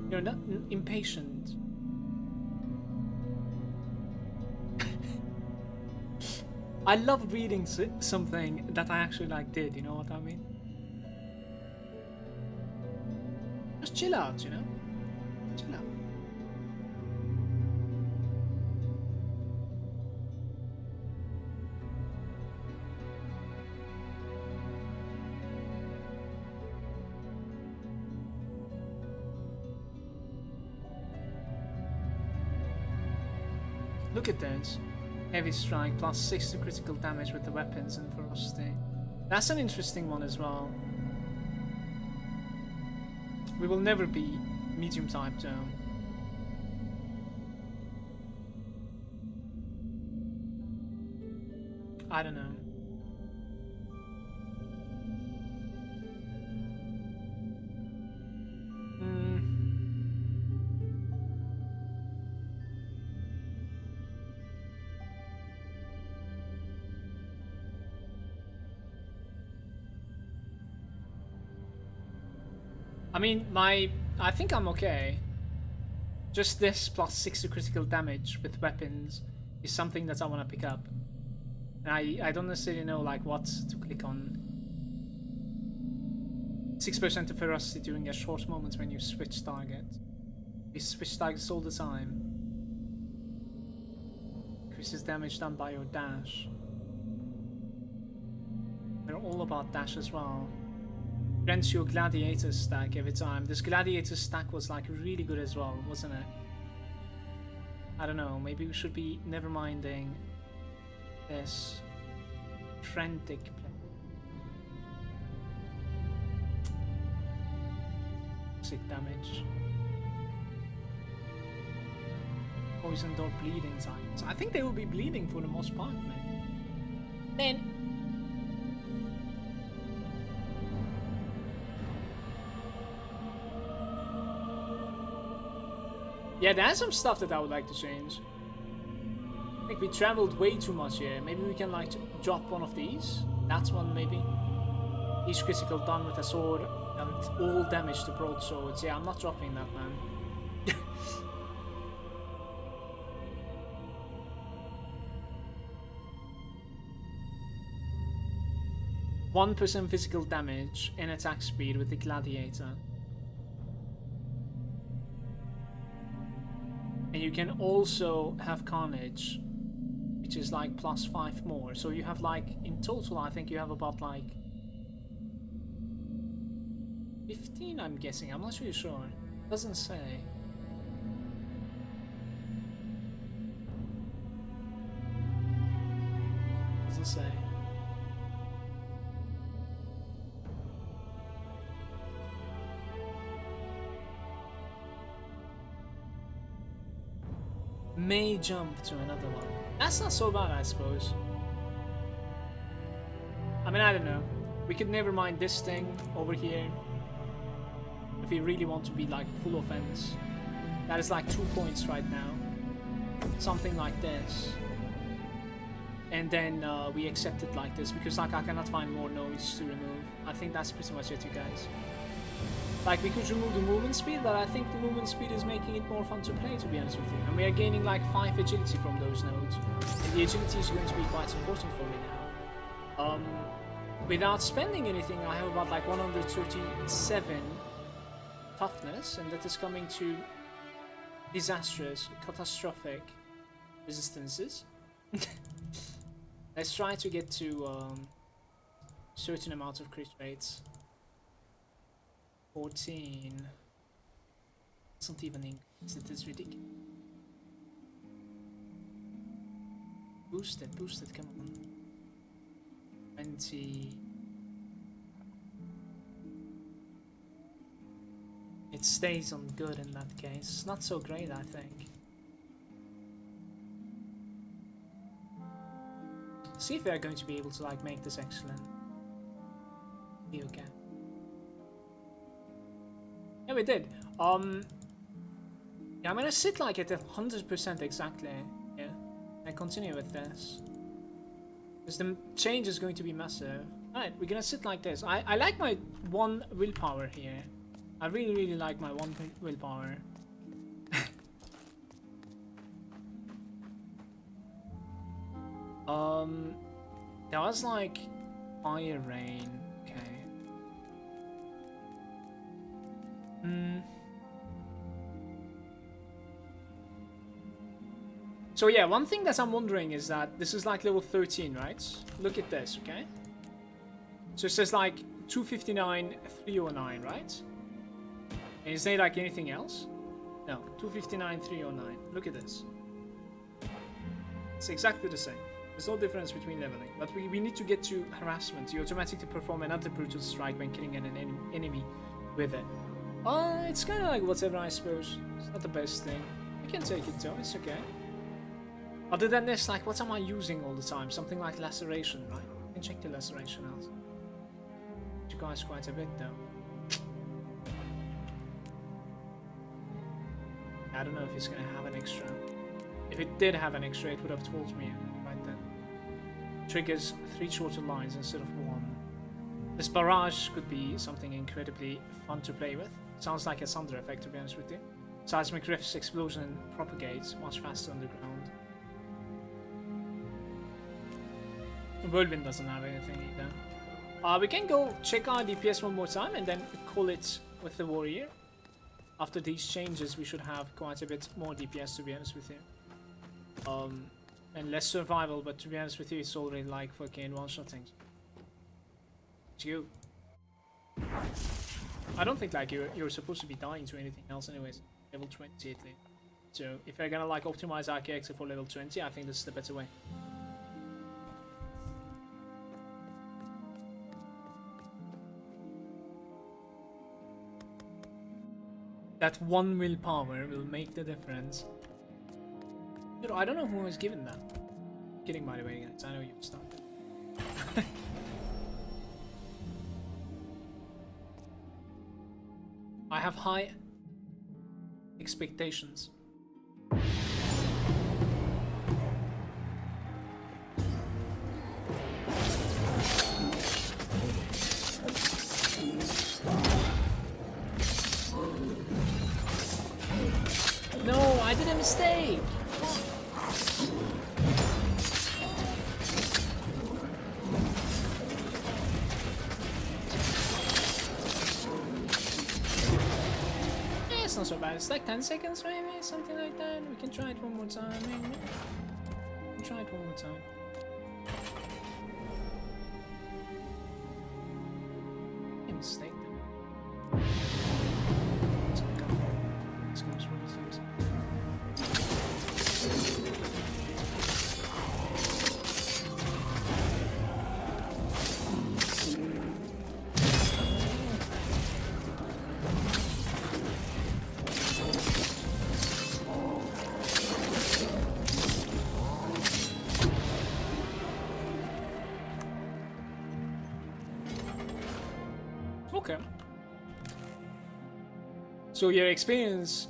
you're not impatient. I love reading something that I actually like did, you know what I mean? Just chill out, you know? Chill out. Look at this. Heavy strike plus 6 to critical damage with the weapons and ferocity. That's an interesting one as well. We will never be medium type though. I don't know. I mean, I think I'm okay. Just this plus 6 to critical damage with weapons is something that I want to pick up. And I don't necessarily know like what to click on. 6% of ferocity during a short moment when you switch target. We switch targets all the time. Increases damage done by your dash. They're all about dash as well. Grants your gladiator stack every time. This gladiator stack was like really good as well, wasn't it? I don't know, maybe we should be never minding this frantic play. Sick damage. Poisoned or bleeding signs. I think they will be bleeding for the most part, man. Then yeah, there's some stuff that I would like to change. I think we traveled way too much here. Maybe we can like drop one of these. That's one maybe. Each critical done with a sword and all damage to broadswords. Yeah, I'm not dropping that, man. 1% physical damage and attack speed with the gladiator. And you can also have carnage, which is like plus 5 more. So you have like, in total I think you have about like 15, I'm guessing. I'm not really sure. Doesn't say. Doesn't say. May jump to another one. That's not so bad, I suppose. I mean, I don't know. We could never mind this thing over here. If we really want to be like full offense. That is like 2 points right now. Something like this. And then we accept it like this. Because like I cannot find more nodes to remove. I think that's pretty much it, you guys. Like, we could remove the movement speed, but I think the movement speed is making it more fun to play, to be honest with you. And we are gaining like 5 agility from those nodes. And the agility is going to be quite important for me now. Um, without spending anything, I have about like 137 toughness, and that is coming to disastrous, catastrophic resistances. Let's try to get to certain amount of crit rates. 14. It's not even English. It is ridiculous. Boosted, boosted, come on. 20. It stays on good in that case. Not so great, I think. See if they're going to be able to like make this excellent. Be okay. Yeah, we did. Yeah, I'm gonna sit like at 100% exactly. Yeah, and continue with this. Because the change is going to be massive. Alright, we're gonna sit like this. I like my 1 willpower here. I really like my 1 willpower. There was like fire rain. Okay. So yeah, one thing that I'm wondering is that this is like level 13, right? Look at this, okay? So it says like 259, 309, right? And is there like anything else? No, 259, 309. Look at this. It's exactly the same. There's no difference between leveling, but we need to get to harassment. You automatically perform another brutal strike when killing an enemy with it. It's kind of like whatever, I suppose. It's not the best thing. I can take it though, it's okay. Other than this, like, what am I using all the time? Something like laceration, right? I can check the laceration out. You guys quite a bit though. I don't know if it's gonna have an extra. If it did have an extra, it would have told me right then. Triggers 3 shorter lines instead of 1. This barrage could be something incredibly fun to play with. Sounds like a thunder effect, to be honest with you. Seismic rifts explosion and propagates much faster underground. Whirlwind doesn't have anything either. We can go check our DPS one more time and then call it with the warrior. After these changes, we should have quite a bit more DPS, to be honest with you. And less survival, but to be honest with you, it's already like fucking one-shotting. It's you. I don't think like you're supposed to be dying to anything else anyways. Level 20 at least. So if you're gonna like optimize our character for level 20, I think this is the better way. That 1 willpower will make the difference. Dude, I don't know who was given that. Kidding, by the way, guys. I know you've started. I have high expectations. No, I did a mistake. Yeah, it's not so bad. It's like 10 seconds, maybe something like that. We can try it one more time. Maybe. Try it one more time. A mistake. Okay. So your experience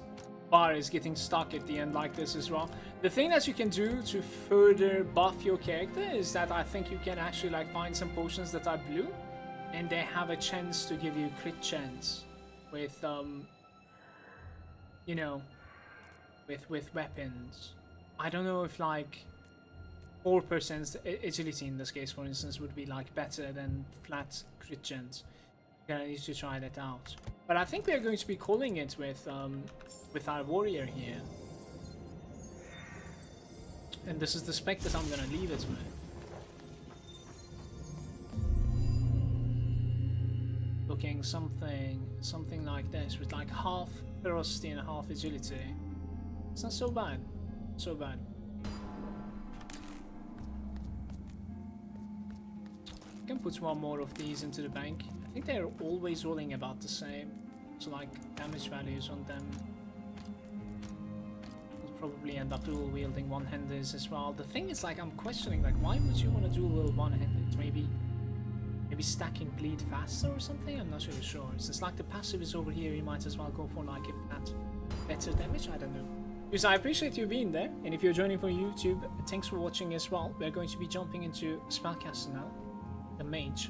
bar is getting stuck at the end like this as well. The thing that you can do to further buff your character is that I think you can actually like find some potions that are blue and they have a chance to give you crit chance with you know, with weapons. I don't know if like 4% agility in this case, for instance, would be like better than flat crit gens. Gonna need to try that out. But I think we are going to be calling it with our warrior here. And this is the spec that I'm gonna leave it with. Looking something like this with like half ferocity and half agility. It's not so bad. So bad. I can put one more of these into the bank. I think they're always rolling about the same. So like damage values on them. We'll probably end up dual wielding one-handers as well. The thing is, like, I'm questioning, like, why would you want to dual wield one-handed? Maybe stacking bleed faster or something? I'm not really sure. Since like the passive is over here, you might as well go for like if that better damage. I don't know. Because I appreciate you being there, and if you're joining from YouTube, thanks for watching as well. We're going to be jumping into Spellcaster now, the Mage.